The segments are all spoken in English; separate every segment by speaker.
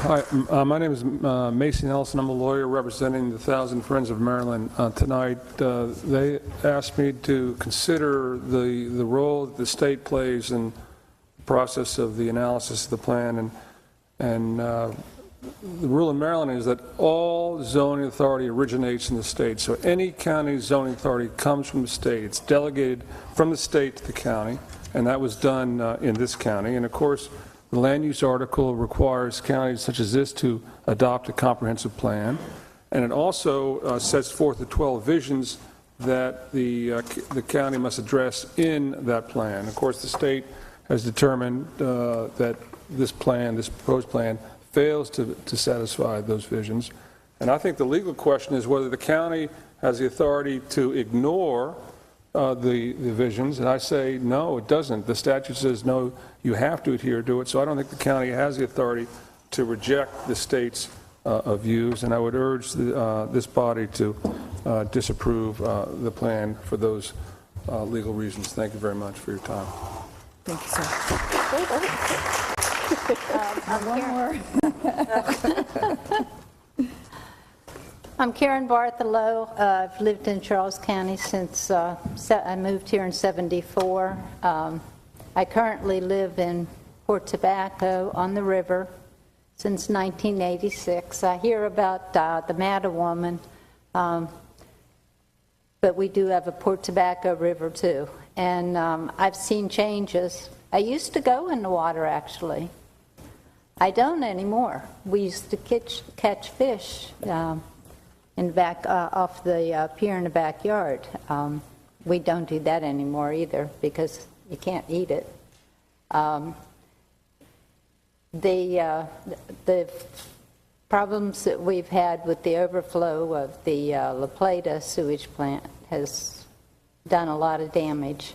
Speaker 1: Hi, my name is Macy Nelson. I'm a lawyer representing the Thousand Friends of Maryland. Tonight, they asked me to consider the role that the state plays in the process of the analysis of the plan. And the rule in Maryland is that all zoning authority originates in the state. So any county zoning authority comes from the state. It's delegated from the state to the county, and that was done in this county. And of course, the land use article requires counties such as this to adopt a comprehensive plan, and it also sets forth the 12 visions that the county must address in that plan. Of course, the state has determined that this proposed plan, fails to satisfy those visions. And I think the legal question is whether the county has the authority to ignore the visions, and I say no, it doesn't. The statute says no, you have to adhere to it, so I don't think the county has the authority to reject the state's views, and I would urge this body to disapprove the plan for those legal reasons. Thank you very much for your time.
Speaker 2: Thank you, sir.
Speaker 3: I'm Karen Bartholow. I've lived in Charles County since I moved here in '74. I currently live in Port Tobacco on the river since 1986. I hear about the Mattawoman, but we do have a Port Tobacco River too. And I've seen changes. I used to go in the water, actually. I don't anymore. We used to catch fish off the pier in the backyard. We don't do that anymore either because you can't eat it. The problems that we've had with the overflow of the La Plata sewage plant has done a lot of damage.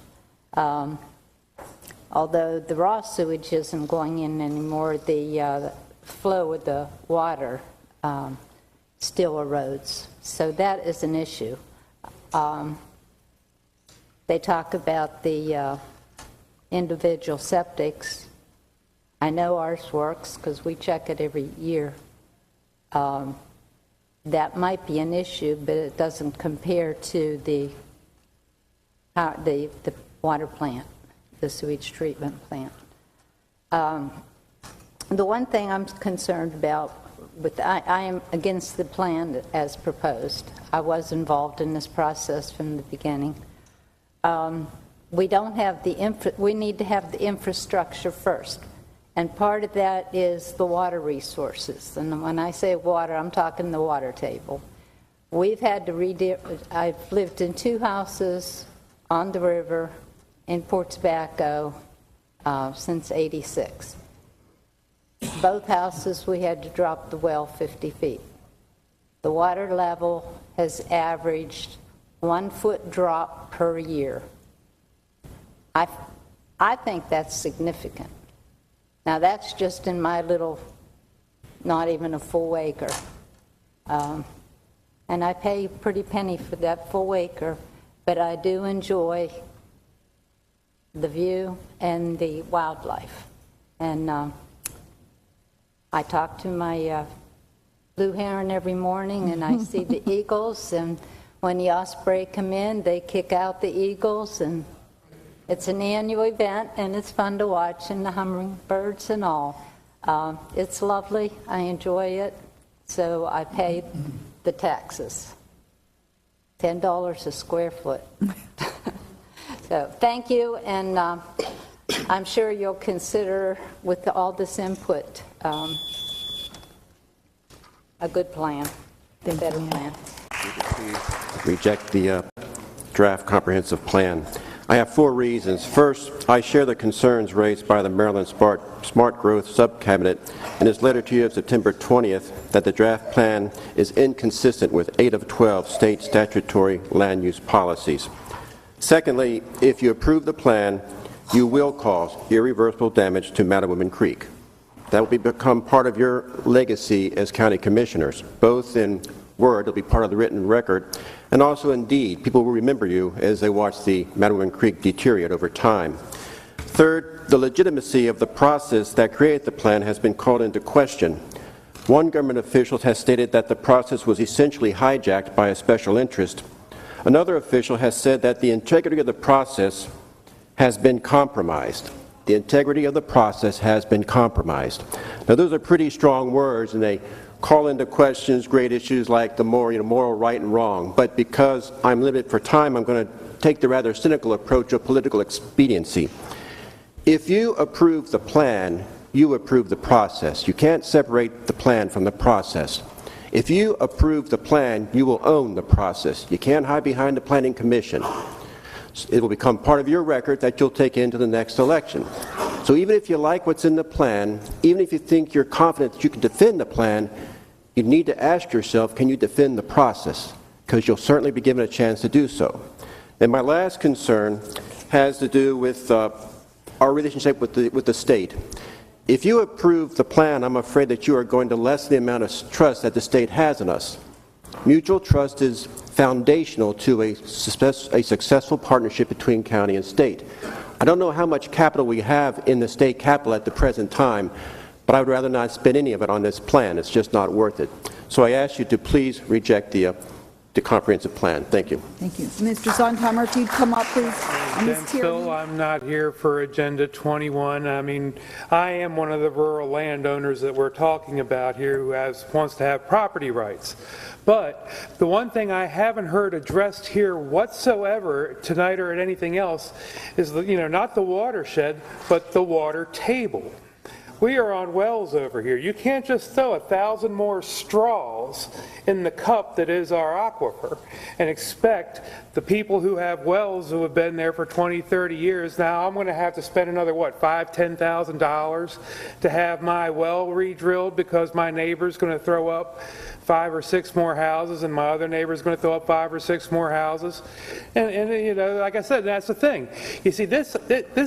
Speaker 3: Although the raw sewage isn't going in anymore, the flow of the water still erodes. So that is an issue. They talk about the individual septics. I know ours works because we check it every year. That might be an issue, but it doesn't compare to the water plant, the sewage treatment plant. The one thing I'm concerned about, I am against the plan as proposed. I was involved in this process from the beginning. We don't have we need to have the infrastructure first. And part of that is the water resources. And when I say water, I'm talking the water table. We've had to I've lived in 2 houses on the river in Port Tobacco since '86. Both houses we had to drop the well 50 feet. The water level has averaged 1 foot drop per year. I think that's significant. Now that's just in my little, not even a full acre. And I pay a pretty penny for that full acre, but I do enjoy the view and the wildlife. And I talk to my blue heron every morning, and I see the eagles, and when the osprey come in, they kick out the eagles, and it's an annual event, and it's fun to watch, and the hummingbirds and all. It's lovely. I enjoy it, so I pay the taxes. $10 a square foot. So thank you, and I'm sure you'll consider, with all this input, a good plan, a better plan.
Speaker 4: Reject the draft comprehensive plan. I have 4 reasons. First, I share the concerns raised by the Maryland Smart Growth Subcabinet in his letter to you of September 20th that the draft plan is inconsistent with 8 of 12 state statutory land use policies. Secondly, if you approve the plan, you will cause irreversible damage to Mattawoman Creek. That will become part of your legacy as county commissioners, both in word, it'll be part of the written record, and also in deed. People will remember you as they watch the Mattawoman Creek deteriorate over time. Third, the legitimacy of the process that created the plan has been called into question. One government official has stated that the process was essentially hijacked by a special interest. Another official has said that the integrity of the process has been compromised. The integrity of the process has been compromised. Now, those are pretty strong words, and they call into questions great issues like the moral right and wrong. But because I'm limited for time, I'm going to take the rather cynical approach of political expediency. If you approve the plan, you approve the process. You can't separate the plan from the process. If you approve the plan, you will own the process. You can't hide behind the Planning Commission. It will become part of your record that you'll take into the next election. So even if you like what's in the plan, even if you think you're confident that you can defend the plan, you need to ask yourself, can you defend the process? Because you'll certainly be given a chance to do so. And my last concern has to do with our relationship with the state. If you approve the plan, I'm afraid that you are going to lessen the amount of trust that the state has in us. Mutual trust is foundational to a successful partnership between county and state. I don't know how much capital we have in the state capital at the present time, but I would rather not spend any of it on this plan. It's just not worth it. So I ask you to please reject the comprehensive plan. Thank you.
Speaker 2: Thank you. Mr. Sondheimer, if you'd come up, please. And Ms.
Speaker 1: Still, I'm not here for Agenda 21. I mean, I am one of the rural landowners that we're talking about here who wants to have property rights. But the one thing I haven't heard addressed here whatsoever tonight or at anything else is, not the watershed, but the water table. We are on wells over here. You can't just throw 1,000 more straws in the cup that is our aquifer and expect the people who have wells who have been there for 20, 30 years, now I'm going to have to spend another, $5,000, $10,000 to have my well re-drilled because my neighbor's going to throw up 5 or 6 more houses, and my other neighbor's going to throw up 5 or 6 more houses. And like I said, that's the thing. You see, this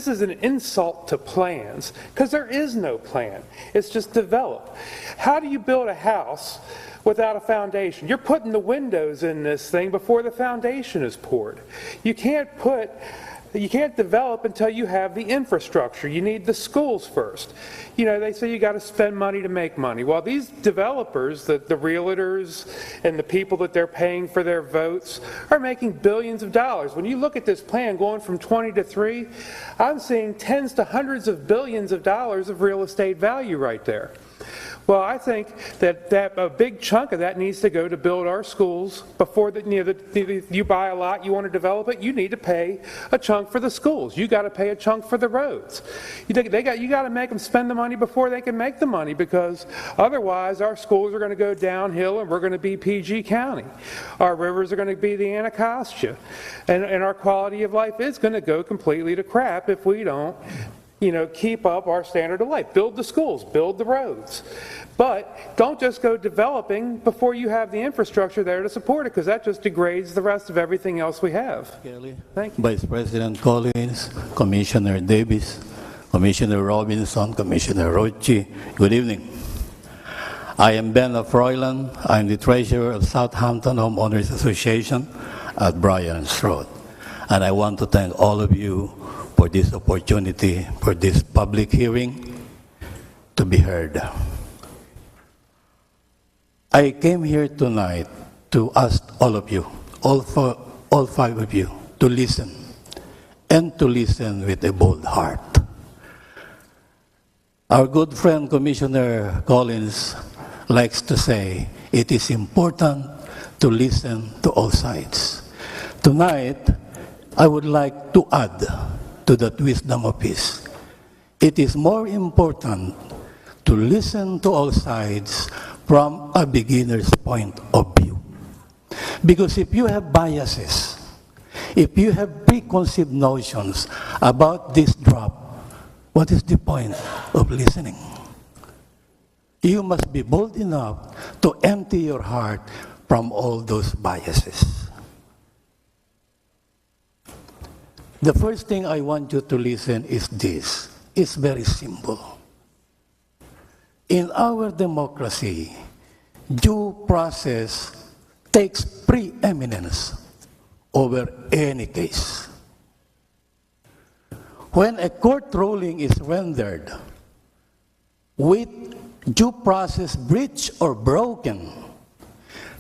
Speaker 1: is an insult to plans, because there is no plan. It's just developed. How do you build a house without a foundation? You're putting the windows in this thing before the foundation is poured. You can't develop until you have the infrastructure. You need the schools first. They say you got to spend money to make money. Well, these developers, the realtors and the people that they're paying for their votes are making billions of dollars. When you look at this plan going from 20 to 3, I'm seeing tens to hundreds of billions of dollars of real estate value right there. Well, I think that a big chunk of that needs to go to build our schools. Before you buy a lot, you want to develop it, you need to pay a chunk for the schools. You got to pay a chunk for the roads. You got to make them spend the money before they can make the money, because otherwise our schools are going to go downhill and we're going to be PG County. Our rivers are going to be the Anacostia, and our quality of life is going to go completely to crap if we don't keep up our standard of life. Build the schools, build the roads. But don't just go developing before you have the infrastructure there to support it, because that just degrades the rest of everything else we have.
Speaker 5: Kelly,
Speaker 1: Thank you.
Speaker 5: Vice President Collins, Commissioner Davis, Commissioner Robinson, Commissioner Rochi, good evening. I am Ben of Royland. I'm the treasurer of Southampton Homeowners Association at Bryans Road. And I want to thank all of you for this opportunity, for this public hearing to be heard. I came here tonight to ask all of you, all 5 of you, to listen, and to listen with a bold heart. Our good friend Commissioner Collins likes to say, it is important to listen to all sides. Tonight, I would like to add to that wisdom of his. It is more important to listen to all sides from a beginner's point of view. Because if you have biases, if you have preconceived notions about this draft, what is the point of listening? You must be bold enough to empty your heart from all those biases. The first thing I want you to listen is this. It's very simple. In our democracy, due process takes preeminence over any case. When a court ruling is rendered with due process breached or broken,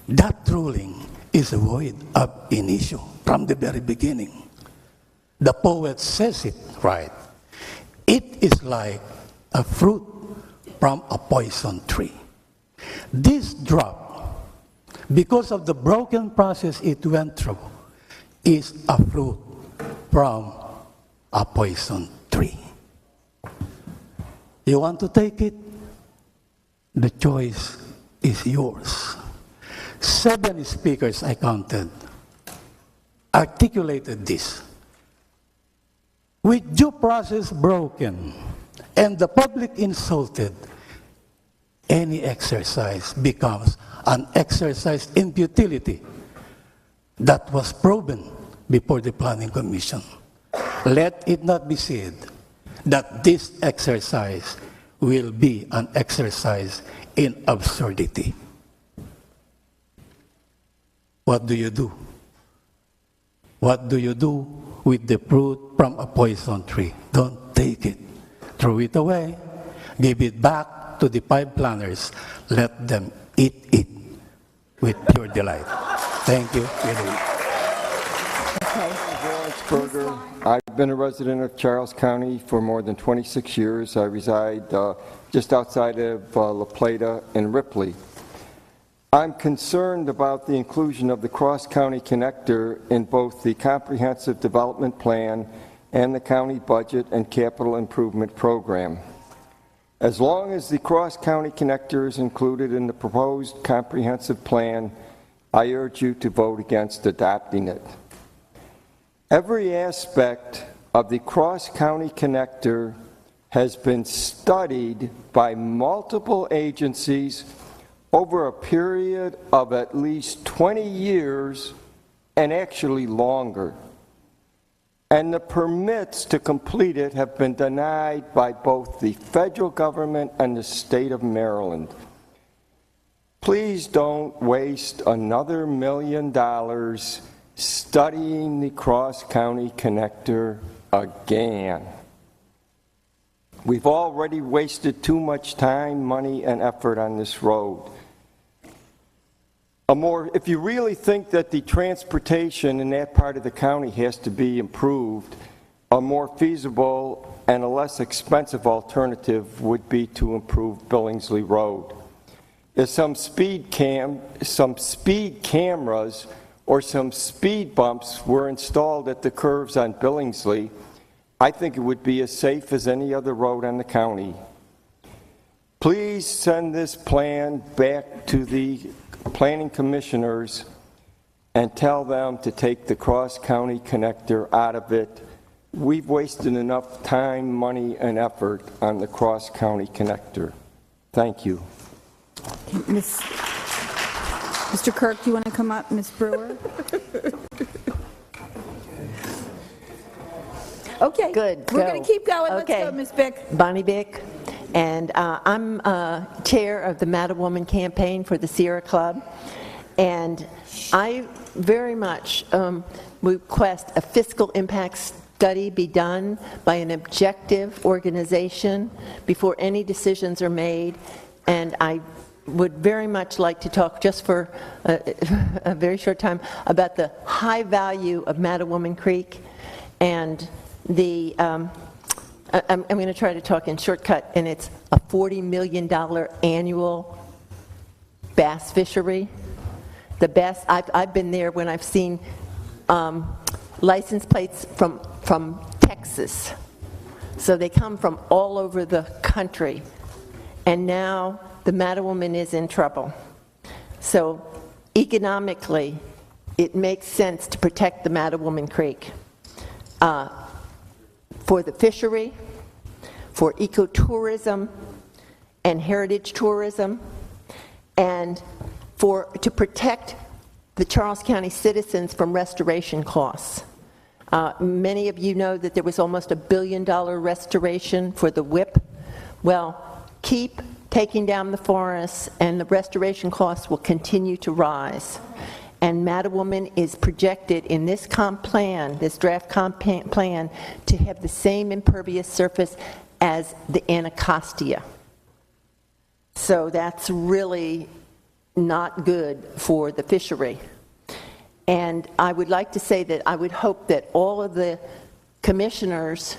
Speaker 5: that ruling is void ab initio from the very beginning. The poet says it right. It is like a fruit from a poison tree. This drop, because of the broken process it went through, is a fruit from a poison tree. You want to take it? The choice is yours. 7 speakers I counted articulated this. With due process broken and the public insulted, any exercise becomes an exercise in futility. That was proven before the Planning Commission. Let it not be said that this exercise will be an exercise in absurdity. What do you do? What do you do with the fruit from a poison tree? Don't take it. Throw it away. Give it back to the 5 planners. Let them eat it with pure delight. Thank you.
Speaker 6: Berger. I've been a resident of Charles County for more than 26 years. I reside just outside of La Plata and Ripley. I'm concerned about the inclusion of the cross-county connector in both the Comprehensive Development Plan and the County Budget and Capital Improvement Program. As long as the cross-county connector is included in the proposed comprehensive plan, I urge you to vote against adopting it. Every aspect of the cross-county connector has been studied by multiple agencies over a period of at least 20 years and actually longer. And the permits to complete it have been denied by both the federal government and the state of Maryland. Please don't waste another $1 million studying the cross-county connector again. We've already wasted too much time, money, and effort on this road. If you really think that the transportation in that part of the county has to be improved, a more feasible and a less expensive alternative would be to improve Billingsley Road. If some speed cameras or some speed bumps were installed at the curves on Billingsley, I think it would be as safe as any other road on the county. Please send this plan back to the planning commissioners and tell them to take the cross-county connector out of it. We've wasted enough time, money, and effort on the cross-county connector. Thank you.
Speaker 2: Mr. Kirk, do you want to come up? Ms. Brewer? Okay.
Speaker 7: Good.
Speaker 2: We're going to keep going.
Speaker 7: Okay.
Speaker 2: Let's go, Ms. Bick.
Speaker 7: Bonnie Bick. And I'm chair of the Madam Woman campaign for the Sierra Club. And I very much request a fiscal impact study be done by an objective organization before any decisions are made. And I would very much like to talk just for a very short time about the high value of Mattawoman Creek and the, I'm going to try to talk in shortcut, and it's a $40 million annual bass fishery. The bass, I've been there when I've seen license plates from Texas. So they come from all over the country. And now the Mattawoman is in trouble. So economically, it makes sense to protect the Mattawoman Creek. For the fishery, for ecotourism and heritage tourism, and to protect the Charles County citizens from restoration costs. Many of you know that there was almost $1 billion restoration for the WIP. Well, keep taking down the forests and the restoration costs will continue to rise. And Mattawoman is projected in this comp plan, this draft comp plan, to have the same impervious surface as the Anacostia. So that's really not good for the fishery. And I would like to say that I would hope that all of the commissioners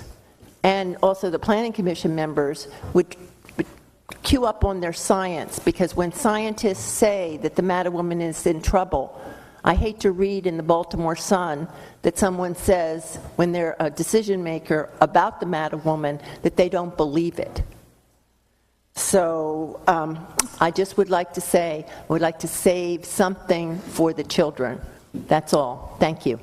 Speaker 7: and also the Planning Commission members would queue up on their science, because when scientists say that the Mattawoman is in trouble, I hate to read in the Baltimore Sun that someone says, when they're a decision maker about the Mattawoman, that they don't believe it. So I just would like to say, I would like to save something for the children. That's all. Thank you.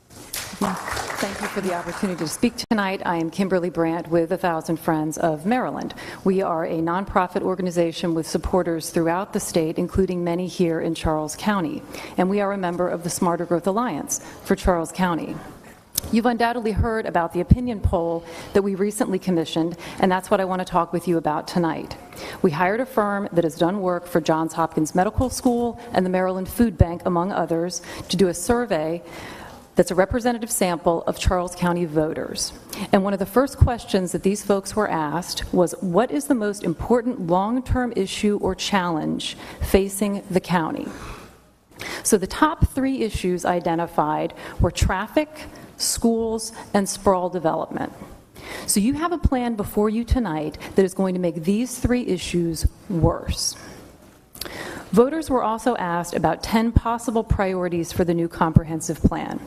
Speaker 8: Thank you for the opportunity to speak tonight. I am Kimberly Brandt with 1,000 Friends of Maryland. We are a nonprofit organization with supporters throughout the state, including many here in Charles County. And we are a member of the Smarter Growth Alliance for Charles County. You've undoubtedly heard about the opinion poll that we recently commissioned, and that's what I want to talk with you about tonight. We hired a firm that has done work for Johns Hopkins Medical School and the Maryland Food Bank, among others, to do a survey that's a representative sample of Charles County voters. And one of the first questions that these folks were asked was, what is the most important long-term issue or challenge facing the county? So the top 3 issues identified were traffic, schools, and sprawl development. So you have a plan before you tonight that is going to make these 3 issues worse. Voters were also asked about 10 possible priorities for the new comprehensive plan.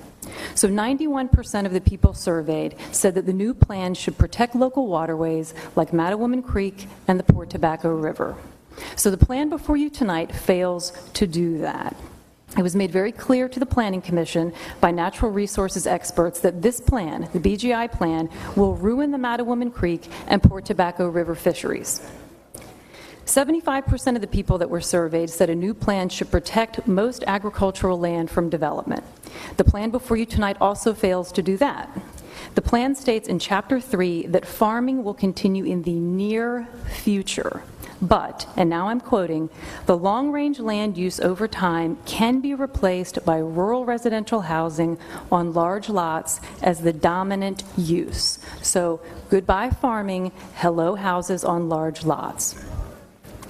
Speaker 8: So 91% of the people surveyed said that the new plan should protect local waterways like Mattawoman Creek and the Port Tobacco River. So the plan before you tonight fails to do that. It was made very clear to the Planning Commission by natural resources experts that this plan, the BGI plan, will ruin the Mattawoman Creek and Port Tobacco River fisheries. 75% of the people that were surveyed said a new plan should protect most agricultural land from development. The plan before you tonight also fails to do that. The plan states in Chapter 3 that farming will continue in the near future, but, and now I'm quoting, the long-range land use over time can be replaced by rural residential housing on large lots as the dominant use. So, goodbye farming, hello houses on large lots.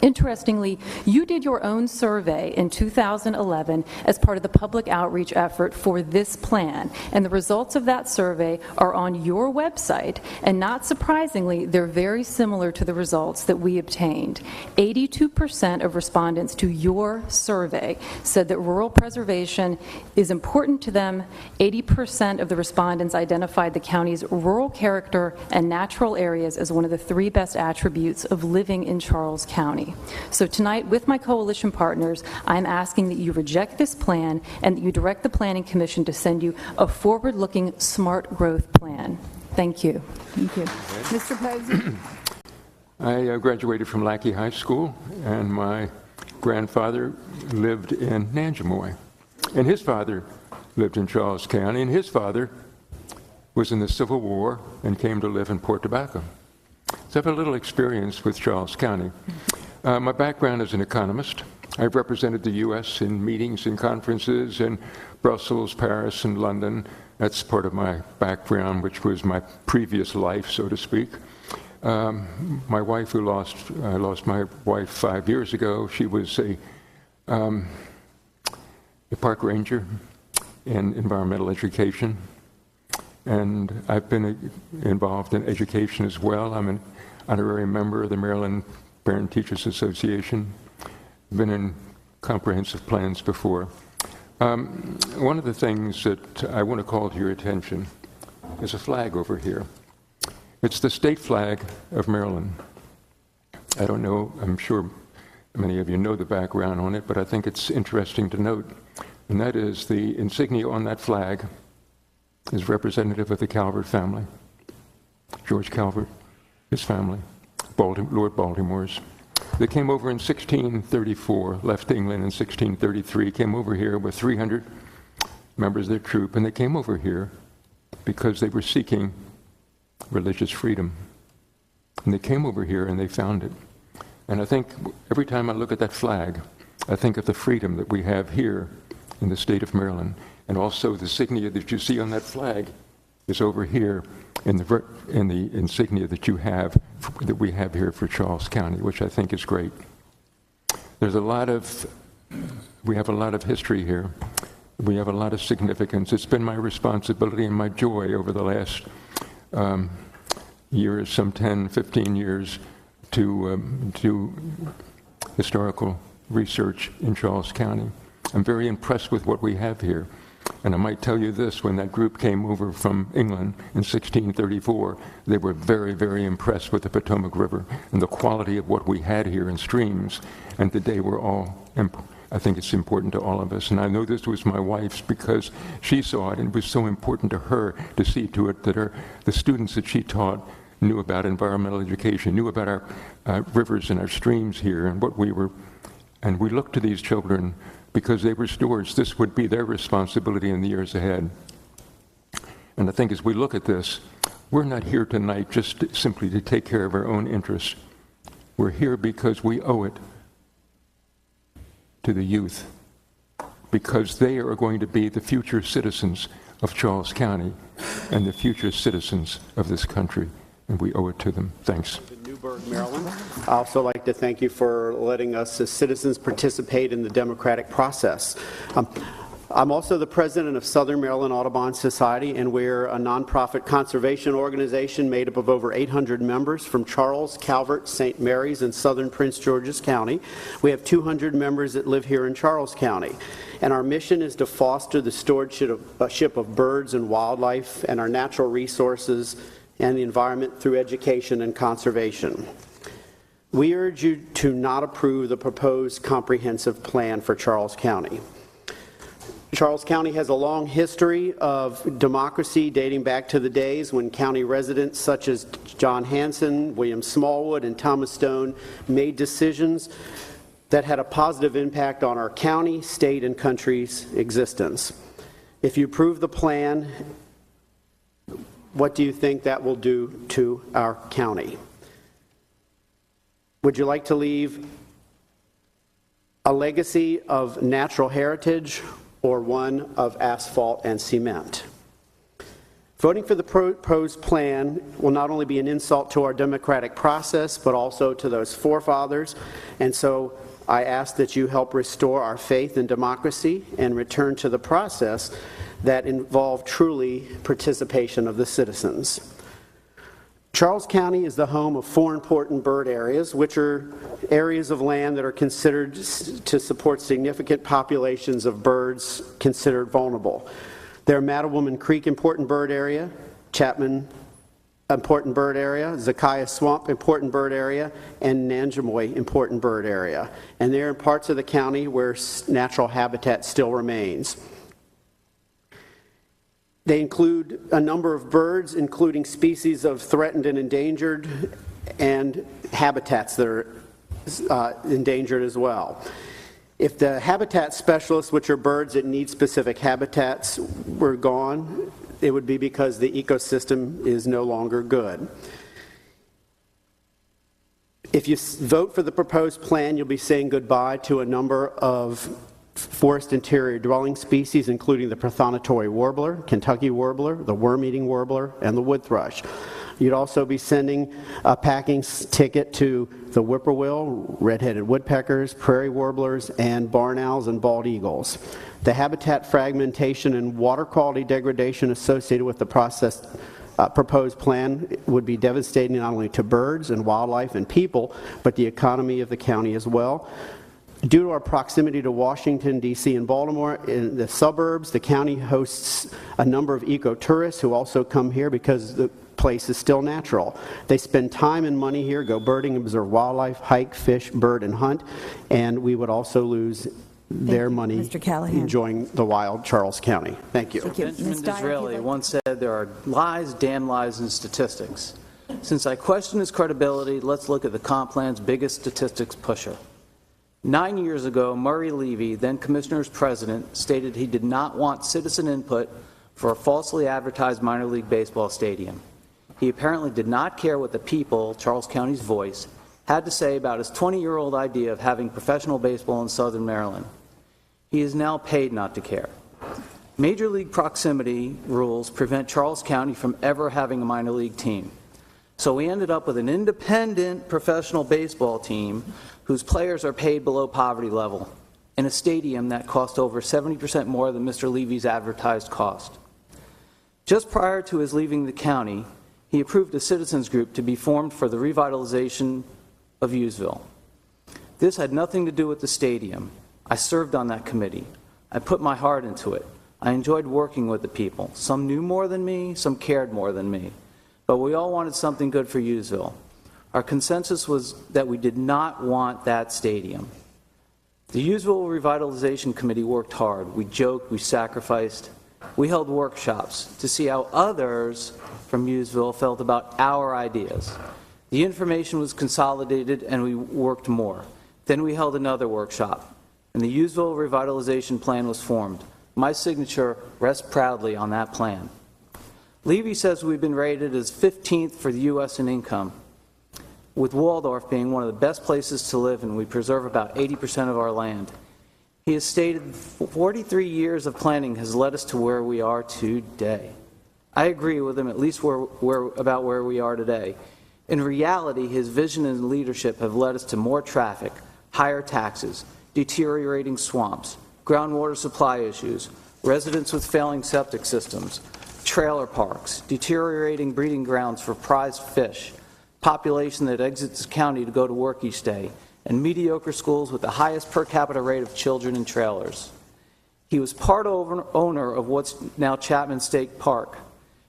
Speaker 8: Interestingly, you did your own survey in 2011 as part of the public outreach effort for this plan, and the results of that survey are on your website, and not surprisingly, they're very similar to the results that we obtained. 82% of respondents to your survey said that rural preservation is important to them. 80% of the respondents identified the county's rural character and natural areas as one of the 3 best attributes of living in Charles County. So tonight, with my coalition partners, I'm asking that you reject this plan and that you direct the Planning Commission to send you a forward-looking smart growth plan. Thank you.
Speaker 2: Thank you. Mr. Posey?
Speaker 9: I graduated from Lackey High School, and my grandfather lived in Nanjemoy. And his father lived in Charles County, and his father was in the Civil War and came to live in Port Tobacco. So I have a little experience with Charles County. My background is an economist. I've represented the U.S. in meetings and conferences in Brussels, Paris, and London. That's part of my background, which was my previous life, so to speak. My wife, I lost my wife 5 years ago. She was a park ranger in environmental education. And I've been involved in education as well. I'm an honorary member of the Maryland Parent Teachers Association. Been in comprehensive plans before. One of the things that I want to call to your attention is a flag over here. It's the state flag of Maryland. I don't know, I'm sure many of you know the background on it, but I think it's interesting to note, and that is the insignia on that flag is representative of the Calvert family. George Calvert, his family, Lord Baltimore's. They came over in 1634, left England in 1633, came over here with 300 members of their troop, and they came over here because they were seeking religious freedom. And they came over here and they found it. And I think every time I look at that flag, I think of the freedom that we have here in the state of Maryland. And also the insignia that you see on that flag is over here in the insignia that we have here for Charles County, which I think is great. there's a lot of, we have a lot of history here. We have a lot of significance. It's been my responsibility and my joy over the last years, some 10, 15 years, to do historical research in Charles County. I'm very impressed with what we have here. And I might tell you this, when that group came over from England in 1634, they were very, very impressed with the Potomac River and the quality of what we had here in streams. And today we're all, I think it's important to all of us. And I know this was my wife's because she saw it, and it was so important to her to see to it that the students that she taught knew about environmental education, knew about our rivers and our streams here and what we were. And we looked to these children because they were stewards. This would be their responsibility in the years ahead. And I think as we look at this, we're not here tonight just simply to take care of our own interests. We're here because we owe it to the youth, because they are going to be the future citizens of Charles County and the future citizens of this country, and we owe it to them. Thanks.
Speaker 10: Newburgh, Maryland. I'd also like to thank you for letting us as citizens participate in the democratic process. I'm also the president of Southern Maryland Audubon Society, and we're a nonprofit conservation organization made up of over 800 members from Charles, Calvert, St. Mary's, and southern Prince George's County. We have 200 members that live here in Charles County. And our mission is to foster the stewardship of birds and wildlife and our natural resources and the environment through education and conservation. We urge you to not approve the proposed comprehensive plan for Charles County. Charles County has a long history of democracy dating back to the days when county residents such as John Hanson, William Smallwood, and Thomas Stone made decisions that had a positive impact on our county, state, and country's existence. If you approve the plan, what do you think that will do to our county? Would you like to leave a legacy of natural heritage or one of asphalt and cement? Voting for the proposed plan will not only be an insult to our democratic process, but also to those forefathers. And so I ask that you help restore our faith in democracy and return to the process that involved truly participation of the citizens. Charles County is the home of 4 important bird areas, which are areas of land that are considered to support significant populations of birds considered vulnerable. They're Mattawoman Creek Important Bird Area, Chapman Important Bird Area, Zacchaeus Swamp Important Bird Area, and Nanjamoy Important Bird Area. And they're in parts of the county where natural habitat still remains. They include a number of birds, including species of threatened and endangered, and habitats that are endangered as well. If the habitat specialists, which are birds that need specific habitats, were gone, it would be because the ecosystem is no longer good. If you vote for the proposed plan, you'll be saying goodbye to a number of forest interior dwelling species, including the prothonotary warbler, Kentucky warbler, the worm-eating warbler, and the wood thrush. You'd also be sending a packing ticket to the whippoorwill, red-headed woodpeckers, prairie warblers, and barn owls and bald eagles. The habitat fragmentation and water quality degradation associated with the proposed plan would be devastating not only to birds and wildlife and people, but the economy of the county as well. Due to our proximity to Washington, D.C. and Baltimore, in the suburbs, the county hosts a number of eco-tourists who also come here because the place is still natural. They spend time and money here, go birding, observe wildlife, hike, fish, bird, and hunt, and we would also lose their money
Speaker 2: Mr. Callahan.
Speaker 10: enjoying the wild Charles County. Thank you.
Speaker 2: Thank you.
Speaker 11: Benjamin
Speaker 2: Ms. Dyer, if
Speaker 11: Disraeli
Speaker 2: you'd like-
Speaker 11: once said there are lies, damn lies, and statistics. Since I question his credibility, let's look at the comp plan's biggest statistics pusher. 9 years ago, Murray Levy, then Commissioner's president, stated he did not want citizen input for a falsely advertised minor league baseball stadium. He apparently did not care what the people, Charles County's voice, had to say about his 20-year-old idea of having professional baseball in Southern Maryland. He is now paid not to care. Major league proximity rules prevent Charles County from ever having a minor league team. So we ended up with an independent professional baseball team whose players are paid below poverty level in a stadium that cost over 70% more than Mr. Levy's advertised cost. Just prior to his leaving the county, he approved a citizens group to be formed for the revitalization of Hughesville. This had nothing to do with the stadium. I served on that committee. I put my heart into it. I enjoyed working with the people. Some knew more than me, some cared more than me. But we all wanted something good for Hughesville. Our consensus was that we did not want that stadium. The Hughesville Revitalization Committee worked hard. We joked, we sacrificed. We held workshops to see how others from Hughesville felt about our ideas. The information was consolidated and we worked more. Then we held another workshop, and the Hughesville Revitalization Plan was formed. My signature rests proudly on that plan. Levy says we've been rated as 15th for the U.S. in income, with Waldorf being one of the best places to live, and we preserve about 80% of our land. He has stated 43 years of planning has led us to where we are today. I agree with him, at least about where we are today. In reality, his vision and leadership have led us to more traffic, higher taxes, deteriorating swamps, groundwater supply issues, residents with failing septic systems, trailer parks, deteriorating breeding grounds for prized fish, population that exits the county to go to work each day, and mediocre schools with the highest per capita rate of children in trailers. He was part owner of what's now Chapman State Park.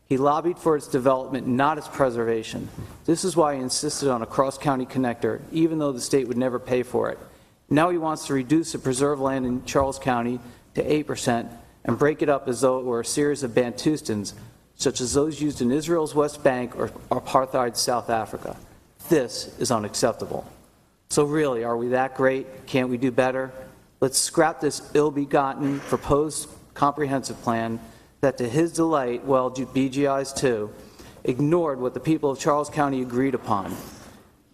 Speaker 11: He lobbied for its development, not its preservation. This is why he insisted on a cross-county connector, even though the state would never pay for it. Now he wants to reduce the preserved land in Charles County to 8% and break it up as though it were a series of Bantustans, such as those used in Israel's West Bank or apartheid South Africa. This is unacceptable. So really, are we that great? Can't we do better? Let's scrap this ill-begotten proposed comprehensive plan that, to his delight, well, BGI's too, ignored what the people of Charles County agreed upon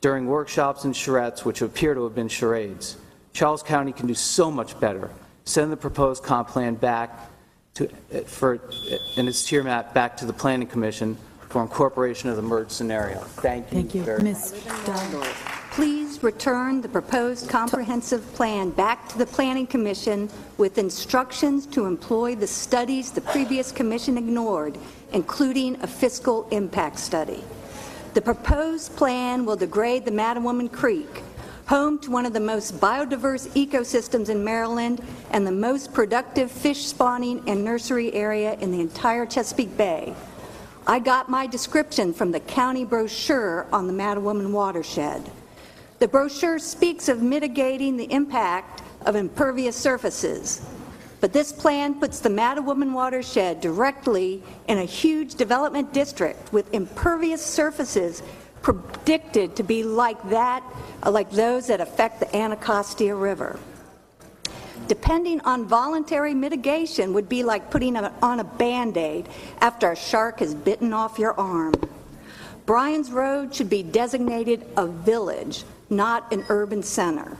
Speaker 11: during workshops and charrettes, which appear to have been charades. Charles County can do so much better. Send the proposed comp plan back and its tier map back to the Planning Commission for incorporation of the merged scenario. Thank you very much.
Speaker 2: Ms. Dunn.
Speaker 3: Please return the proposed comprehensive plan back to the Planning Commission with instructions to employ the studies the previous commission ignored, including a fiscal impact study. The proposed plan will degrade the Mattawoman Creek, home to one of the most biodiverse ecosystems in Maryland and the most productive fish spawning and nursery area in the entire Chesapeake Bay. I got my description from the county brochure on the Mattawoman watershed. The brochure speaks of mitigating the impact of impervious surfaces, but this plan puts the Mattawoman watershed directly in a huge development district with impervious surfaces predicted to be like those that affect the Anacostia River. Depending on voluntary mitigation would be like putting on a Band-Aid after a shark has bitten off your arm. Bryan's Road should be designated a village, not an urban center,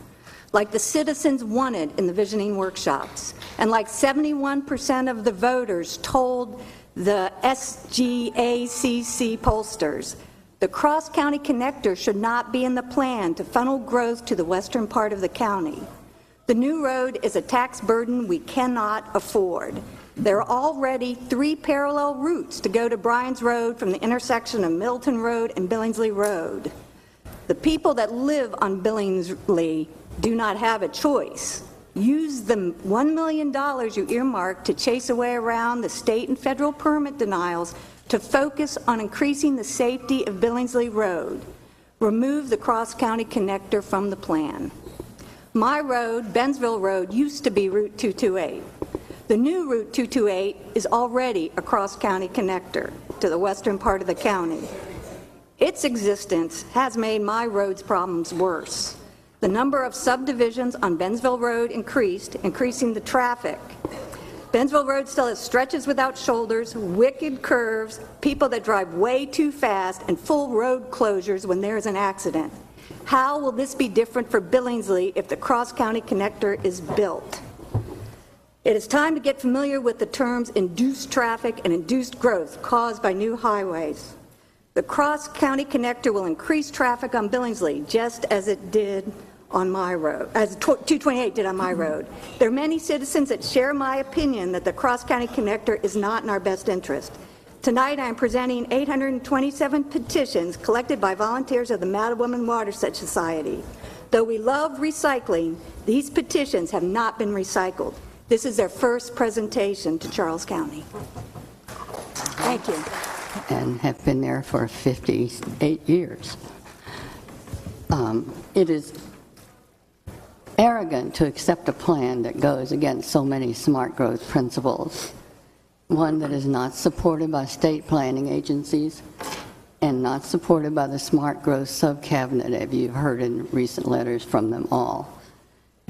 Speaker 3: like the citizens wanted in the visioning workshops, and like 71% of the voters told the SGACC pollsters. The cross-county connector should not be in the plan to funnel growth to the western part of the county. The new road is a tax burden we cannot afford. There are already 3 parallel routes to go to Bryan's Road from the intersection of Middleton Road and Billingsley Road. The people that live on Billingsley do not have a choice. Use the $1 million you earmarked to chase away around the state and federal permit denials to focus on increasing the safety of Billingsley Road. Remove the cross-county connector from the plan. My road, Bensville Road, used to be Route 228. The new Route 228 is already a cross-county connector to the western part of the county. Its existence has made my road's problems worse. The number of subdivisions on Bensville Road increased, increasing the traffic. Bensville Road still has stretches without shoulders, wicked curves, people that drive way too fast, and full road closures when there's an accident. How will this be different for Billingsley if the cross-county connector is built? It is time to get familiar with the terms induced traffic and induced growth caused by new highways.
Speaker 12: The cross-county connector will increase traffic on Billingsley, just as it did on my road, as 228 did on my road. There are many citizens that share my opinion that the cross-county connector is not in our best interest. Tonight, I am presenting 827 petitions collected by volunteers of the Mattawoman Watershed Society. Though we love recycling, these petitions have not been recycled. This is their first presentation to Charles County. Thank you.
Speaker 13: And have been there for 58 years. It is arrogant to accept a plan that goes against so many smart growth principles, one that is not supported by state planning agencies and not supported by the smart growth sub-cabinet, as you've heard in recent letters from them all,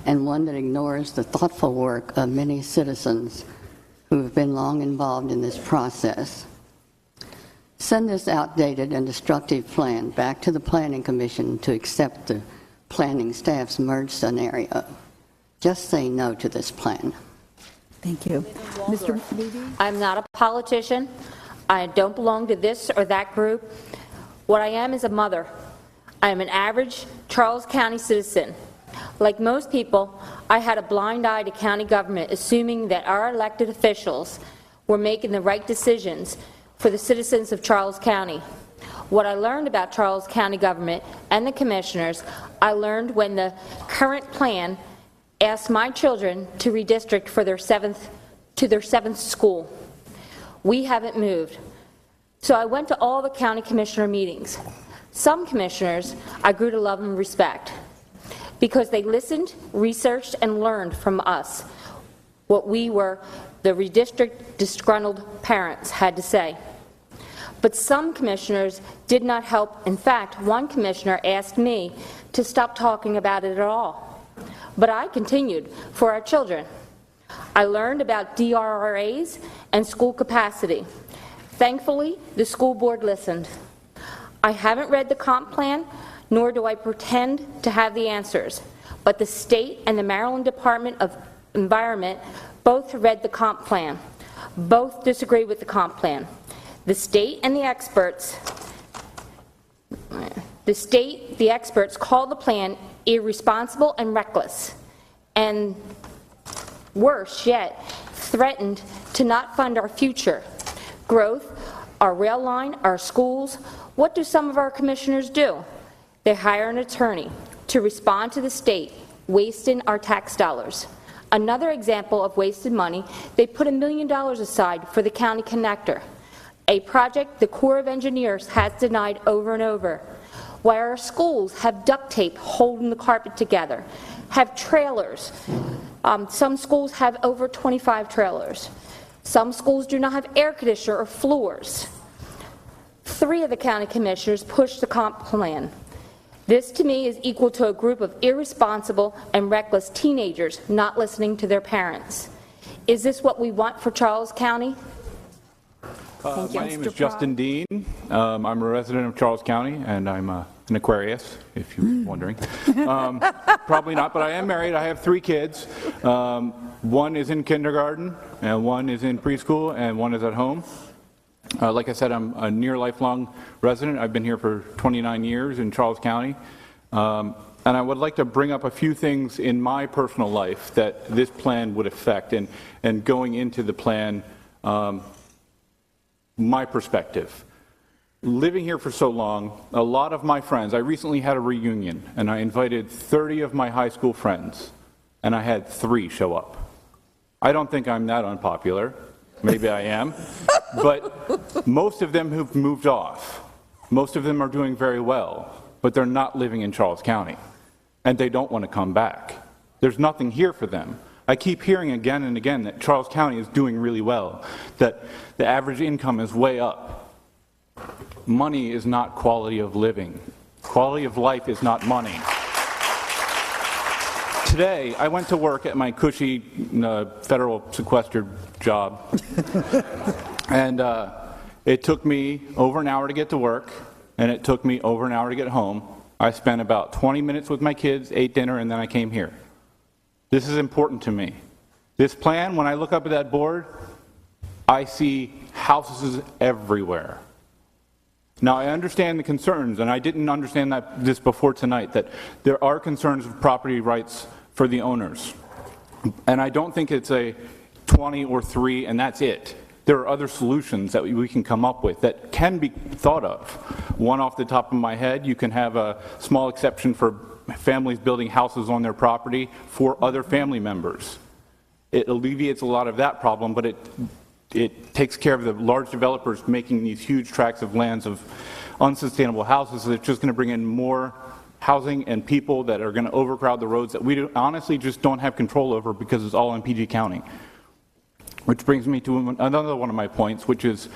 Speaker 13: and one that ignores the thoughtful work of many citizens who have been long involved in this process. Send this outdated and destructive plan back to the Planning Commission to accept the planning staff's merge scenario. Just say no to this plan.
Speaker 2: Thank you. Mr. Levy?
Speaker 14: I'm not a politician. I don't belong to this or that group. What I am is a mother. I am an average Charles County citizen. Like most people, I had a blind eye to county government, assuming that our elected officials were making the right decisions for the citizens of Charles County. What I learned about Charles County government and the commissioners, I learned when the current plan asked my children to redistrict for their seventh school. We haven't moved. So I went to all the county commissioner meetings. Some commissioners I grew to love and respect because they listened, researched, and learned from us what we were, the redistrict disgruntled parents, had to say. But some commissioners did not help. In fact, one commissioner asked me to stop talking about it at all. But I continued for our children. I learned about DRRAs and school capacity. Thankfully, the school board listened. I haven't read the comp plan, nor do I pretend to have the answers. But the state and the Maryland Department of Environment both read the comp plan. Both disagree with the comp plan. The state and the experts call the plan irresponsible and reckless, and worse yet, threatened to not fund our future growth, our rail line, our schools. What do some of our commissioners do? They hire an attorney to respond to the state, wasting our tax dollars. Another example of wasted money, they put $1 million aside for the county connector, a project the Corps of Engineers has denied over and over, while our schools have duct tape holding the carpet together, have trailers. Some schools have over 25 trailers. Some schools do not have air conditioner or floors. 3 of the county commissioners pushed the comp plan. This, to me, is equal to a group of irresponsible and reckless teenagers not listening to their parents. Is this what we want for Charles County?
Speaker 15: My name is Justin Dean. I'm a resident of Charles County, and I'm an Aquarius, if you're wondering. Probably not, but I am married. I have 3 kids. One is in kindergarten, and one is in preschool, and one is at home. Like I said, I'm a near lifelong resident. I've been here for 29 years in Charles County. And I would like to bring up a few things in my personal life that this plan would affect, and going into the plan, my perspective. Living here for so long, a lot of my friends, I recently had a reunion, and I invited 30 of my high school friends, and I had 3 show up. I don't think I'm that unpopular. Maybe I am. But most of them have moved off. Most of them are doing very well, but they're not living in Charles County, and they don't want to come back. There's nothing here for them. I keep hearing again and again that Charles County is doing really well, that the average income is way up. Money is not quality of living. Quality of life is not money. Today, I went to work at my cushy federal sequestered job, and it took me over an hour to get to work, and it took me over an hour to get home. I spent about 20 minutes with my kids, ate dinner, and then I came here. This is important to me. This plan, when I look up at that board, I see houses everywhere. Now, I understand the concerns, and I didn't understand this before tonight, that there are concerns of property rights for the owners. And I don't think it's a 20 or 3 and that's it. There are other solutions that we can come up with that can be thought of. One off the top of my head, you can have a small exception for families building houses on their property for other family members. It alleviates a lot of that problem, but it takes care of the large developers making these huge tracts of lands of unsustainable houses. So it's just going to bring in more housing and people that are going to overcrowd the roads that we honestly just don't have control over because it's all in PG County. Which brings me to another one of my points, which is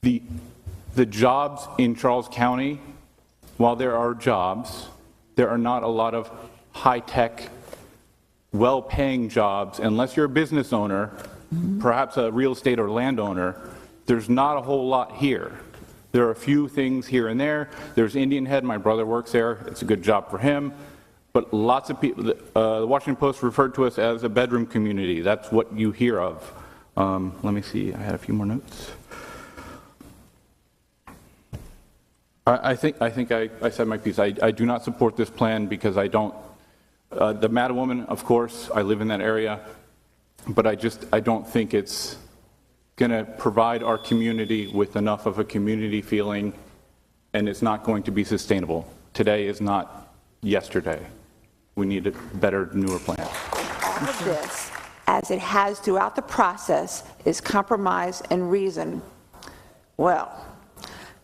Speaker 15: the jobs in Charles County. While there are jobs, there are not a lot of high-tech, well-paying jobs. Unless you're a business owner, perhaps a real estate or landowner, there's not a whole lot here. There are a few things here and there. There's Indian Head, my brother works there. It's a good job for him. But lots of people, the Washington Post referred to us as a bedroom community. That's what you hear of. Let me see, I had a few more notes. I think I said my piece. I do not support this plan because I don't, the Madwoman, of course, I live in that area, but I don't think it's going to provide our community with enough of a community feeling, and it's not going to be sustainable. Today is not yesterday. We need a better, newer plan.
Speaker 16: All of this, as it has throughout the process, is compromise and reason. Well,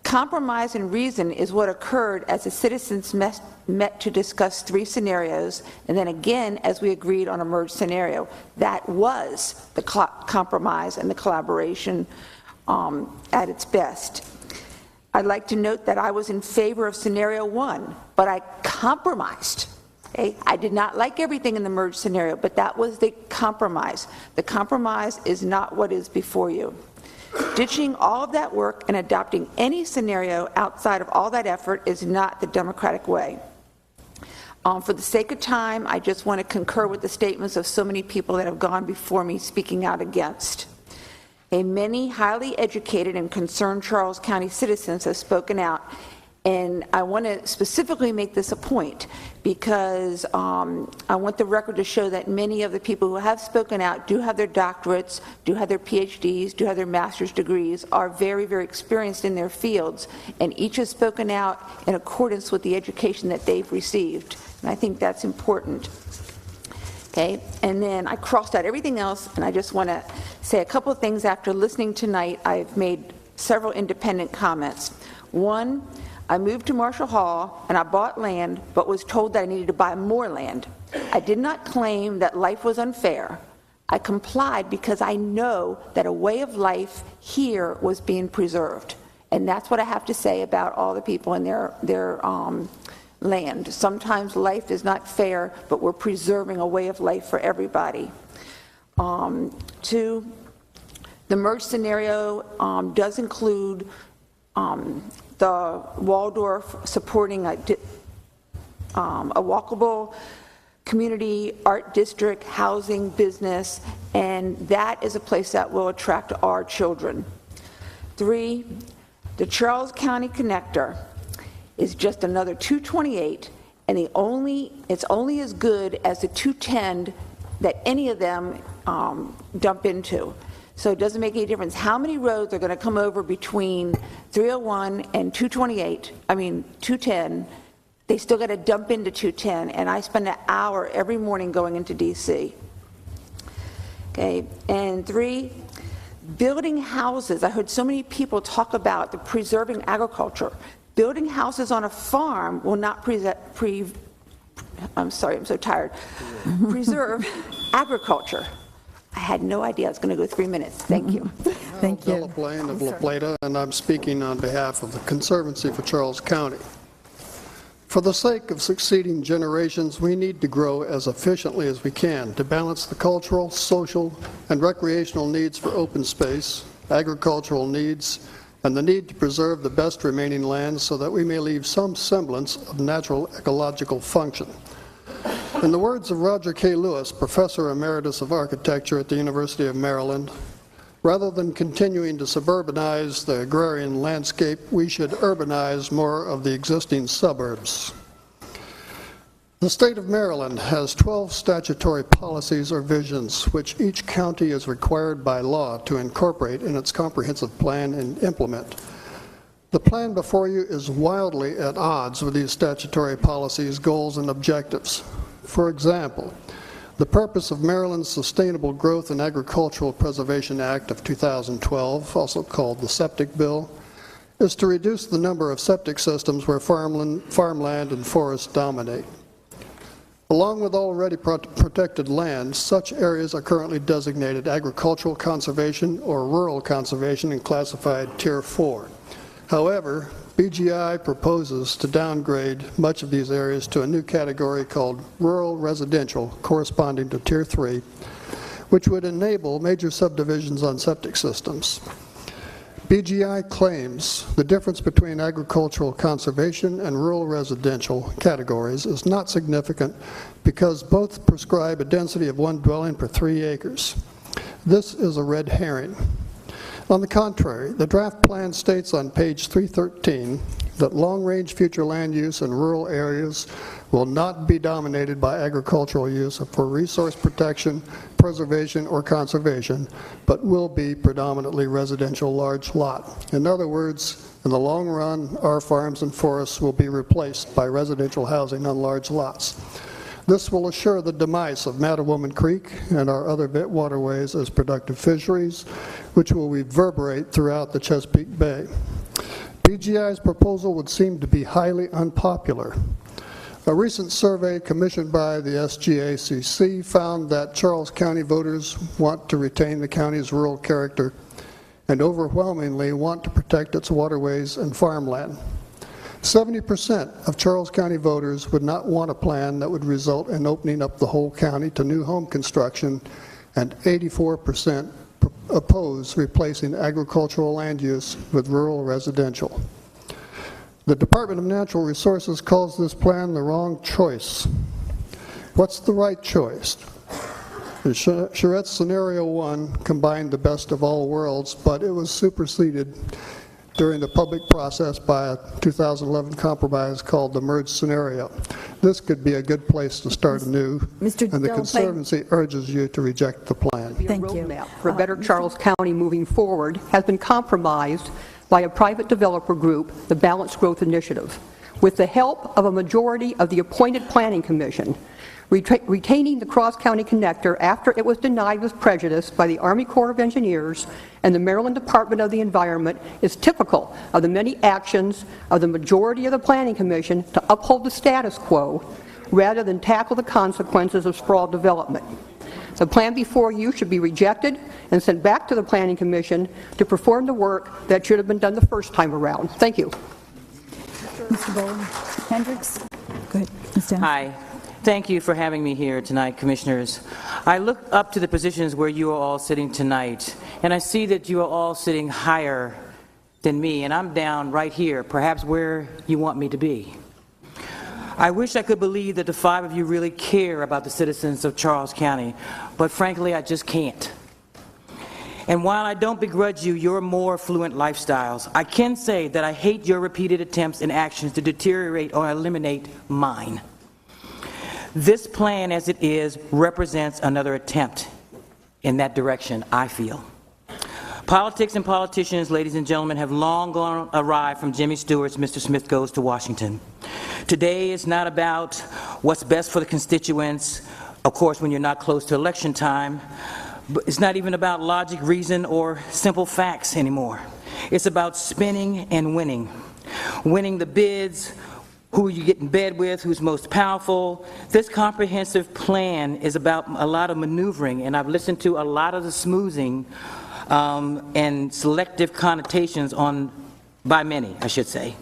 Speaker 16: compromise and reason is what occurred as the citizens met to discuss 3 scenarios, and then again as we agreed on a merged scenario. That was the compromise and the collaboration at its best. I'd like to note that I was in favor of scenario 1, but I compromised. Okay? I did not like everything in the merged scenario, but that was the compromise. The compromise is not what is before you. Ditching all of that work and adopting any scenario outside of all that effort is not the democratic way. For the sake of time, I just want to concur with the statements of so many people that have gone before me speaking out against. Many highly educated and concerned Charles County citizens have spoken out, and I want to specifically make this a point because I want the record to show that many of the people who have spoken out do have their doctorates, do have their PhDs, do have their master's degrees, are very, very experienced in their fields, and each has spoken out in accordance with the education that they've received. And I think that's important. Okay, and then I crossed out everything else, and I just want to say a couple of things. After listening tonight, I've made several independent comments. One, I moved to Marshall Hall and I bought land, but was told that I needed to buy more land. I did not claim that life was unfair. I complied because I know that a way of life here was being preserved. And that's what I have to say about all the people in their land. Sometimes life is not fair, but we're preserving a way of life for everybody. 2, the merge scenario does include the Waldorf supporting a walkable community, art district, housing, business, and that is a place that will attract our children. 3, the Charles County Connector is just another 228, and it's only as good as the 210 that any of them dump into. So it doesn't make any difference how many roads are going to come over between 301 and 210. They still got to dump into 210, and I spend an hour every morning going into DC. Okay, and 3, building houses. I heard so many people talk about the preserving agriculture. Building houses on a farm will not I'm sorry, I'm so tired. Preserve agriculture. I had no idea I was going to go 3 minutes. Thank you.
Speaker 17: Thank you. Philip Lane of La Plata, and I'm speaking on behalf of the Conservancy for Charles County. For the sake of succeeding generations, we need to grow as efficiently as we can to balance the cultural, social, and recreational needs for open space, agricultural needs, and the need to preserve the best remaining lands so that we may leave some semblance of natural ecological function. In the words of Roger K. Lewis, Professor Emeritus of Architecture at the University of Maryland, Rather than continuing to suburbanize the agrarian landscape, we should urbanize more of the existing suburbs. The state of Maryland has 12 statutory policies or visions which each county is required by law to incorporate in its comprehensive plan and implement. The plan before you is wildly at odds with these statutory policies, goals, and objectives. For example, the purpose of Maryland's Sustainable Growth and Agricultural Preservation Act of 2012, also called the Septic Bill, is to reduce the number of septic systems where farmland and forests dominate. Along with already protected land, such areas are currently designated agricultural conservation or rural conservation and classified Tier 4. However, BGI proposes to downgrade much of these areas to a new category called rural residential, corresponding to Tier 3, which would enable major subdivisions on septic systems. BGI claims the difference between agricultural conservation and rural residential categories is not significant because both prescribe a density of 1 dwelling per 3 acres. This is a red herring. On the contrary, the draft plan states on page 313 that long-range future land use in rural areas will not be dominated by agricultural use for resource protection, preservation, or conservation, but will be predominantly residential large lot. In other words, in the long run, our farms and forests will be replaced by residential housing on large lots. This will assure the demise of Mattawoman Creek and our other waterways as productive fisheries, which will reverberate throughout the Chesapeake Bay. BGI's proposal would seem to be highly unpopular. A recent survey commissioned by the SGACC found that Charles County voters want to retain the county's rural character and overwhelmingly want to protect its waterways and farmland. 70% of Charles County voters would not want a plan that would result in opening up the whole county to new home construction, and 84% oppose replacing agricultural land use with rural residential. The Department of Natural Resources calls this plan the wrong choice. What's the right choice? Charette's Scenario 1 combined the best of all worlds, but it was superseded during the public process by a 2011 compromise called the merged scenario. This could be a good place to start anew, and the Conservancy urges you to reject the plan.
Speaker 18: Thank you. Roadmap for better Charles County moving forward has been compromised by a private developer group, the Balanced Growth Initiative, with the help of a majority of the appointed Planning Commission. Retaining the cross-county connector after it was denied with prejudice by the Army Corps of Engineers and the Maryland Department of the Environment is typical of the many actions of the majority of the Planning Commission to uphold the status quo rather than tackle the consequences of sprawled development. The plan before you should be rejected and sent back to the Planning Commission to perform the work that should have been done the first time around. Thank you.
Speaker 2: Mr. Bowen. Hendricks. Go ahead. Ms. Dennis.
Speaker 19: Hi. Thank you for having me here tonight, Commissioners. I look up to the positions where you are all sitting tonight, and I see that you are all sitting higher than me, and I'm down right here, perhaps where you want me to be. I wish I could believe that the 5 of you really care about the citizens of Charles County, but frankly, I just can't. And while I don't begrudge you your more affluent lifestyles, I can say that I hate your repeated attempts and actions to deteriorate or eliminate mine. This plan, as it is, represents another attempt in that direction, I feel. Politics and politicians, ladies and gentlemen, have long gone awry from Jimmy Stewart's Mr. Smith Goes to Washington. Today is not about what's best for the constituents, of course, when you're not close to election time, but it's not even about logic, reason, or simple facts anymore. It's about spinning and winning. Winning the bids, who you get in bed with, who's most powerful. This comprehensive plan is about a lot of maneuvering, and I've listened to a lot of the smoothing and selective connotations by many, I should say.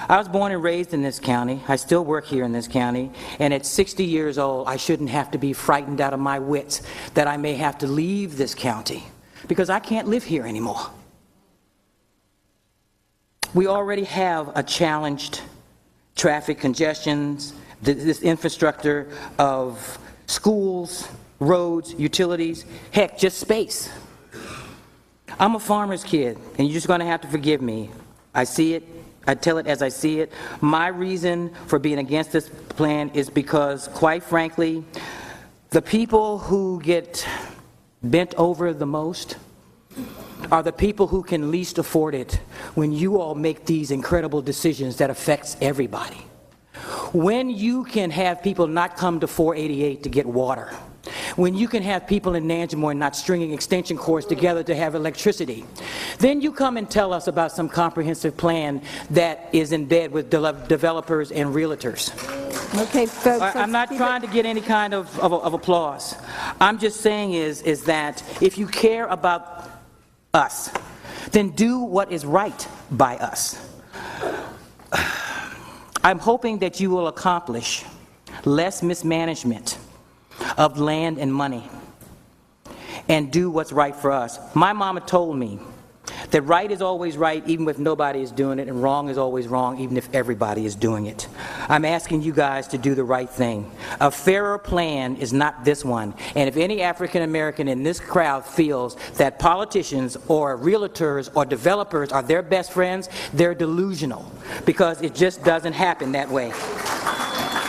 Speaker 19: I was born and raised in this county. I still work here in this county, and at 60 years old, I shouldn't have to be frightened out of my wits that I may have to leave this county because I can't live here anymore. We already have a challenged traffic congestions, this infrastructure of schools, roads, utilities, heck, just space. I'm a farmer's kid, and you're just going to have to forgive me. I see it. I tell it as I see it. My reason for being against this plan is because, quite frankly, the people who get bent over the most are the people who can least afford it when you all make these incredible decisions that affects everybody. When you can have people not come to 488 to get water, when you can have people in Nanjamore not stringing extension cords together to have electricity, then you come and tell us about some comprehensive plan that is in bed with developers and realtors.
Speaker 2: Okay, folks.
Speaker 19: I'm not trying to get any kind of applause. I'm just saying is that if you care about us, then do what is right by us. I'm hoping that you will accomplish less mismanagement of land and money and do what's right for us. My mama told me that right is always right even if nobody is doing it, and wrong is always wrong even if everybody is doing it. I'm asking you guys to do the right thing. A fairer plan is not this one. And if any African American in this crowd feels that politicians or realtors or developers are their best friends, they're delusional, because it just doesn't happen that way.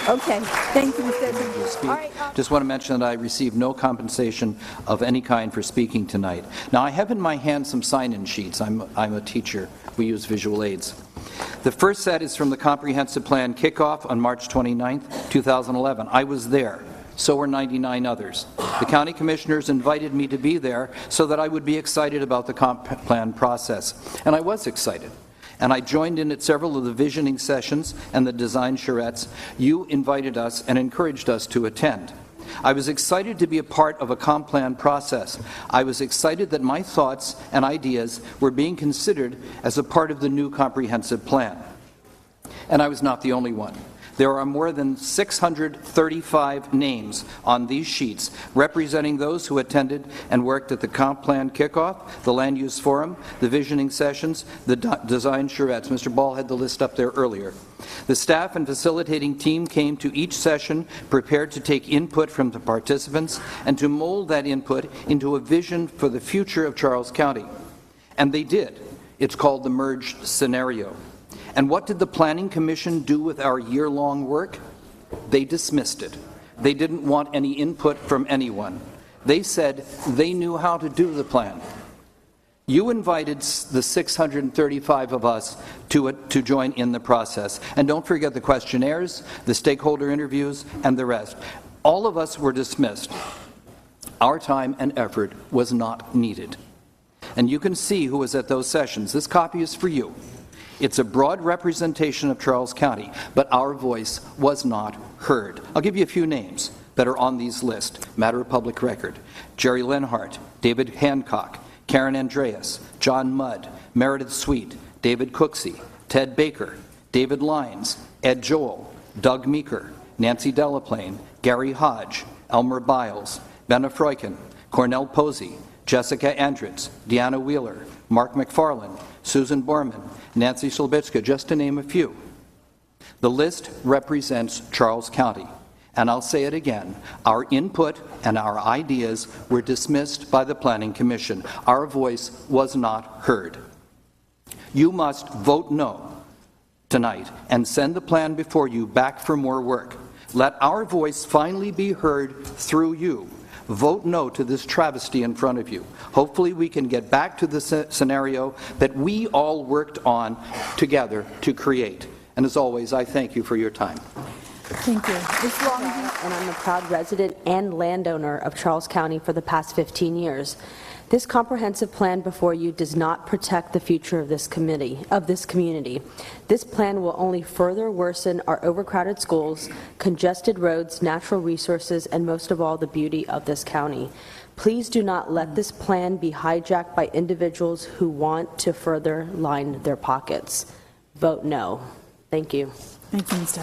Speaker 2: Okay, thank you, Mr. All right,
Speaker 20: Just want to mention that I received no compensation of any kind for speaking tonight. Now, I have in my hand some sign-in sheets. I'm a teacher. We use visual aids. The first set is from the Comprehensive Plan kickoff on March 29th, 2011. I was there. So were 99 others. The county commissioners invited me to be there so that I would be excited about the comp plan process. And I was excited. And I joined in at several of the visioning sessions and the design charrettes. You invited us and encouraged us to attend. I was excited to be a part of a comp plan process. I was excited that my thoughts and ideas were being considered as a part of the new comprehensive plan. And I was not the only one. There are more than 635 names on these sheets representing those who attended and worked at the comp plan kickoff, the land use forum, the visioning sessions, the design charrettes. Mr. Ball had the list up there earlier. The staff and facilitating team came to each session prepared to take input from the participants and to mold that input into a vision for the future of Charles County. And they did. It's called the merged scenario. And what did the Planning Commission do with our year-long work? They dismissed it. They didn't want any input from anyone. They said they knew how to do the plan. You invited the 635 of us to join in the process. And don't forget the questionnaires, the stakeholder interviews, and the rest. All of us were dismissed. Our time and effort was not needed. And you can see who was at those sessions. This copy is for you. It's a broad representation of Charles County, but our voice was not heard. I'll give you a few names that are on these lists. Matter of public record. Jerry Lenhart, David Hancock, Karen Andreas, John Mudd, Meredith Sweet, David Cooksey, Ted Baker, David Lyons, Ed Joel, Doug Meeker, Nancy Delaplane, Gary Hodge, Elmer Biles, Benna Freuchen, Cornell Posey, Jessica Andritz, Deanna Wheeler, Mark McFarland, Susan Borman, Nancy Slobitska, just to name a few. The list represents Charles County. And I'll say it again, our input and our ideas were dismissed by the Planning Commission. Our voice was not heard. You must vote no tonight and send the plan before you back for more work. Let our voice finally be heard through you. Vote no to this travesty in front of you. Hopefully we can get back to the scenario that we all worked on together to create. And as always, I thank you for your time.
Speaker 2: Thank you.
Speaker 21: And I'm a proud resident and landowner of Charles County for the past 15 years. This comprehensive plan before you does not protect the future of this community. This plan will only further worsen our overcrowded schools, congested roads, natural resources, and most of all, the beauty of this county. Please do not let this plan be hijacked by individuals who want to further line their pockets. Vote no. Thank you.
Speaker 2: Thank you, Ms.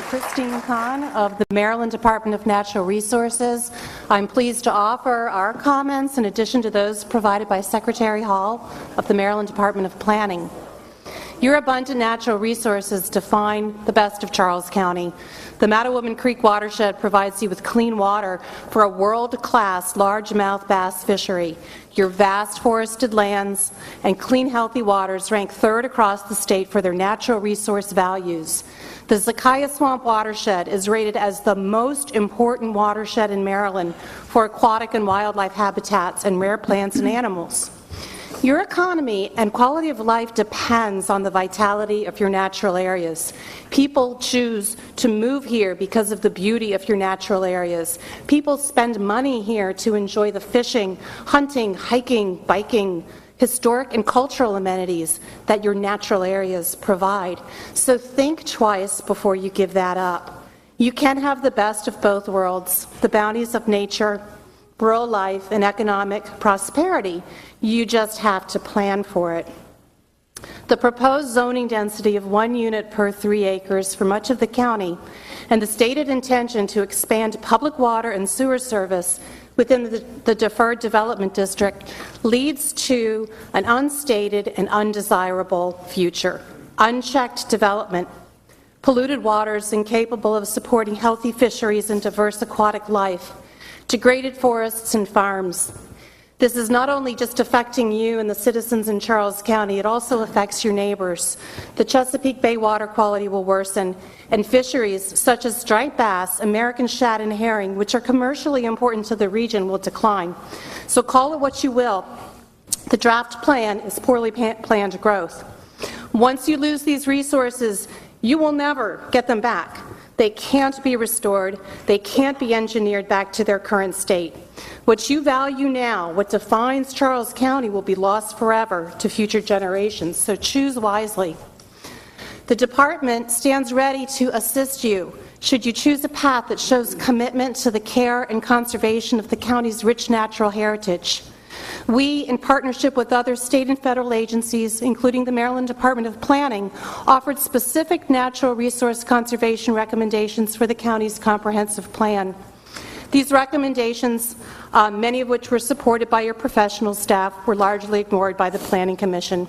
Speaker 22: Christine Kahn of the Maryland Department of Natural Resources. I'm pleased to offer our comments in addition to those provided by Secretary Hall of the Maryland Department of Planning. Your abundant natural resources define the best of Charles County. The Mattawoman Creek watershed provides you with clean water for a world-class largemouth bass fishery. Your vast forested lands and clean, healthy waters rank third across the state for their natural resource values. The Zakiah Swamp watershed is rated as the most important watershed in Maryland for aquatic and wildlife habitats and rare plants and animals. Your economy and quality of life depends on the vitality of your natural areas. People choose to move here because of the beauty of your natural areas. People spend money here to enjoy the fishing, hunting, hiking, biking, historic and cultural amenities that your natural areas provide. So think twice before you give that up. You can have the best of both worlds, the bounties of nature, rural life, and economic prosperity. You just have to plan for it. The proposed zoning density of 1 unit per 3 acres for much of the county and the stated intention to expand public water and sewer service within the Deferred Development District leads to an unstated and undesirable future. Unchecked development, polluted waters incapable of supporting healthy fisheries and diverse aquatic life, degraded forests and farms. This is not only just affecting you and the citizens in Charles County, it also affects your neighbors. The Chesapeake Bay water quality will worsen, and fisheries such as striped bass, American shad, and herring, which are commercially important to the region, will decline. So call it what you will. The draft plan is poorly planned growth. Once you lose these resources, you will never get them back. They can't be restored. They can't be engineered back to their current state. What you value now, what defines Charles County, will be lost forever to future generations, so choose wisely. The department stands ready to assist you should you choose a path that shows commitment to the care and conservation of the county's rich natural heritage. We, in partnership with other state and federal agencies, including the Maryland Department of Planning, offered specific natural resource conservation recommendations for the county's comprehensive plan. These recommendations, many of which were supported by your professional staff, were largely ignored by the Planning Commission.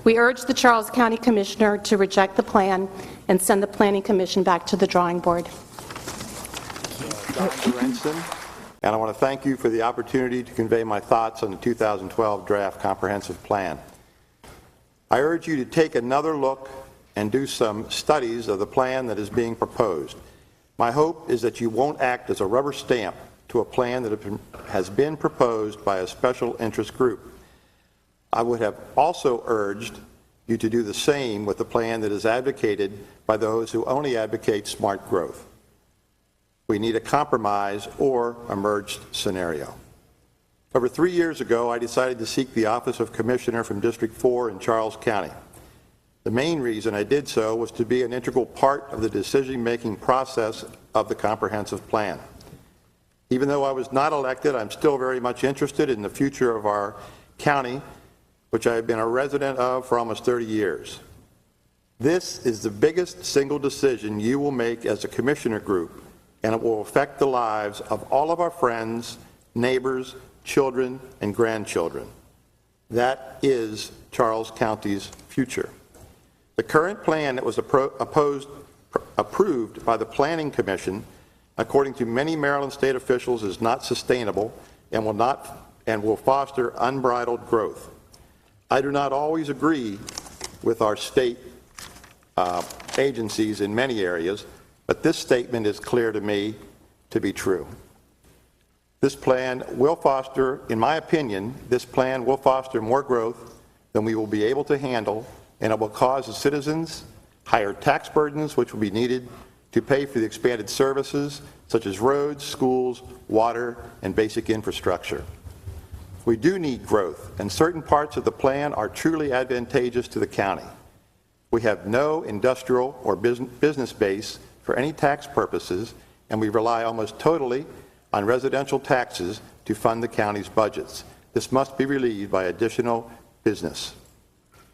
Speaker 22: We urge the Charles County Commissioner to reject the plan and send the Planning Commission back to the drawing board.
Speaker 1: Dr. Renson, and I want to thank you for the opportunity to convey my thoughts on the 2012 draft comprehensive plan. I urge you to take another look and do some studies of the plan that is being proposed. My hope is that you won't act as a rubber stamp to a plan that has been proposed by a special interest group. I would have also urged you to do the same with the plan that is advocated by those who only advocate smart growth. We need a compromise or a merged scenario. Over 3 years ago, I decided to seek the office of Commissioner from District 4 in Charles County. The main reason I did so was to be an integral part of the decision-making process of the comprehensive plan. Even though I was not elected, I'm still very much interested in the future of our county, which I have been a resident of for almost 30 years. This is the biggest single decision you will make as a commissioner group, and it will affect the lives of all of our friends, neighbors, children, and grandchildren. That is Charles County's future. The current plan that was approved by the Planning Commission, according to many Maryland state officials, is not sustainable and will foster unbridled growth. I do not always agree with our state agencies in many areas, but this statement is clear to me to be true. This plan will foster, in my opinion, this plan will foster more growth than we will be able to handle, and it will cause the citizens higher tax burdens, which will be needed to pay for the expanded services such as roads, schools, water, and basic infrastructure. We do need growth, and certain parts of the plan are truly advantageous to the county. We have no industrial or business base for any tax purposes, and we rely almost totally on residential taxes to fund the county's budgets. This must be relieved by additional business.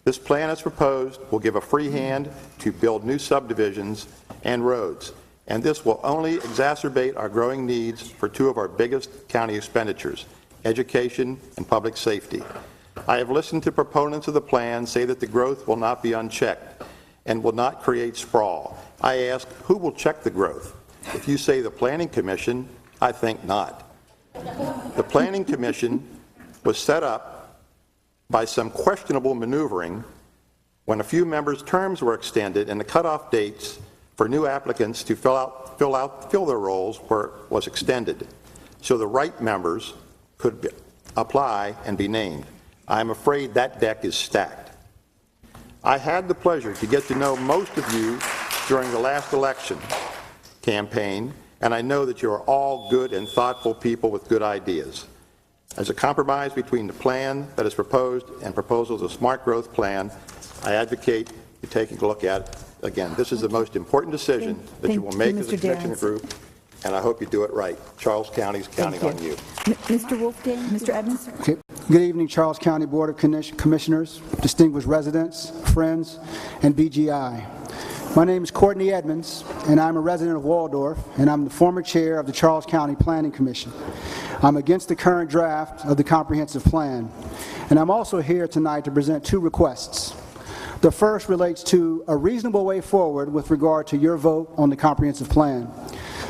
Speaker 1: This plan as proposed will give a free hand to build new subdivisions and roads, and this will only exacerbate our growing needs for two of our biggest county expenditures, education and public safety. I have listened to proponents of the plan say that the growth will not be unchecked and will not create sprawl. I ask, who will check the growth? If you say the Planning Commission, I think not. The Planning Commission was set up by some questionable maneuvering when a few members' terms were extended and the cutoff dates for new applicants to fill their roles was extended, so the right members could apply and be named. I'm afraid that deck is stacked. I had the pleasure to get to know most of you during the last election campaign, and I know that you are all good and thoughtful people with good ideas. As a compromise between the plan that is proposed and proposals of Smart Growth Plan, I advocate you taking a look at it. Again, this is the most important decision that you will make as a commissioner group, and I hope you do it right. Charles County is counting on you.
Speaker 2: Mr. Wolfgang, Mr. Edmonds.
Speaker 4: Okay. Good evening, Charles County Board of Commissioners, distinguished residents, friends, and BGI. My name is Courtney Edmonds, and I'm a resident of Waldorf, and I'm the former chair of the Charles County Planning Commission. I'm against the current draft of the comprehensive plan, and I'm also here tonight to present two requests. The first relates to a reasonable way forward with regard to your vote on the comprehensive plan.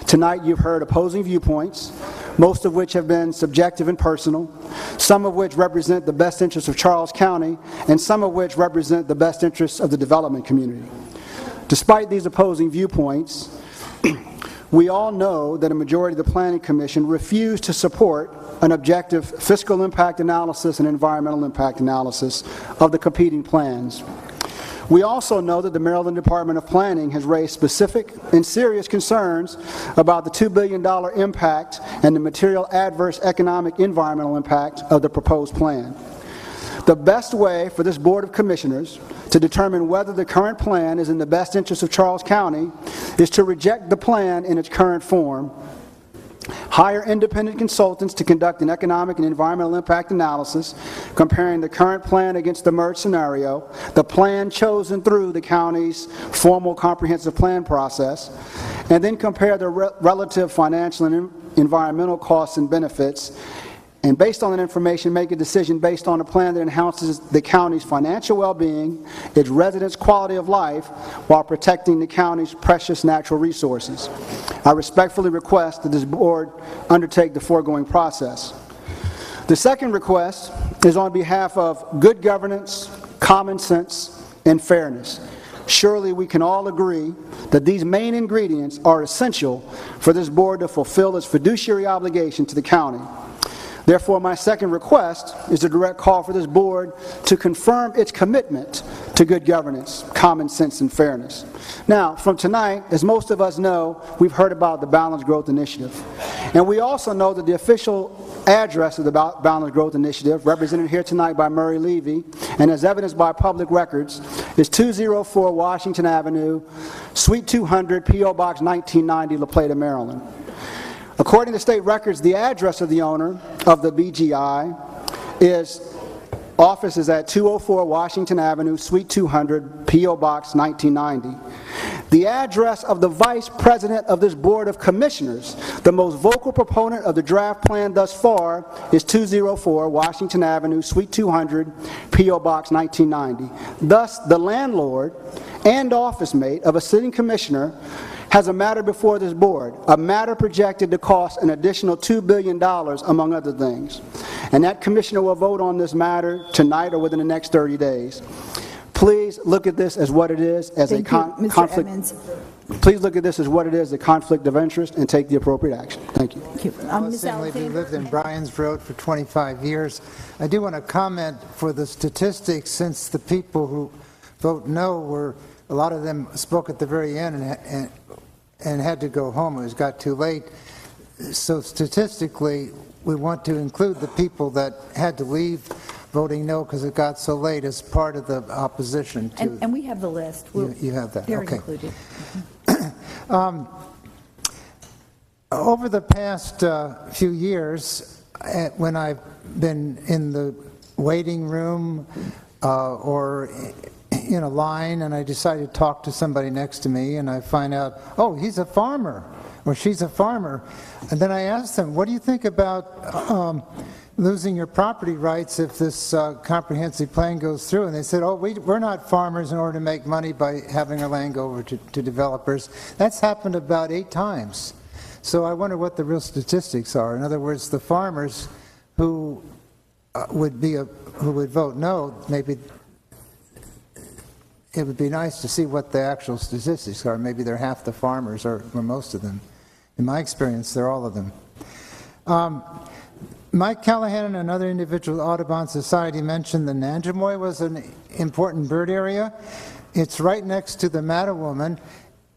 Speaker 4: Tonight you've heard opposing viewpoints, most of which have been subjective and personal, some of which represent the best interests of Charles County, and some of which represent the best interests of the development community. Despite these opposing viewpoints, we all know that a majority of the Planning Commission refused to support an objective fiscal impact analysis and environmental impact analysis of the competing plans. We also know that the Maryland Department of Planning has raised specific and serious concerns about the $2 billion impact and the material adverse economic environmental impact of the proposed plan. The best way for this Board of Commissioners to determine whether the current plan is in the best interest of Charles County is to reject the plan in its current form, hire independent consultants to conduct an economic and environmental impact analysis comparing the current plan against the merge scenario, the plan chosen through the county's formal comprehensive plan process, and then compare the relative financial and environmental costs and benefits, and based on that information, make a decision based on a plan that enhances the county's financial well-being, its residents' quality of life, while protecting the county's precious natural resources. I respectfully request that this board undertake the foregoing process. The second request is on behalf of good governance, common sense, and fairness. Surely we can all agree that these main ingredients are essential for this board to fulfill its fiduciary obligation to the county. Therefore, my second request is a direct call for this board to confirm its commitment to good governance, common sense, and fairness. Now, from tonight, as most of us know, we've heard about the Balanced Growth Initiative. And we also know that the official address of the Balanced Growth Initiative, represented here tonight by Murray Levy, and as evidenced by public records, is 204 Washington Avenue, Suite 200, P.O. Box 1990, La Plata, Maryland. According to state records, the address of the owner of the BGI office is at 204 Washington Avenue, Suite 200, P.O. Box 1990. The address of the vice president of this Board of Commissioners, the most vocal proponent of the draft plan thus far, is 204 Washington Avenue, Suite 200, P.O. Box 1990. Thus, the landlord and office mate of a sitting commissioner has a matter before this board, a matter projected to cost an additional $2 billion, among other things. And that commissioner will vote on this matter tonight or within the next 30 days. Please look at this as what it is, as a conflict. Please look at this as what it is, a conflict of interest, and take the appropriate action. Thank you.
Speaker 2: Thank you.
Speaker 5: Ms. Alexander. We lived in Bryans-Road for 25 years. I do want to comment for the statistics, since the people who vote no a lot of them spoke at the very end and had to go home. It got too late. So statistically, we want to include the people that had to leave voting no because it got so late as part of the opposition.
Speaker 2: And we have the list.
Speaker 5: You have that.
Speaker 2: They're
Speaker 5: okay.
Speaker 2: included.
Speaker 5: Over the past few years, when I've been in the waiting room or in a line and I decide to talk to somebody next to me and I find out, oh, he's a farmer or she's a farmer, and then I ask them, what do you think about losing your property rights if this comprehensive plan goes through. And they said, oh, we're not farmers in order to make money by having our land go over to developers. That's happened about 8 times. So I wonder what the real statistics are. In other words, the farmers who would vote no, maybe it would be nice to see what the actual statistics are. Maybe they're half the farmers or most of them. In my experience, they're all of them. Mike Callahan and another individual at Audubon Society mentioned the Nanjemoy was an important bird area. It's right next to the Mattawoman,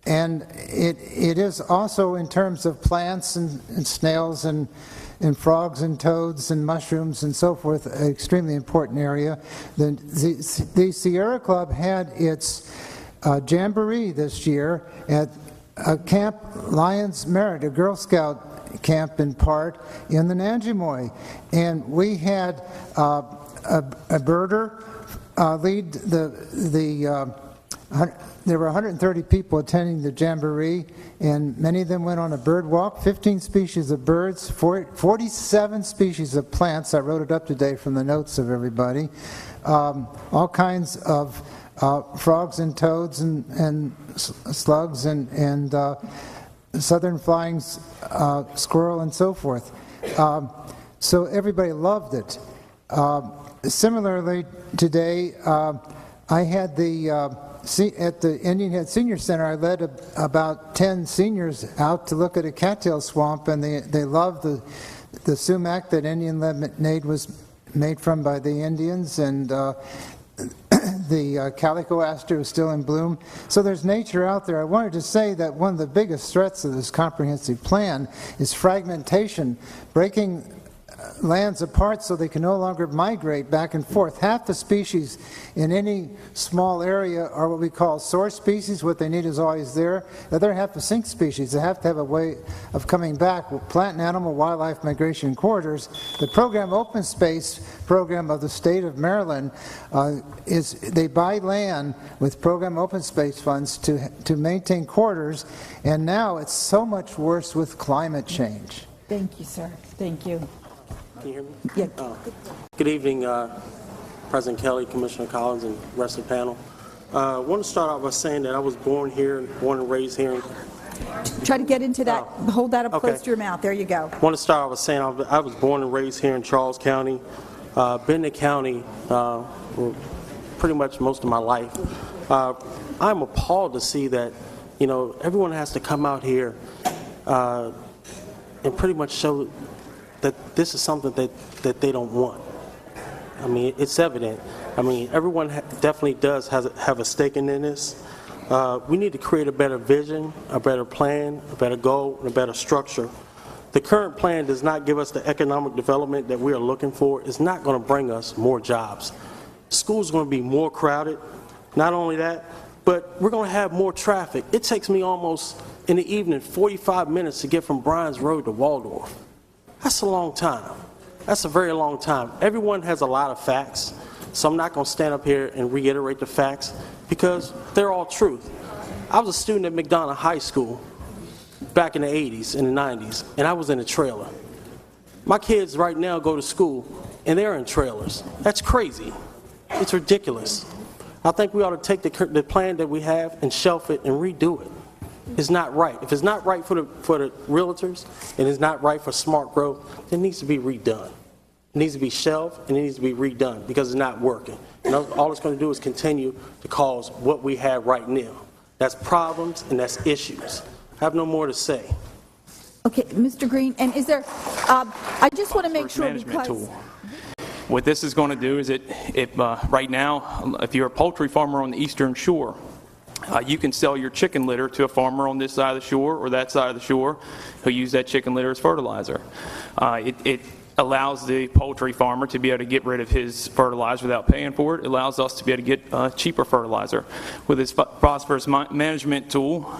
Speaker 5: and it is also, in terms of plants and snails and frogs and toads and mushrooms and so forth, an extremely important area. The Sierra Club had its jamboree this year at Camp Lions Merit, a Girl Scout camp in part in the Nanjemoy, and we had a birder lead there were 130 people attending the jamboree, and many of them went on a bird walk. 15 species of birds, 47 species of plants. I wrote it up today from the notes of everybody. All kinds of frogs and toads and slugs and southern flying squirrel and so forth. So everybody loved it. Similarly, today I had at the Indian Head Senior Center, I led about 10 seniors out to look at a cattail swamp, and they loved the sumac that Indian lemonade was made from by the Indians, and the calico aster is still in bloom. So there's nature out there. I wanted to say that one of the biggest threats of this comprehensive plan is fragmentation, breaking lands apart so they can no longer migrate back and forth. Half the species in any small area are what we call source species. What they need is always there. The other half are sink species. They have to have a way of coming back. Plant and animal wildlife migration corridors. The program Open Space program of the state of Maryland they buy land with program Open Space funds to maintain corridors, and now it's so much worse with climate change.
Speaker 2: Thank you, sir. Thank you.
Speaker 6: Can you hear me?
Speaker 2: Yeah.
Speaker 6: Good evening, President Kelly, Commissioner Collins, and the rest of the panel. I want to start out by saying that I was born and raised here.
Speaker 2: Try to get into that. Hold that up
Speaker 6: okay.
Speaker 2: close to your mouth. There you go.
Speaker 6: I want to start out by saying I was born and raised here in Charles County. Been in the county for pretty much most of my life. I'm appalled to see that, everyone has to come out here and pretty much show that this is something that they don't want. I mean, it's evident. I mean, everyone definitely does have a stake in this. We need to create a better vision, a better plan, a better goal, and a better structure. The current plan does not give us the economic development that we are looking for. It's not going to bring us more jobs. School's going to be more crowded. Not only that, but we're going to have more traffic. It takes me almost, in the evening, 45 minutes to get from Bryan's Road to Waldorf. That's a long time. That's a very long time. Everyone has a lot of facts, so I'm not going to stand up here and reiterate the facts because they're all truth. I was a student at McDonough High School back in the 80s and the 90s, and I was in a trailer. My kids right now go to school, and they're in trailers. That's crazy. It's ridiculous. I think we ought to take the plan that we have and shelf it and redo it. It's not right. If it's not right for the realtors and it's not right for smart growth, it needs to be redone. It needs to be shelved and it needs to be redone because it's not working. And all it's going to do is continue to cause what we have right now. That's problems and that's issues. I have no more to say.
Speaker 2: Okay, Mr. Green, and is there, I just want to make sure because...
Speaker 7: Tool. What this is going to do is right now, if you're a poultry farmer on the Eastern Shore, you can sell your chicken litter to a farmer on this side of the shore or that side of the shore who use that chicken litter as fertilizer. It allows the poultry farmer to be able to get rid of his fertilizer without paying for it. It allows us to be able to get cheaper fertilizer. With this phosphorus management tool,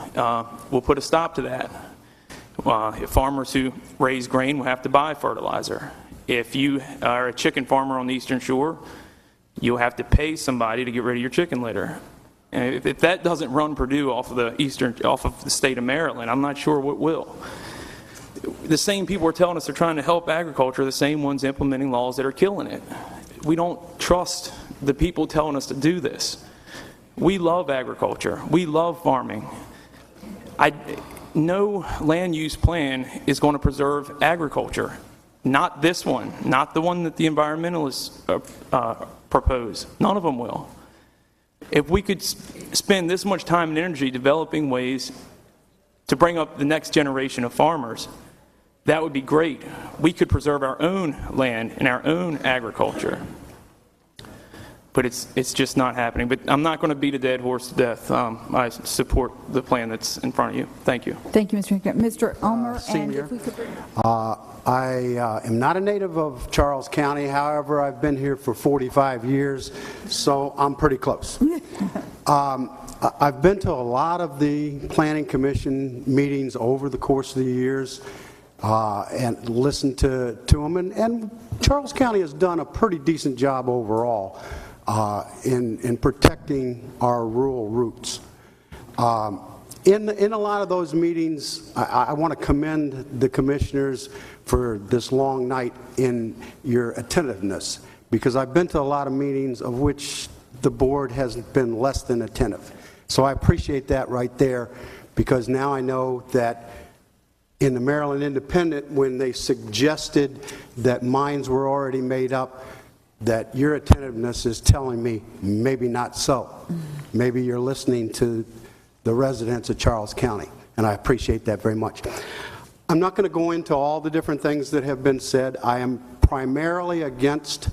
Speaker 7: we'll put a stop to that. Farmers who raise grain will have to buy fertilizer. If you are a chicken farmer on the Eastern Shore, you'll have to pay somebody to get rid of your chicken litter. And if that doesn't run Purdue off of the state of Maryland, I'm not sure what will. the same people are telling us they're trying to help agriculture are the same ones implementing laws that are killing it. We don't trust the people telling us to do this. We love agriculture. We love farming. No land use plan is going to preserve agriculture. Not this one. Not the one that the environmentalists propose. None of them will. If we could spend this much time and energy developing ways to bring up the next generation of farmers, that would be great. We could preserve our own land and our own agriculture. But it's just not happening. But I'm not going to beat a dead horse to death. I support the plan that's in front of you. Thank you.
Speaker 2: Thank you, Mr. Hickman. Mr. Ulmer, and if we could bring...
Speaker 8: I am not a native of Charles County. However, I've been here for 45 years, so I'm pretty close. I've been to a lot of the Planning Commission meetings over the course of the years and listened to them. And Charles County has done a pretty decent job overall in protecting our rural roots. In a lot of those meetings, I want to commend the commissioners for this long night in your attentiveness, because I've been to a lot of meetings of which the board has been less than attentive. So I appreciate that right there, because now I know that in the Maryland Independent, when they suggested that minds were already made up, that your attentiveness is telling me maybe not so. Maybe you're listening to the residents of Charles County, and I appreciate that very much. I'm not going to go into all the different things that have been said. I am primarily against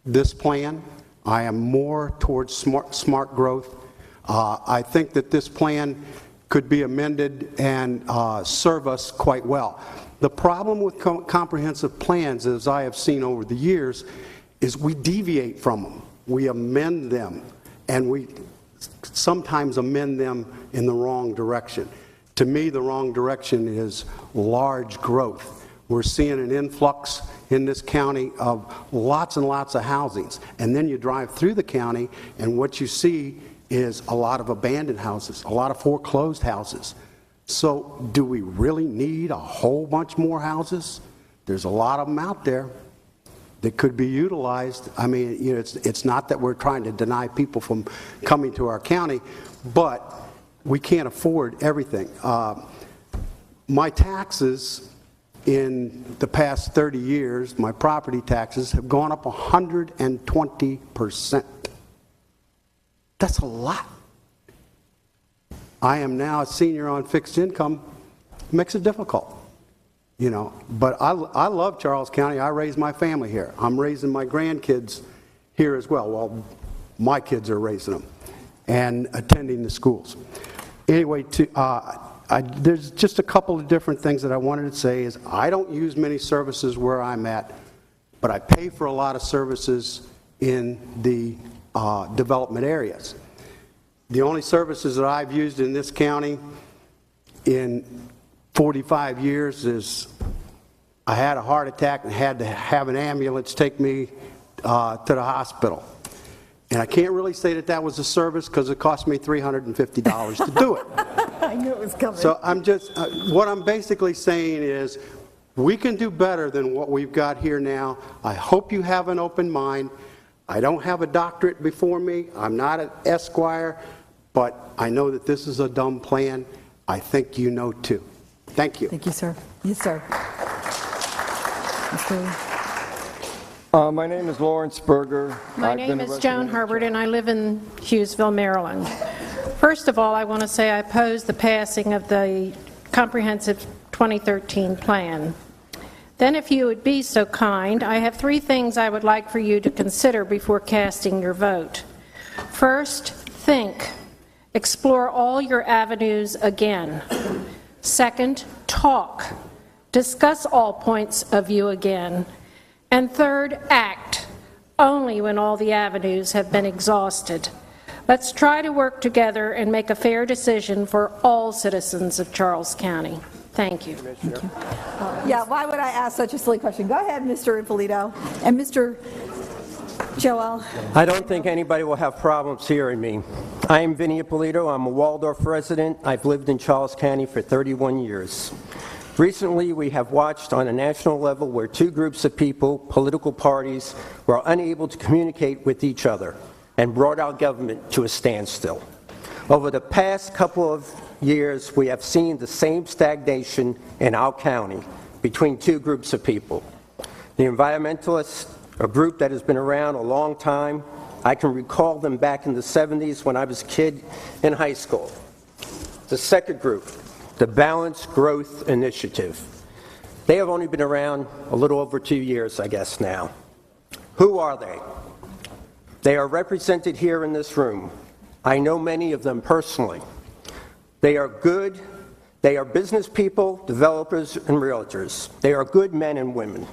Speaker 8: this plan. I am more towards smart growth. I think that this plan could be amended and serve us quite well. The problem with comprehensive plans, as I have seen over the years, is we deviate from them. We amend them, and we sometimes amend them in the wrong direction. To me, the wrong direction is large growth. We're seeing an influx in this county of lots and lots of housings. And then you drive through the county, and what you see is a lot of abandoned houses, a lot of foreclosed houses. So do we really need a whole bunch more houses? There's a lot of them out there that could be utilized. I mean, you know, it's not that we're trying to deny people from coming to our county, but we can't afford everything. My taxes in the past 30 years, my property taxes have gone up 120%. That's a lot. I am now a senior on fixed income. Makes it difficult, you know. But I love Charles County. I raised my family here. I'm raising my grandkids here as well. Well, my kids are raising them and attending the schools. Anyway, there's just a couple of different things that I wanted to say. Is I don't use many services where I'm at, but I pay for a lot of services in the development areas. The only services that I've used in this county in 45 years is I had a heart attack and had to have an ambulance take me to the hospital. And I can't really say that that was a service because it cost me $350 to do it.
Speaker 2: I knew it was coming.
Speaker 8: So I'm just, what I'm basically saying is we can do better than what we've got here now. I hope you have an open mind. I don't have a doctorate before me. I'm not an Esquire, but I know that this is a dumb plan. I think you know too. Thank you.
Speaker 2: Thank you, sir. Yes, sir.
Speaker 9: My name is Lawrence Berger.
Speaker 23: My name is Joan Herbert, and I live in Hughesville, Maryland. First of all, I want to say I oppose the passing of the comprehensive 2013 plan. Then, if you would be so kind, I have 3 things I would like for you to consider before casting your vote. First, think. Explore all your avenues again. Second, talk. Discuss all points of view again. And third, act, only when all the avenues have been exhausted. Let's try to work together and make a fair decision for all citizens of Charles County. Thank you.
Speaker 2: Thank you. Yeah, why would I ask such a silly question? Go ahead, Mr. Ippolito. And Mr. Joel.
Speaker 24: I don't think anybody will have problems hearing me. I am Vinny Ippolito. I'm a Waldorf resident. I've lived in Charles County for 31 years. Recently, we have watched on a national level where two groups of people, political parties, were unable to communicate with each other and brought our government to a standstill. Over the past couple of years, we have seen the same stagnation in our county between two groups of people. The environmentalists, a group that has been around a long time. I can recall them back in the 70s when I was a kid in high school. The second group, the Balanced Growth Initiative. They have only been around a little over 2 years, I guess, now. Who are they? They are represented here in this room. I know many of them personally. They are good. They are business people, developers, and realtors. They are good men and women.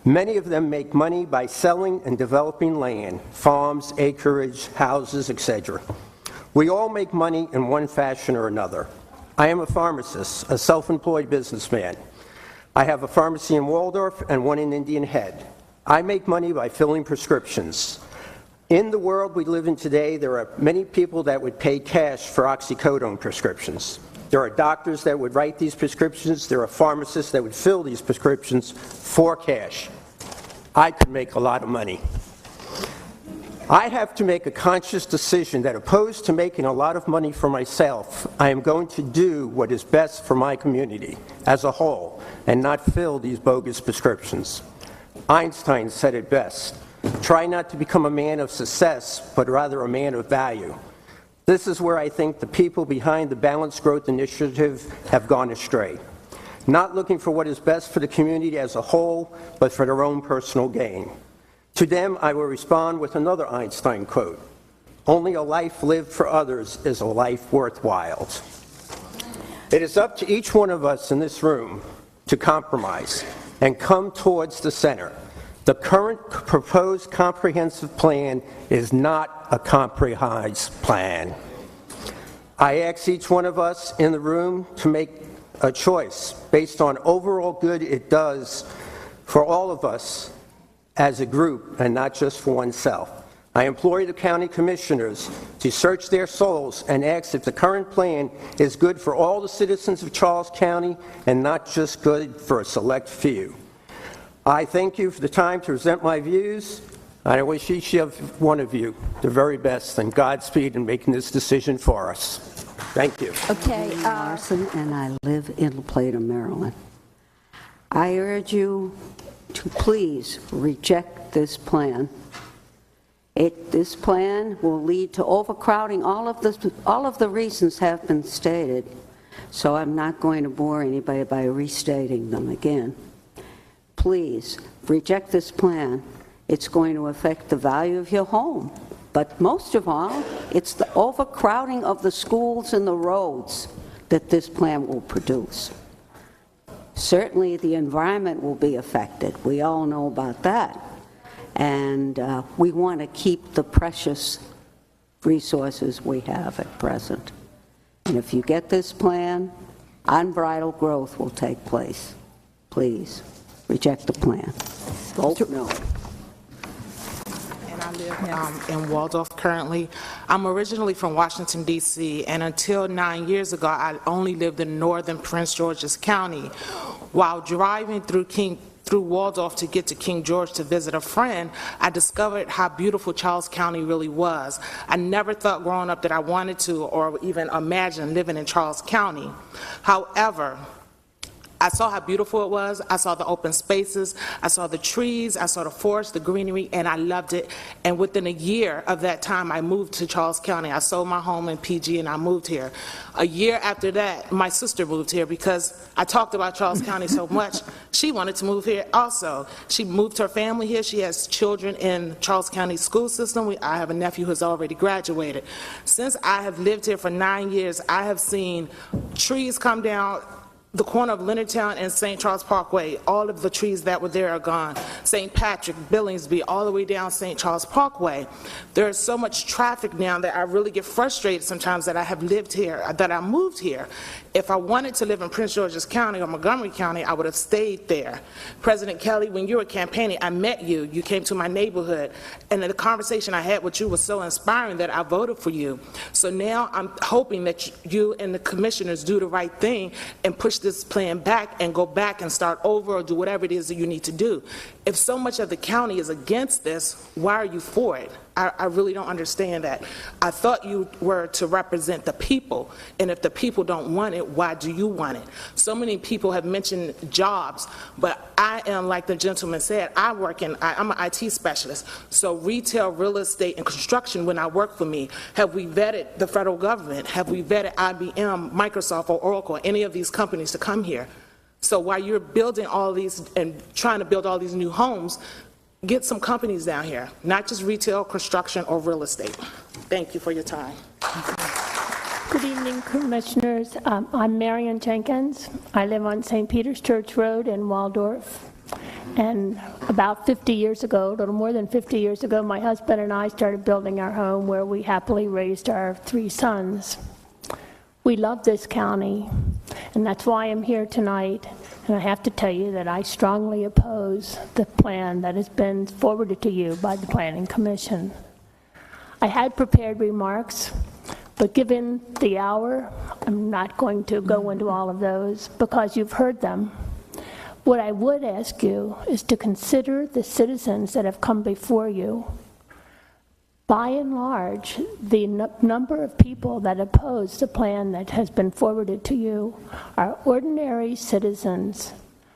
Speaker 24: Many of them make money by selling and developing land, farms, acreage, houses, etc. We all make money in one fashion or another. I am a pharmacist, a self-employed businessman. I have a pharmacy in Waldorf and one in Indian Head. I make money by filling prescriptions. In the world we live in today, there are many people that would pay cash for oxycodone prescriptions. There are doctors that would write these prescriptions. There are pharmacists that would fill these prescriptions for cash. I could make a lot of money. I have to make a conscious decision that opposed to making a lot of money for myself, I am going to do what is best for my community as a whole and not fill these bogus prescriptions. Einstein said it best, try not to become a man of success, but rather a man of value. This is where I think the people behind the Balanced Growth Initiative have gone astray. Not looking for what is best for the community as a whole, but for their own personal gain. To them, I will respond with another Einstein quote, only a life lived for others is a life worthwhile. It is up to each one of us in this room to compromise and come towards the center. The current proposed comprehensive plan is not a compromise plan. I ask each one of us in the room to make a choice based on overall good it does for all of us as a group and not just for oneself. I implore the county commissioners to search their souls and ask if the current plan is good for all the citizens of Charles County and not just good for a select few. I thank you for the time to present my views. I wish each one of you the very best and Godspeed in making this decision for us. Thank you.
Speaker 3: Okay, Larson, and I live in La Plata, Maryland. I urge you to please reject this plan. This plan will lead to overcrowding. All of the reasons have been stated, so I'm not going to bore anybody by restating them again. Please reject this plan. It's going to affect the value of your home. But most of all, it's the overcrowding of the schools and the roads that this plan will produce. Certainly the environment will be affected. We all know about that. And we want to keep the precious resources we have at present. And if you get this plan, unbridled growth will take place. Please, reject the plan. Vote no.
Speaker 9: And I live in Waldorf currently. I'm originally from Washington, D.C., and until 9 years ago, I only lived in northern Prince George's County. While driving through Waldorf to get to King George to visit a friend, I discovered how beautiful Charles County really was. I never thought growing up that I wanted to or even imagine living in Charles County. However, I saw how beautiful it was. I saw the open spaces. I saw the trees. I saw the forest, the greenery, and I loved it. And within a year of that time, I moved to Charles County. I sold my home in PG and I moved here. A year after that, my sister moved here because I talked about Charles County so much. She wanted to move here also. She moved her family here. She has children in Charles County school system. I have a nephew who's already graduated. Since I have lived here for 9 years, I have seen trees come down. The corner of Leonardtown and St. Charles Parkway, all of the trees that were there are gone. St. Patrick, Billingsby, all the way down St. Charles Parkway. There is so much traffic now that I really get frustrated sometimes that I have lived here, that I moved here. If I wanted to live in Prince George's County or Montgomery County, I would have stayed there. President Kelly, when you were campaigning, I met you. You came to my neighborhood, and the conversation I had with you was so inspiring that I voted for you. So now I'm hoping that you and the commissioners do the right thing and push this plan back and go back and start over or do whatever it is that you need to do. If so much of the county is against this, why are you for it? I really don't understand that. I thought you were to represent the people, and if the people don't want it, why do you want it? So many people have mentioned jobs, but I am, like the gentleman said, I'm an IT specialist, so retail, real estate, and construction, when I work for me, have we vetted the federal government? Have we vetted IBM, Microsoft, or Oracle, any of these companies to come here? So while you're building all these and trying to build all these new homes, get some companies down here, not just retail, construction, or real estate. Thank you for your time.
Speaker 10: Good evening, Commissioners. I'm Marion Jenkins. I live on St. Peter's Church Road in Waldorf. And about 50 years ago, a little more than 50 years ago, my husband and I started building our home where we happily raised our 3 sons. We love this county, and that's why I'm here tonight. And I have to tell you that I strongly oppose the plan that has been forwarded to you by the Planning Commission. I had prepared remarks, but given the hour, I'm not going to go into all of those because you've heard them. What I would ask you is to consider the citizens that have come before you. By and large, the number of people that oppose the plan that has been forwarded to you are ordinary citizens.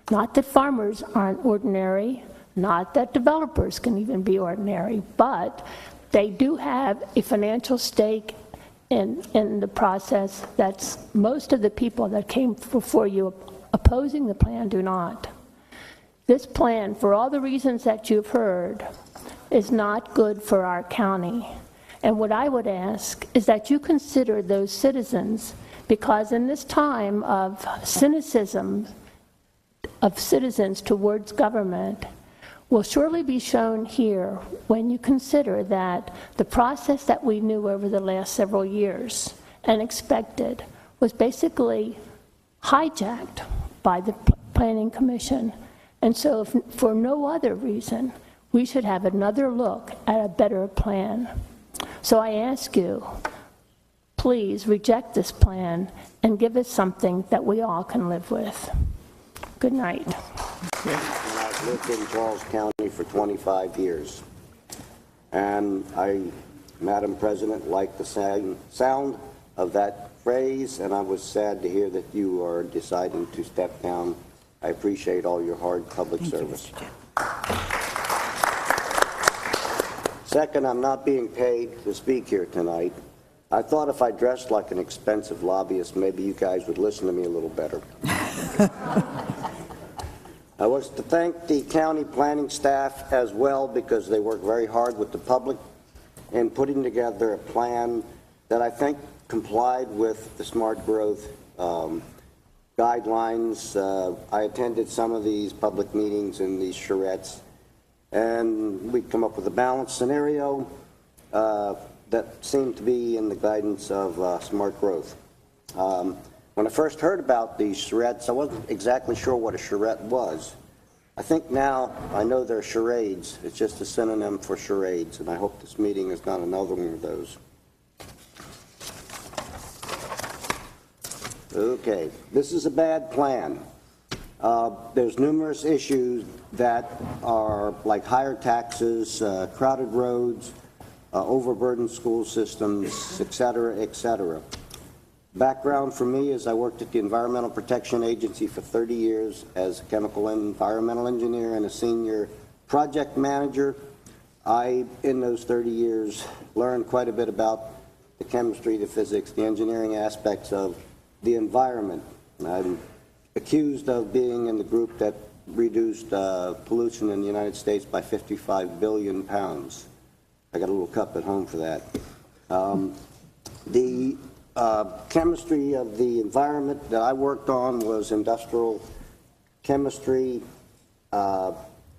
Speaker 10: Not that farmers aren't ordinary, not that developers can even be ordinary, but they do have a financial stake in the process that most of the people that came before you opposing the plan do not. This plan, for all the reasons that you've heard, is not good for our county. And what I would ask is that you consider those citizens, because in this time of cynicism of citizens towards government will surely be shown here when you consider that the process that we knew over the last several years and expected was basically hijacked by the Planning Commission. And so if for no other reason, we should have another look at a better plan. So I ask you, please reject this plan and give us something that we all can live with. Good night.
Speaker 11: I've lived in Charles County for 25 years. And I, Madam President, like the sound of that phrase, and I was sad to hear that you are deciding to step down. I appreciate all your hard public service. Second, I'm not being paid to speak here tonight. I thought if I dressed like an expensive lobbyist, maybe you guys would listen to me a little better. I was to thank the county planning staff as well, because they work very hard with the public in putting together a plan that I think complied with the smart growth guidelines. I attended some of these public meetings in these charrettes, and we come up with a balanced scenario that seemed to be in the guidance of smart growth. When I first heard about these charrettes, I wasn't exactly sure what a charrette was. I think now I know they're charades. It's just a synonym for charades, and I hope this meeting is not another one of those. Okay, this is a bad plan. There's numerous issues that are like higher taxes, crowded roads, overburdened school systems, et cetera, et cetera. Background for me is I worked at the Environmental Protection Agency for 30 years as a chemical and environmental engineer and a senior project manager. I, in those 30 years, learned quite a bit about the chemistry, the physics, the engineering aspects of the environment. I'm accused of being in the group that reduced pollution in the United States by 55 billion pounds. I got a little cup at home for that. The chemistry of the environment that I worked on was industrial chemistry,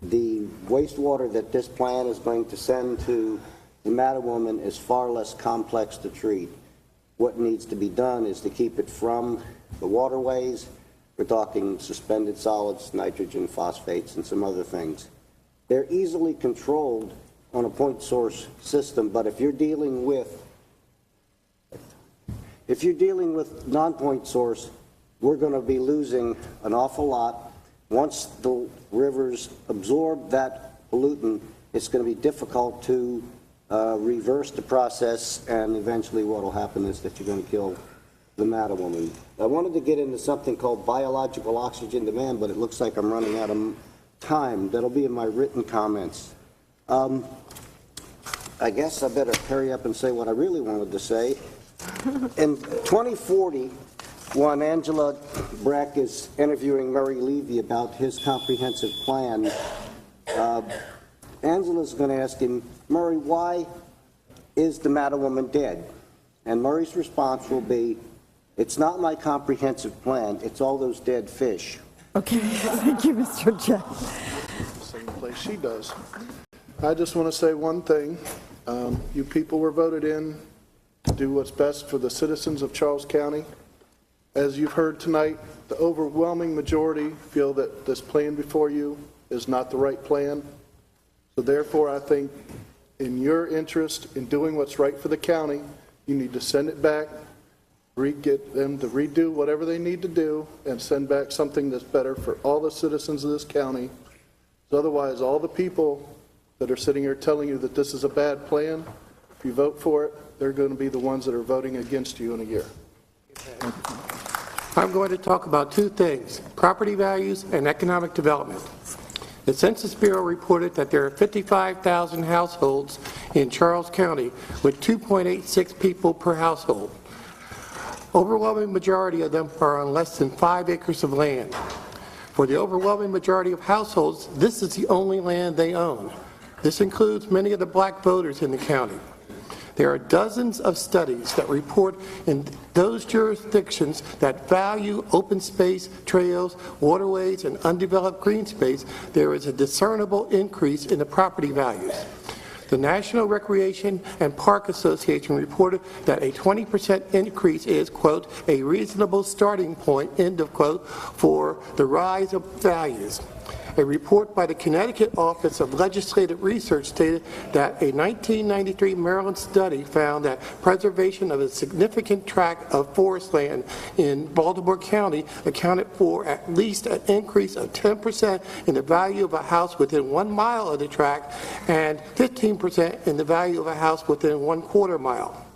Speaker 11: The wastewater that this plan is going to send to the Mattawoman is far less complex to treat. What needs to be done is to keep it from the waterways. We're talking suspended solids, nitrogen, phosphates, and some other things. They're easily controlled on a point source system, but if you're dealing with non-point source, we're going to be losing an awful lot. Once the rivers absorb that pollutant, it's going to be difficult to reverse the process, and eventually what will happen is that you're going to kill the Mattawoman. I wanted to get into something called biological oxygen demand, but it looks like I'm running out of time. That'll be in my written comments. I guess I better hurry up and say what I really wanted to say. In 2040, when Angela Breck is interviewing Murray Levy about his comprehensive plan, Angela's going to ask him, Murray, why is the Mattawoman dead? And Murray's response will be, it's not my comprehensive plan, it's all those dead fish.
Speaker 2: Okay, thank you, Mr. Jett.
Speaker 12: Same place she does. I just want to say one thing. You people were voted in to do what's best for the citizens of Charles County. As you've heard tonight, the overwhelming majority feel that this plan before you is not the right plan. So therefore, I think in your interest in doing what's right for the county, you need to send it back, get them to redo whatever they need to do, and send back something that's better for all the citizens of this county. So otherwise, all the people that are sitting here telling you that this is a bad plan, if you vote for it, they're going to be the ones that are voting against you in a year.
Speaker 13: I'm going to talk about two things, property values and economic development. The Census Bureau reported that there are 55,000 households in Charles County with 2.86 people per household. Overwhelming majority of them are on less than 5 acres of land. For the overwhelming majority of households, this is the only land they own. This includes many of the black voters in the county. There are dozens of studies that report in those jurisdictions that value open space, trails, waterways, and undeveloped green space, there is a discernible increase in the property values. The National Recreation and Park Association reported that a 20% increase is, quote, a reasonable starting point, end of quote, for the rise of values. A report by the Connecticut Office of Legislative Research stated that a 1993 Maryland study found that preservation of a significant tract of forest land in Baltimore County accounted for at least an increase of 10% in the value of a house within 1 mile of the tract and 15% in the value of a house within 1/4 mile.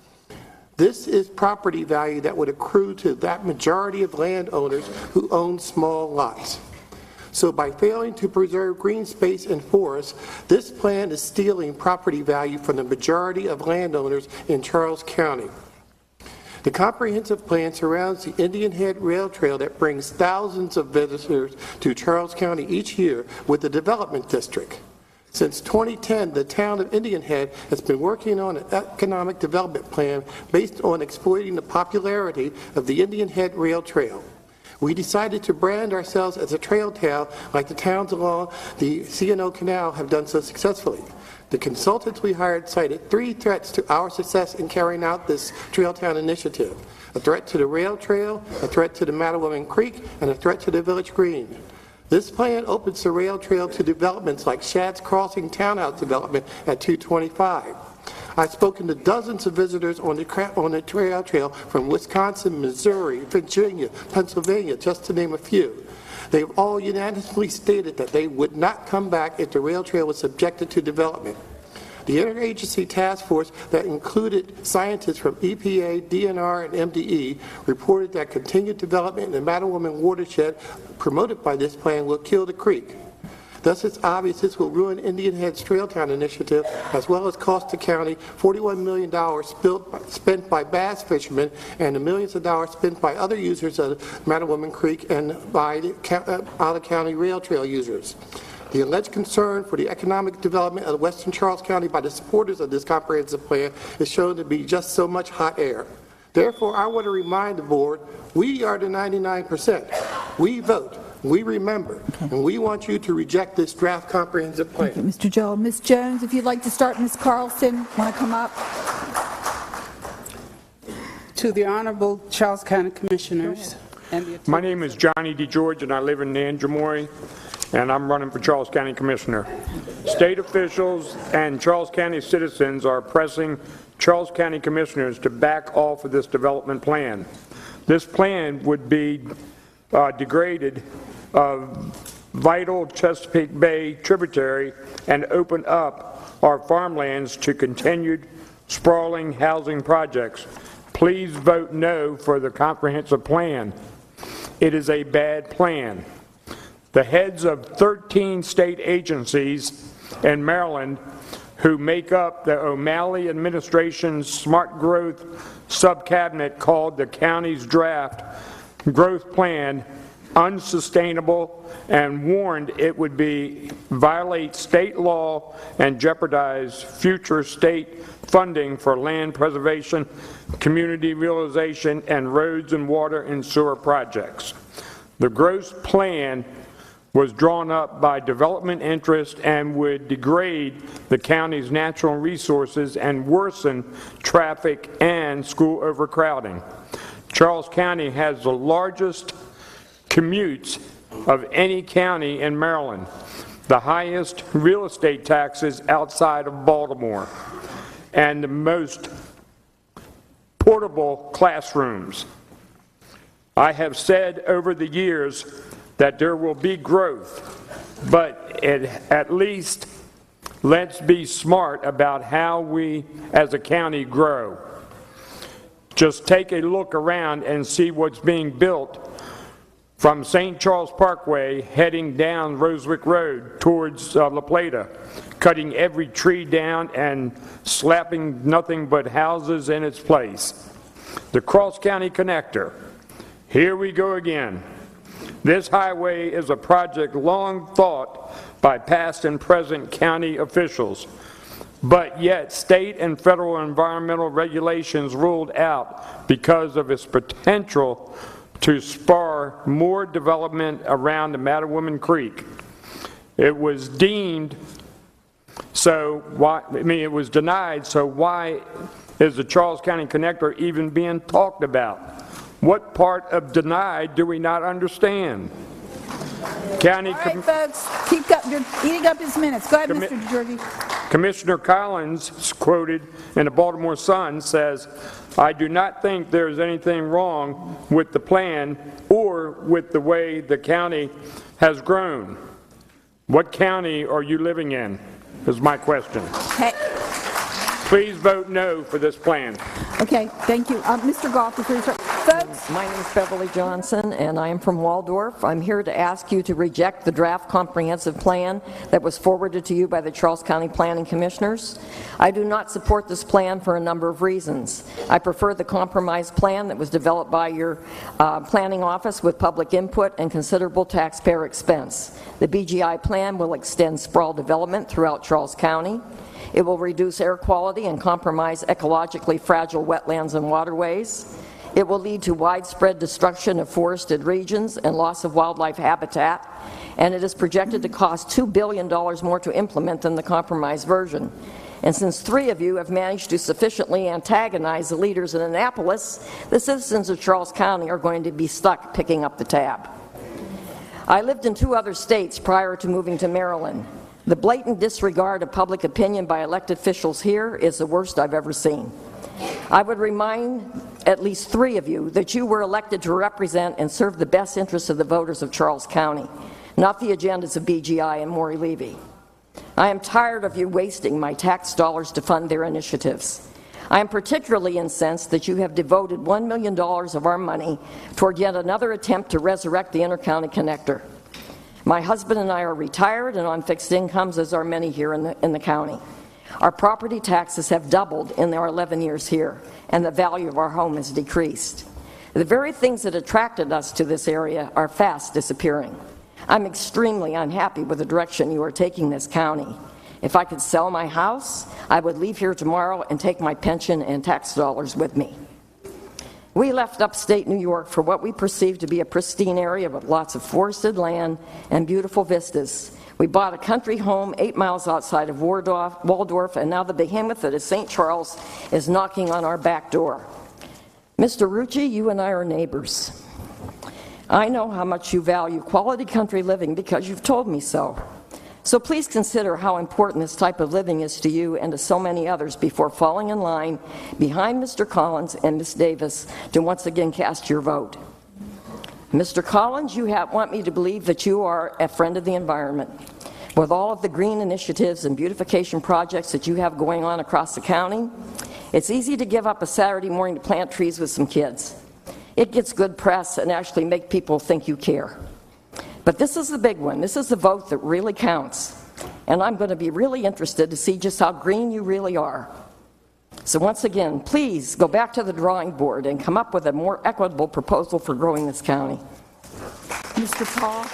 Speaker 13: This is property value that would accrue to that majority of landowners who own small lots. So by failing to preserve green space and forests, this plan is stealing property value from the majority of landowners in Charles County. The comprehensive plan surrounds the Indian Head Rail Trail that brings thousands of visitors to Charles County each year with the development district. Since 2010, the town of Indian Head has been working on an economic development plan based on exploiting the popularity of the Indian Head Rail Trail. We decided to brand ourselves as a trail town like the towns along the C&O Canal have done so successfully. The consultants we hired cited 3 threats to our success in carrying out this Trail Town initiative: a threat to the rail trail, a threat to the Mattawoman Creek, and a threat to the Village Green. This plan opens the rail trail to developments like Shad's Crossing Townhouse development at 225. I've spoken to dozens of visitors on the trail trail from Wisconsin, Missouri, Virginia, Pennsylvania, just to name a few. They've all unanimously stated that they would not come back if the rail trail was subjected to development. The interagency task force that included scientists from EPA, DNR, and MDE reported that continued development in the Mattawoman watershed promoted by this plan will kill the creek. Thus, it's obvious this will ruin Indian Head's Trail Town initiative, as well as cost the county $41 million spent by bass fishermen and the millions of dollars spent by other users of Mattawoman Creek and by the out-of-county rail trail users. The alleged concern for the economic development of western Charles County by the supporters of this comprehensive plan is shown to be just so much hot air. Therefore, I want to remind the board, we are the 99%. We vote. we remember, and we want you to reject this draft comprehensive plan.
Speaker 2: Thank you, Mr. Joel. Ms. Jones, if you'd like to start, Ms. Carlson, want to come up?
Speaker 14: To the Honorable Charles County Commissioners.
Speaker 15: My name is Johnny DeGeorge, and I live in Nanjamoy, and I'm running for Charles County Commissioner. State officials and Charles County citizens are pressing Charles County Commissioners to back off of this development plan. This plan would be degraded vital Chesapeake Bay tributary and open up our farmlands to continued sprawling housing projects. Please vote no for the comprehensive plan. It is a bad plan. The heads of 13 state agencies in Maryland who make up the O'Malley administration's smart growth subcabinet called the county's draft growth plan unsustainable and warned it would violate state law and jeopardize future state funding for land preservation, community realization, and roads and water and sewer projects. The gross plan was drawn up by development interest and would degrade the county's natural resources and worsen traffic and school overcrowding. Charles County has the largest commutes of any county in Maryland, the highest real estate taxes outside of Baltimore, and the most portable classrooms. I have said over the years that there will be growth, but at least let's be smart about how we as a county grow. Just take a look around and see what's being built from St. Charles Parkway heading down Rosewick Road towards La Plata, cutting every tree down and slapping nothing but houses in its place. The Cross County Connector, here we go again. This highway is a project long thought by past and present county officials, but yet state and federal environmental regulations ruled out because of its potential to spur more development around the Mattawoman Creek. It was deemed, it was denied, so why is the Charles County Connector even being talked about? What part of denied do we not understand? County
Speaker 2: All right, folks, you're eating up his minutes. Go ahead, Mr. DeGeorge.
Speaker 15: Commissioner Collins, quoted in the Baltimore Sun, says, "I do not think there is anything wrong with the plan or with the way the county has grown." What county are you living in, is my question.
Speaker 2: Hey.
Speaker 15: Please vote no for this plan.
Speaker 2: Okay, thank you. Mr. Goff, before you start. Folks.
Speaker 16: My name is Beverly Johnson, and I am from Waldorf. I'm here to ask you to reject the draft comprehensive plan that was forwarded to you by the Charles County Planning Commissioners. I do not support this plan for a number of reasons. I prefer the compromise plan that was developed by your planning office with public input and considerable taxpayer expense. The BGI plan will extend sprawl development throughout Charles County. It will reduce air quality and compromise ecologically fragile wetlands and waterways. It will lead to widespread destruction of forested regions and loss of wildlife habitat, and it is projected to cost $2 billion more to implement than the compromise version. And since 3 of you have managed to sufficiently antagonize the leaders in Annapolis, the citizens of Charles County are going to be stuck picking up the tab. I lived in 2 other states prior to moving to Maryland. The blatant disregard of public opinion by elected officials here is the worst I've ever seen. I would remind at least 3 of you that you were elected to represent and serve the best interests of the voters of Charles County, not the agendas of BGI and Maury Levy. I am tired of you wasting my tax dollars to fund their initiatives. I am particularly incensed that you have devoted $1 million of our money toward yet another attempt to resurrect the Intercounty Connector. My husband and I are retired and on fixed incomes, as are many here in the county. Our property taxes have doubled in our 11 years here, and the value of our home has decreased. The very things that attracted us to this area are fast disappearing. I'm extremely unhappy with the direction you are taking this county. If I could sell my house, I would leave here tomorrow and take my pension and tax dollars with me. We left upstate New York for what we perceived to be a pristine area with lots of forested land and beautiful vistas. We bought a country home 8 miles outside of Waldorf, and now the behemoth that is St. Charles is knocking on our back door. Mr. Rucci, you and I are neighbors. I know how much you value quality country living because you've told me so. So please consider how important this type of living is to you and to so many others before falling in line behind Mr. Collins and Ms. Davis to once again cast your vote. Mr. Collins, you want me to believe that you are a friend of the environment. With all of the green initiatives and beautification projects that you have going on across the county, it's easy to give up a Saturday morning to plant trees with some kids. It gets good press and actually make people think you care. But this is the big one. This is the vote that really counts. And I'm going to be really interested to see just how green you really are. So once again, please go back to the drawing board and come up with a more equitable proposal for growing this county.
Speaker 2: Mr. Paul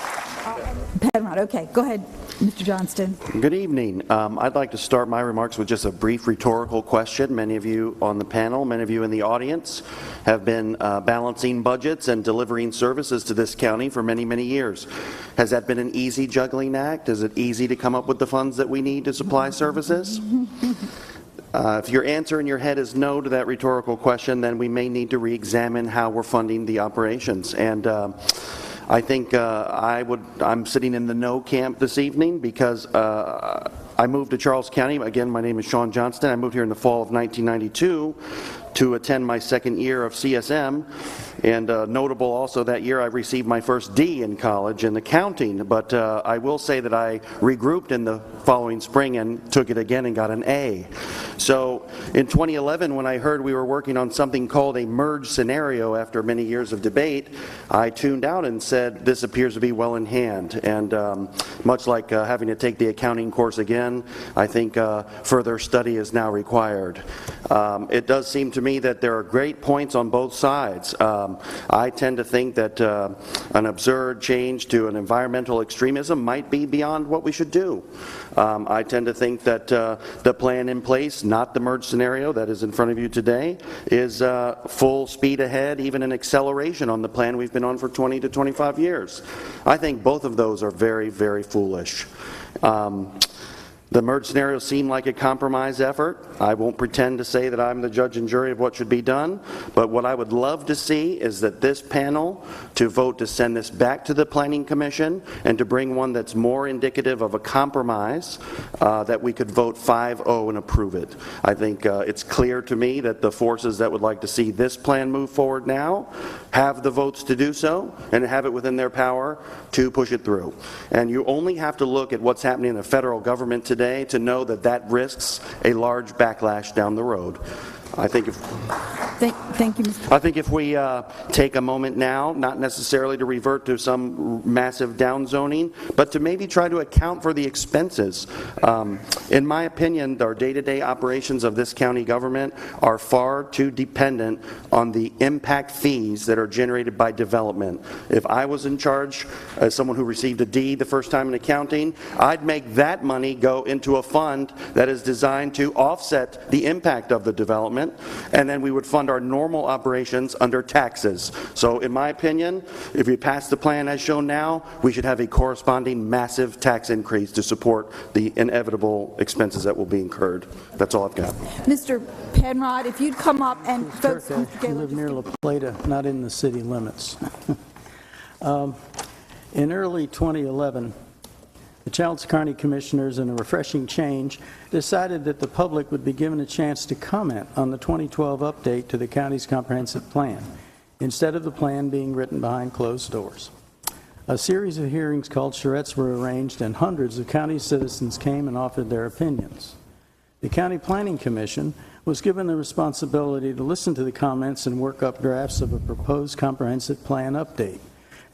Speaker 2: Penrod, okay, go ahead, Mr. Johnston.
Speaker 17: Good evening. I'd like to start my remarks with just a brief rhetorical question. Many of you on the panel, many of you in the audience have been balancing budgets and delivering services to this county for many, many years. Has that been an easy juggling act? Is it easy to come up with the funds that we need to supply services? If your answer in your head is no to that rhetorical question, then we may need to re-examine how we're funding the operations. And I think I'm sitting in the no camp this evening because I moved to Charles County. Again, my name is Sean Johnston. I moved here in the fall of 1992 to attend my second year of CSM. And notable also that year I received my first D in college in accounting, but I will say that I regrouped in the following spring and took it again and got an A. So in 2011, when I heard we were working on something called a merge scenario after many years of debate, I tuned out and said this appears to be well in hand. And much like having to take the accounting course again, I think further study is now required. It does seem to me that there are great points on both sides. I tend to think that an absurd change to an environmental extremism might be beyond what we should do. I tend to think that the plan in place, not the merge scenario that is in front of you today, is full speed ahead, even an acceleration on the plan we've been on for 20 to 25 years. I think both of those are very, very foolish. The merge scenario seemed like a compromise effort. I won't pretend to say that I'm the judge and jury of what should be done, but what I would love to see is that this panel to vote to send this back to the Planning Commission and to bring one that's more indicative of a compromise, that we could vote 5-0 and approve it. I think it's clear to me that the forces that would like to see this plan move forward now have the votes to do so and have it within their power to push it through. And you only have to look at what's happening in the federal government today to know that that risks a large backlash down the road. I think if
Speaker 2: Thank you, Mr.
Speaker 17: I think if we take a moment now, not necessarily to revert to some massive downzoning, but to maybe try to account for the expenses. In my opinion, our day-to-day operations of this county government are far too dependent on the impact fees that are generated by development. If I was in charge as someone who received a D the first time in accounting, I'd make that money go into a fund that is designed to offset the impact of the development, and then we would fund our normal operations under taxes. So in my opinion, if we pass the plan as shown now, we should have a corresponding massive tax increase to support the inevitable expenses that will be incurred. That's all I've got.
Speaker 2: Mr. Penrod, if you'd come up and folks,
Speaker 18: I live near La Plata, not in the city limits. In early 2011, the Charles County Commissioners, in a refreshing change, decided that the public would be given a chance to comment on the 2012 update to the county's comprehensive plan, instead of the plan being written behind closed doors. A series of hearings called charrettes were arranged, and hundreds of county citizens came and offered their opinions. The County Planning Commission was given the responsibility to listen to the comments and work up drafts of a proposed comprehensive plan update.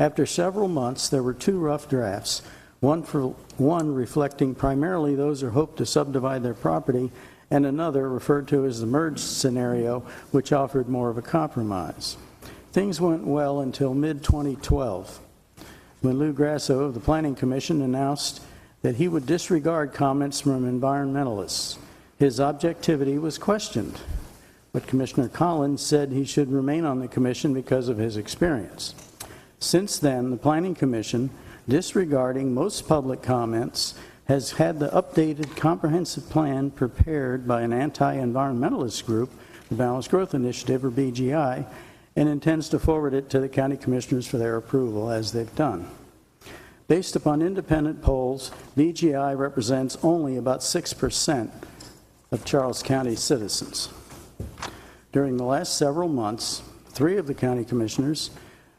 Speaker 18: After several months, there were two rough drafts, one reflecting primarily those who hope to subdivide their property, and another referred to as the merge scenario, which offered more of a compromise. Things went well until mid-2012, when Lou Grasso of the Planning Commission announced that he would disregard comments from environmentalists. His objectivity was questioned. but Commissioner Collins said he should remain on the commission because of his experience. Since then, the Planning Commission, disregarding most public comments, has had the updated comprehensive plan prepared by an anti-environmentalist group, the Balanced Growth Initiative, or BGI, and intends to forward it to the county commissioners for their approval, as they've done. Based upon independent polls, BGI represents only about 6% of Charles County citizens. During the last several months, 3 of the county commissioners,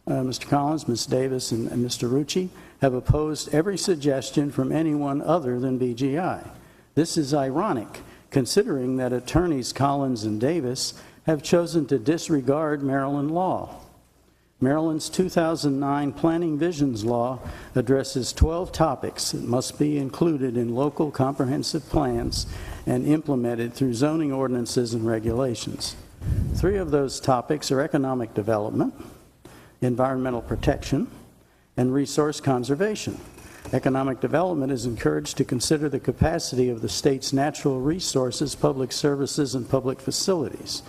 Speaker 18: Mr. Collins, Ms. Davis, and Mr. Rucci, have opposed every suggestion from anyone other than BGI. This is ironic, considering that attorneys Collins and Davis have chosen to disregard Maryland law. Maryland's 2009 Planning Visions Law addresses 12 topics that must be included in local comprehensive plans and implemented through zoning ordinances and regulations. 3 of those topics are economic development, environmental protection, and resource conservation. Economic development is encouraged to consider the capacity of the state's natural resources, public services, and public facilities.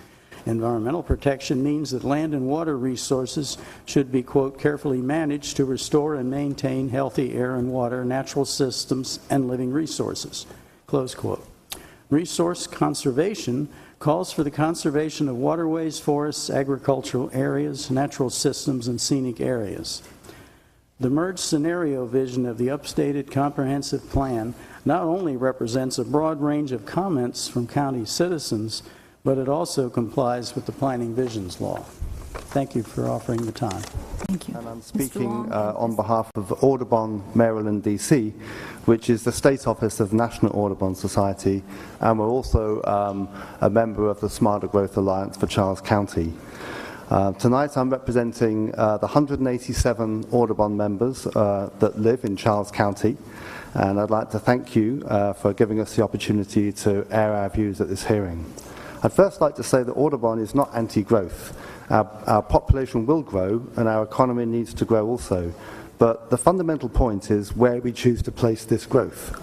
Speaker 18: Environmental protection means that land and water resources should be, quote, carefully managed to restore and maintain healthy air and water, natural systems, and living resources, close quote. Resource conservation calls for the conservation of waterways, forests, agricultural areas, natural systems, and scenic areas. The merged scenario vision of the updated comprehensive plan not only represents a broad range of comments from county citizens, but it also complies with the Planning Visions Law. Thank you for offering the time.
Speaker 2: Thank you.
Speaker 19: And I'm speaking on behalf of Audubon, Maryland, D.C., which is the state office of National Audubon Society, and we're also a member of the Smarter Growth Alliance for Charles County. Tonight I'm representing the 187 Audubon members that live in Charles County, and I'd like to thank you for giving us the opportunity to air our views at this hearing. I'd first like to say that Audubon is not anti-growth. Our population will grow and our economy needs to grow also, but the fundamental point is where we choose to place this growth.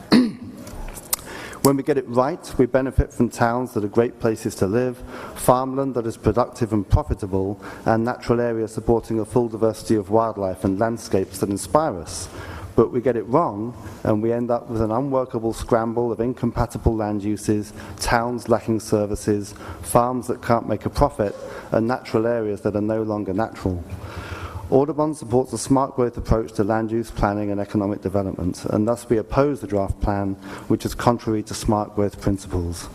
Speaker 19: When we get it right, we benefit from towns that are great places to live, farmland that is productive and profitable, and natural areas supporting a full diversity of wildlife and landscapes that inspire us. But we get it wrong, and we end up with an unworkable scramble of incompatible land uses, towns lacking services, farms that can't make a profit, and natural areas that are no longer natural. Audubon supports a smart growth approach to land use planning and economic development, and thus we oppose the draft plan, which is contrary to smart growth principles.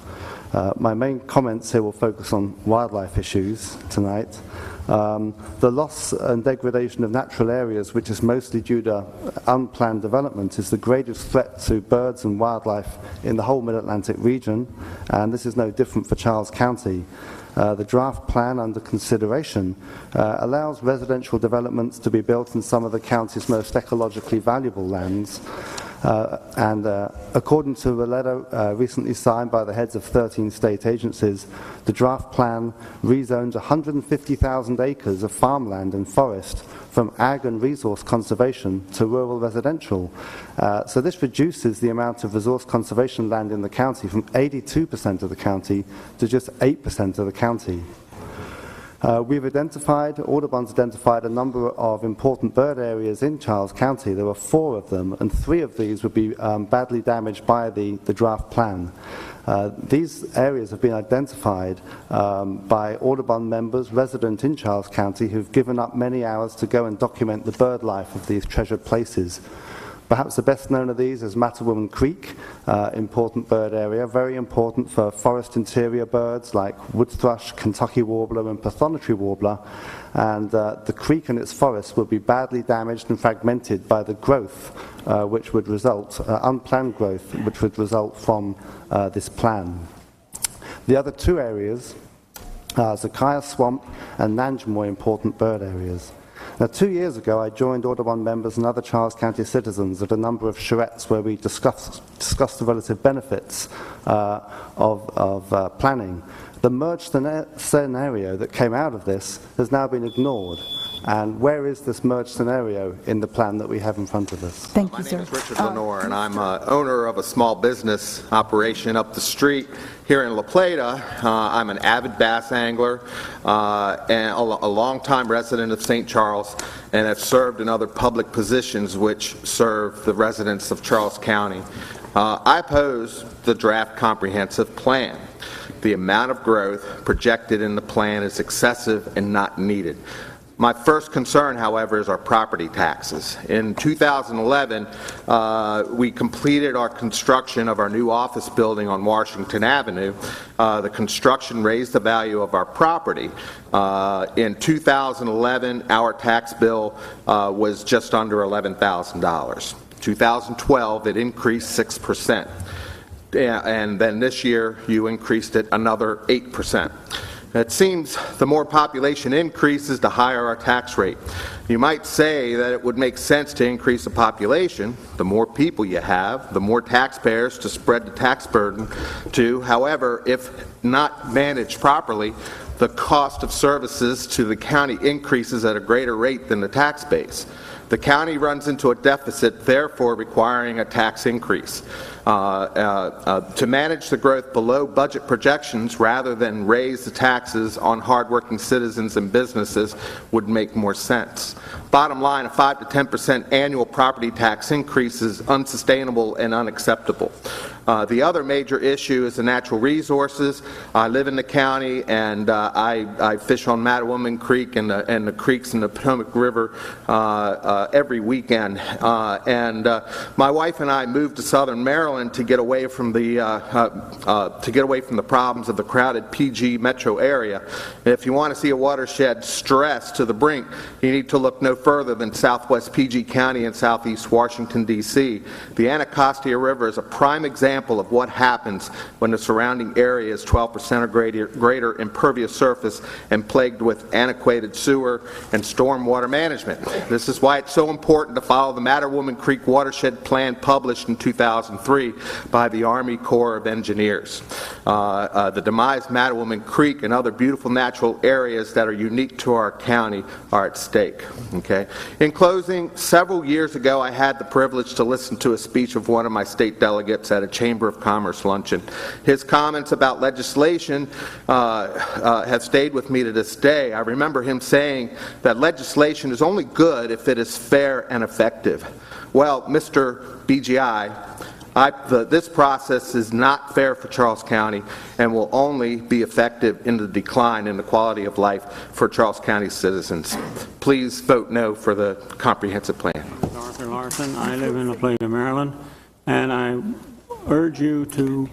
Speaker 19: My main comments here will focus on wildlife issues tonight. The loss and degradation of natural areas, which is mostly due to unplanned development, is the greatest threat to birds and wildlife in the whole Mid-Atlantic region, and this is no different for Charles County. The draft plan under consideration allows residential developments to be built in some of the county's most ecologically valuable lands. According to a letter recently signed by the heads of 13 state agencies, the draft plan rezones 150,000 acres of farmland and forest from ag and resource conservation to rural residential. So this reduces the amount of resource conservation land in the county from 82% of the county to just 8% of the county. Audubon's identified a number of important bird areas in Charles County. There were 4 of them, and 3 of these would be badly damaged by the draft plan. These areas have been identified by Audubon members resident in Charles County who've given up many hours to go and document the bird life of these treasured places. Perhaps the best known of these is Mattawoman Creek, important bird area, very important for forest interior birds like wood thrush, Kentucky warbler, and pathonetry warbler. And the creek and its forests will be badly damaged and fragmented by the growth which would result, unplanned growth, which would result from this plan. The other 2 areas are Zakiah Swamp and Nanjamoy, important bird areas. Now, 2 years ago, I joined Audubon members and other Charles County citizens at a number of charrettes where we discussed the relative benefits of planning. The merged scenario that came out of this has now been ignored. And where is this merged scenario in the plan that we have in front of us?
Speaker 2: Thank you, sir.
Speaker 1: My name is Richard Lenore, and I'm owner of a small business operation up the street here in La Plata. I'm an avid bass angler and a longtime resident of St. Charles, and have served in other public positions which serve the residents of Charles County. I oppose the draft comprehensive plan. The amount of growth projected in the plan is excessive and not needed. My first concern, however, is our property taxes. In 2011, we completed our construction of our new office building on Washington Avenue. The construction raised the value of our property. In 2011, our tax bill was just under $11,000. 2012, it increased 6%. And then this year, you increased it another 8%. It seems the more population increases, the higher our tax rate. You might say that it would make sense to increase the population. The more people you have, the more taxpayers to spread the tax burden to. However, if not managed properly, the cost of services to the county increases at a greater rate than the tax base. The county runs into a deficit, therefore requiring a tax increase. To manage the growth below budget projections rather than raise the taxes on hardworking citizens and businesses would make more sense. Bottom line, a 5 to 10% annual property tax increase is unsustainable and unacceptable. The other major issue is the natural resources. I live in the county, and I fish on Mattawoman Creek and the creeks in the Potomac River every weekend. My wife and I moved to Southern Maryland to get away from the problems of the crowded PG metro area. If you want to see a watershed stressed to the brink, you need to look no further than Southwest PG County and Southeast Washington, D.C. The Anacostia River is a prime example of what happens when the surrounding area is 12% or greater impervious surface and plagued with antiquated sewer and stormwater management. This is why it's so important to follow the Mattawoman Creek Watershed Plan published in 2003 by the Army Corps of Engineers. The demise of Mattawoman Creek and other beautiful natural areas that are unique to our county are at stake. Okay. In closing, several years ago I had the privilege to listen to a speech of one of my state delegates at a Chamber of Commerce luncheon. His comments about legislation have stayed with me to this day. I remember him saying that legislation is only good if it is fair and effective. Well, Mr. BGI, this process is not fair for Charles County and will only be effective in the decline in the quality of life for Charles County citizens. Please vote no for the comprehensive plan.
Speaker 20: Arthur Larson. I live in La Plata, Maryland, and I urge you to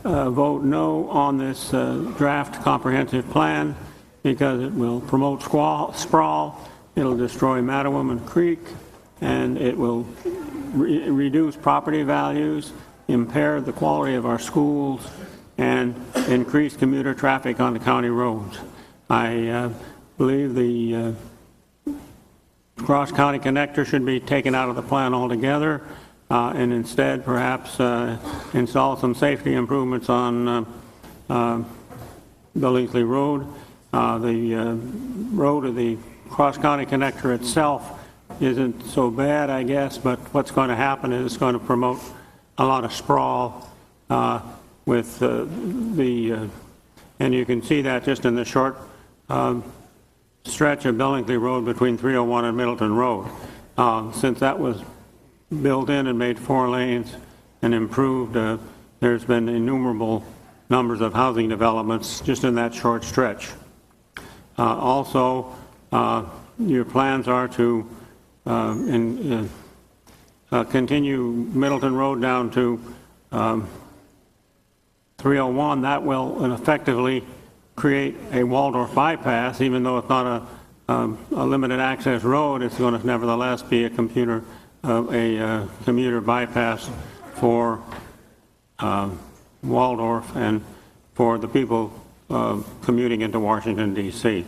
Speaker 20: vote no on this draft comprehensive plan because it will promote sprawl, it'll destroy Mattawoman Creek, and it will reduce property values, impair the quality of our schools, and increase commuter traffic on the county roads. I believe the cross-county connector should be taken out of the plan altogether, and instead perhaps install some safety improvements on Billingsley Road. The road of the cross-county connector itself isn't so bad, I guess, but what's going to happen is it's going to promote a lot of sprawl with and you can see that just in the short stretch of Billingsley Road between 301 and Middleton Road. Since that was built in and made 4 lanes and improved, there's been innumerable numbers of housing developments just in that short stretch. Also, your plans are to continue Middleton Road down to 301. That will effectively create a Waldorf bypass, even though it's not a limited access road. It's going to nevertheless be a commuter bypass for Waldorf and for the people commuting into Washington, D.C.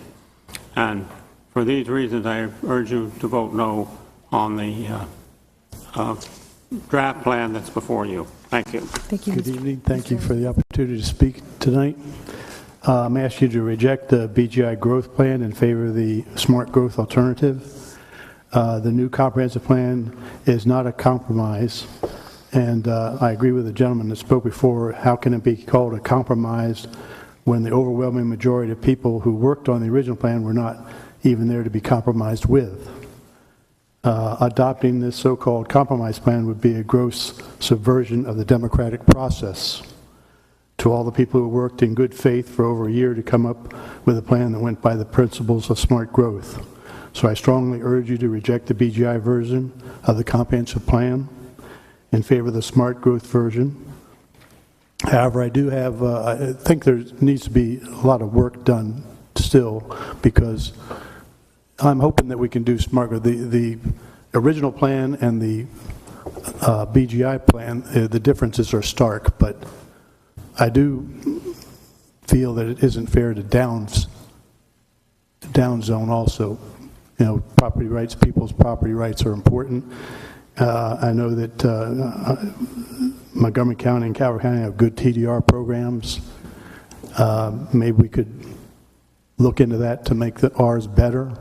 Speaker 20: And for these reasons, I urge you to vote no on the draft plan that's before you. Thank you.
Speaker 2: Thank you.
Speaker 21: Good evening. Thank you for the opportunity to speak tonight.
Speaker 8: I'm asking you to reject the BGI growth plan in favor of the smart growth alternative. The new comprehensive plan is not a compromise, and I agree with the gentleman that spoke before. How can it be called a compromise when the overwhelming majority of people who worked on the original plan were not even there to be compromised with? Adopting this so-called compromise plan would be a gross subversion of the democratic process. To all the people who worked in good faith for over a year to come up with a plan that went by the principles of smart growth. So I strongly urge you to reject the BGI version of the comprehensive plan in favor of the smart growth version. However, I do have, I think there needs to be a lot of work done still, because I'm hoping that we can do smart growth. The original plan and the BGI plan, the differences are stark, but I do feel that it isn't fair to down zone also. You know, property rights, people's property rights are important. I know that Montgomery County and Calvert County have good TDR programs. Maybe we could look into that to make ours better,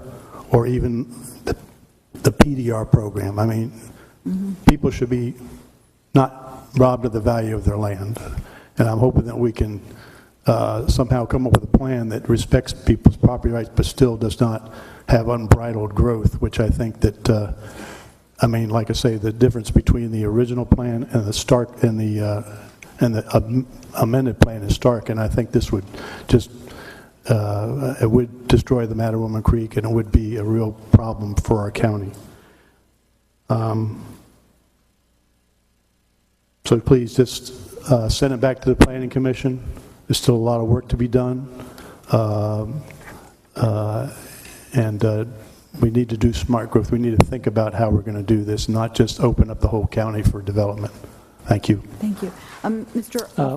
Speaker 8: or even the PDR program. I mean, people should be not robbed of the value of their land. And I'm hoping that we can somehow come up with a plan that respects people's property rights but still does not have unbridled growth, which I think that, I mean, like I say, the difference between the original plan and the stark and the amended plan is stark, and I think this would just, it would destroy the Mattawoman Creek, and it would be a real problem for our county. So please just send it back to the Planning Commission. There's still a lot of work to be done. We need to do smart growth. We need to think about how we're going to do this, not just open up the whole county for development. Thank you.
Speaker 2: Thank you.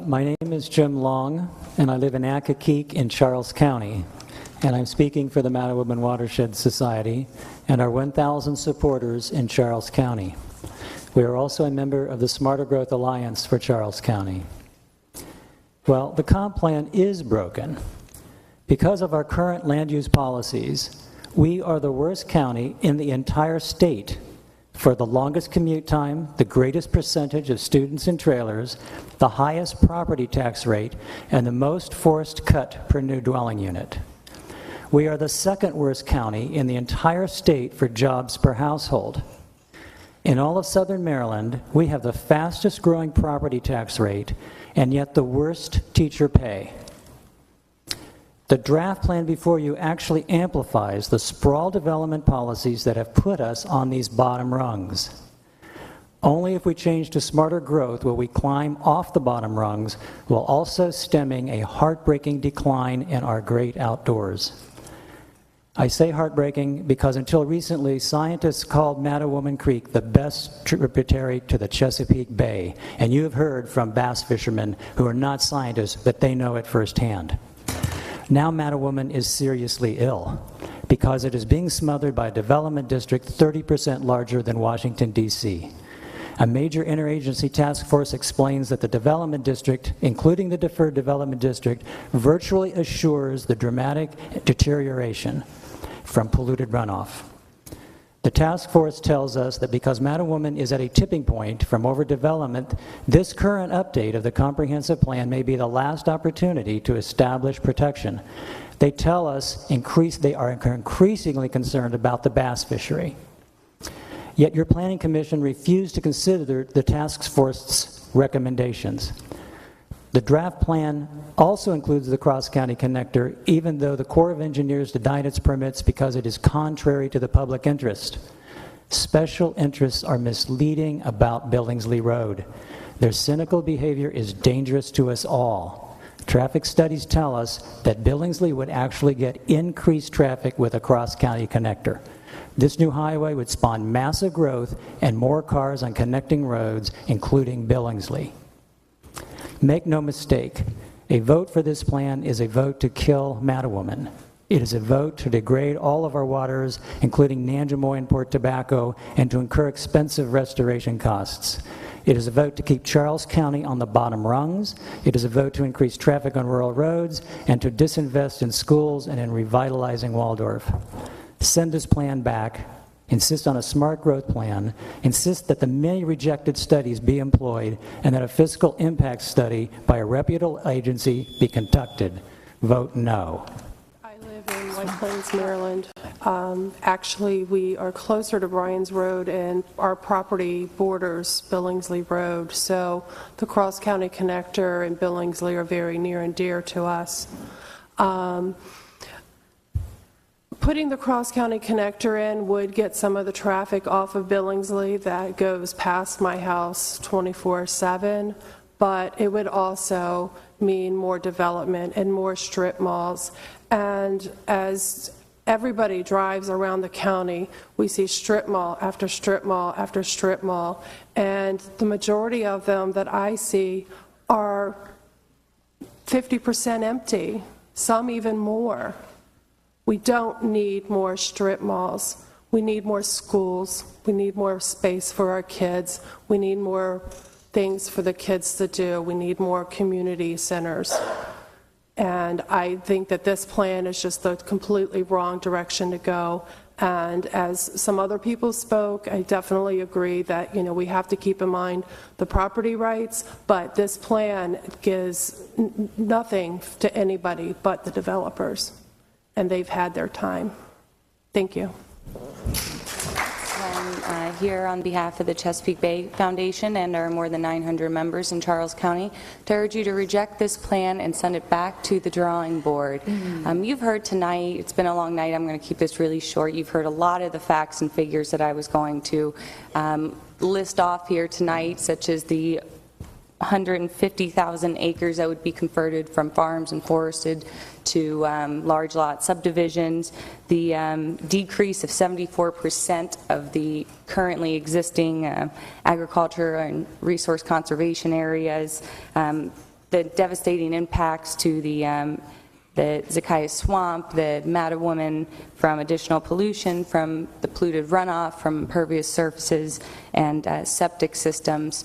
Speaker 4: My name is Jim Long, and I live in Accokeek in Charles County. And I'm speaking for the Mattawoman Watershed Society and our 1,000 supporters in Charles County. We are also a member of the Smarter Growth Alliance for Charles County. Well, the comp plan is broken. Because of our current land use policies, we are the worst county in the entire state for the longest commute time, the greatest percentage of students in trailers, the highest property tax rate, and the most forced cut per new dwelling unit. We are the second worst county in the entire state for jobs per household. In all of Southern Maryland, we have the fastest growing property tax rate and yet the worst teacher pay. The draft plan before you actually amplifies the sprawl development policies that have put us on these bottom rungs. Only if we change to smarter growth will we climb off the bottom rungs, while also stemming a heartbreaking decline in our great outdoors. I say heartbreaking because until recently, scientists called Mattawoman Creek the best tributary to the Chesapeake Bay. And you have heard from bass fishermen who are not scientists, but they know it firsthand. Now Mattawoman is seriously ill because it is being smothered by a development district 30% larger than Washington, D.C. A major interagency task force explains that the development district, including the deferred development district, virtually assures the dramatic deterioration from polluted runoff. The task force tells us that because Mattawoman is at a tipping point from overdevelopment, this current update of the comprehensive plan may be the last opportunity to establish protection. They tell us they are increasingly concerned about the bass fishery. Yet your Planning Commission refused to consider the task force's recommendations. The draft plan also includes the cross-county connector, even though the Corps of Engineers denied its permits because it is contrary to the public interest. Special interests are misleading about Billingsley Road. Their cynical behavior is dangerous to us all. Traffic studies tell us that Billingsley would actually get increased traffic with a cross-county connector. This new highway would spawn massive growth and more cars on connecting roads, including Billingsley. Make no mistake, a vote for this plan is a vote to kill Mattawoman. It is a vote to degrade all of our waters, including Nanjemoy and Port Tobacco, and to incur expensive restoration costs. It is a vote to keep Charles County on the bottom rungs. It is a vote to increase traffic on rural roads and to disinvest in schools and in revitalizing Waldorf. Send this plan back. Insist on a smart growth plan. Insist that the many rejected studies be employed and that a fiscal impact study by a reputable agency be conducted. Vote no.
Speaker 5: I live in White Plains, Maryland. Actually, we are closer to Bryan's Road, and our property borders Billingsley Road, so the cross-county connector and Billingsley are very near and dear to us. Putting the cross-county connector in would get some of the traffic off of Billingsley that goes past my house 24/7, but it would also mean more development and more strip malls. And as everybody drives around the county, we see strip mall after strip mall after strip mall, and the majority of them that I see are 50% empty, some even more. We don't need more strip malls. We need more schools. We need more space for our kids. We need more things for the kids to do. We need more community centers. And I think that this plan is just the completely wrong direction to go. And as some other people spoke, I definitely agree that, we have to keep in mind the property rights, but this plan gives nothing to anybody but the developers. And they've had their time. Thank you.
Speaker 6: I'm here on behalf of the Chesapeake Bay Foundation and our more than 900 members in Charles County to urge you to reject this plan and send it back to the drawing board. You've heard tonight, it's been a long night, I'm going to keep this really short. You've heard a lot of the facts and figures that I was going to list off here tonight, such as the 150,000 acres that would be converted from farms and forested to large lot subdivisions, the decrease of 74% of the currently existing agriculture and resource conservation areas, the devastating impacts to the Zacchaeus Swamp, the Mattawoman from additional pollution, from the polluted runoff, from impervious surfaces and septic systems.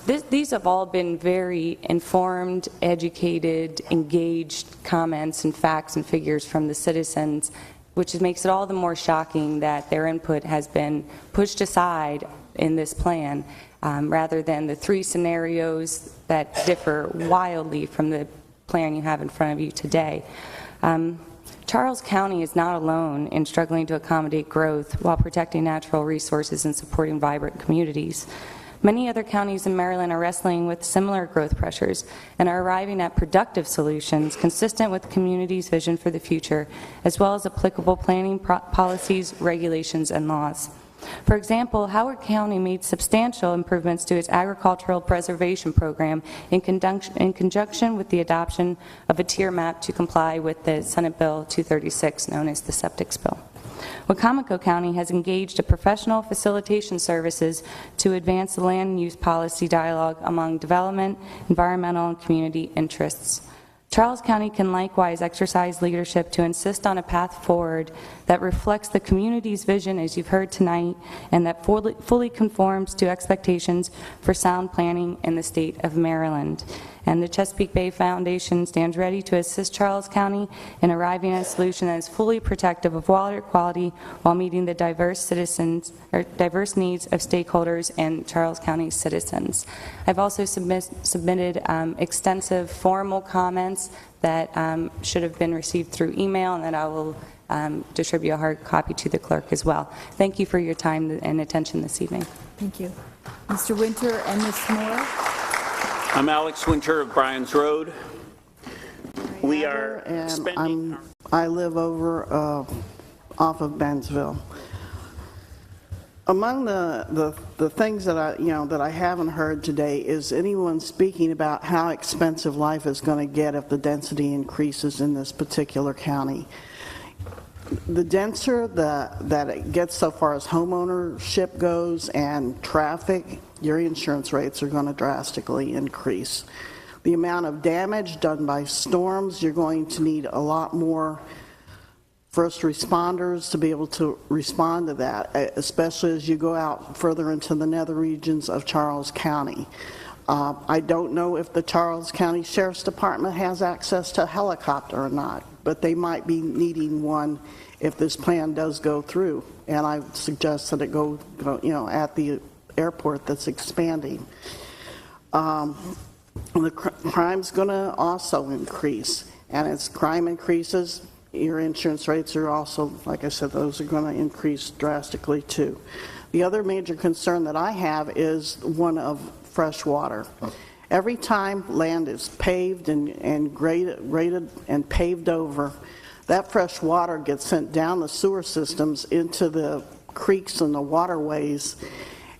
Speaker 6: These have all been very informed, educated, engaged comments and facts and figures from the citizens, which makes it all the more shocking that their input has been pushed aside in this plan, rather than the three scenarios that differ wildly from the plan you have in front of you today. Charles County is not alone in struggling to accommodate growth while protecting natural resources and supporting vibrant communities. Many other counties in Maryland are wrestling with similar growth pressures and are arriving at productive solutions consistent with the community's vision for the future, as well as applicable planning policies, regulations, and laws. For example, Howard County made substantial improvements to its agricultural preservation program in conjunction with the adoption of a tier map to comply with the Senate Bill 236, known as the Septic Bill. Wacomico County has engaged a professional facilitation services to advance the land use policy dialogue among development, environmental, and community interests. Charles County can likewise exercise leadership to insist on a path forward that reflects the community's vision, as you've heard tonight, and that fully conforms to expectations for sound planning in the state of Maryland. And the Chesapeake Bay Foundation stands ready to assist Charles County in arriving at a solution that is fully protective of water quality while meeting the diverse needs of stakeholders and Charles County citizens. I've also submitted extensive formal comments that should have been received through email, and that I will distribute a hard copy to the clerk as well. Thank you for your time and attention this evening.
Speaker 2: Thank you. Mr. Winter and Ms. Moore.
Speaker 21: I'm Alex Winter of Bryan's Road. We are spending...
Speaker 22: I live over off of Bensville. Among the things that I haven't heard today is anyone speaking about how expensive life is going to get if the density increases in this particular county. The denser that it gets so far as homeownership goes and traffic, your insurance rates are going to drastically increase. The amount of damage done by storms, you're going to need a lot more first responders to be able to respond to that, especially as you go out further into the nether regions of Charles County. I don't know if the Charles County Sheriff's Department has access to a helicopter or not, but they might be needing one if this plan does go through. And I suggest that it go at the airport that's expanding. The crime's going to also increase, and as crime increases, your insurance rates are also, like I said, those are going to increase drastically too. The other major concern that I have is one of fresh water. Every time land is paved and graded and paved over, that fresh water gets sent down the sewer systems into the creeks and the waterways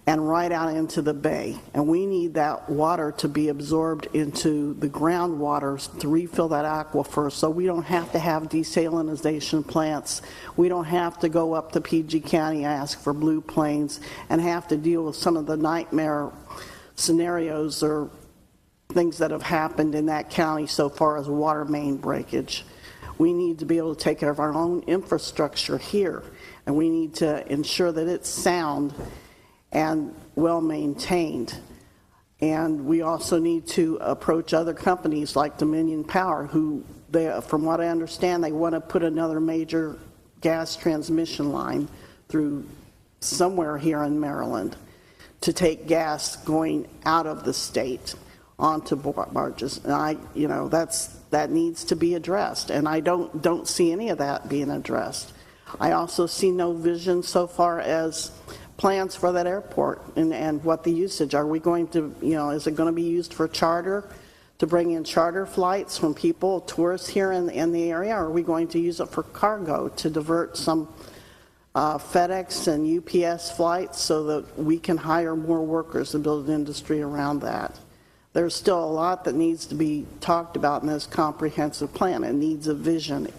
Speaker 22: and right out into the bay. And we need that water to be absorbed into the groundwater to refill that aquifer, so we don't have to have desalinization plants. We don't have to go up to PG County, ask for blue planes, and have to deal with some of the nightmare scenarios or things that have happened in that county so far as water main breakage. We need to be able to take care of our own infrastructure here, and we need to ensure that it's sound and well maintained. And we also need to approach other companies like Dominion Power, who, from what I understand, they want to put another major gas transmission line through somewhere here in Maryland to take gas going out of the state onto barges. And that needs to be addressed, and I don't see any of that being addressed. I also see no vision so far as plans for that airport and what the usage. Are we going to, is it going to be used for charter, to bring in charter flights from people, tourists here in the area, or are we going to use it for cargo to divert some FedEx and UPS flights so that we can hire more workers to build an industry around that? There's still a lot that needs to be talked about in this comprehensive plan. It needs a vision.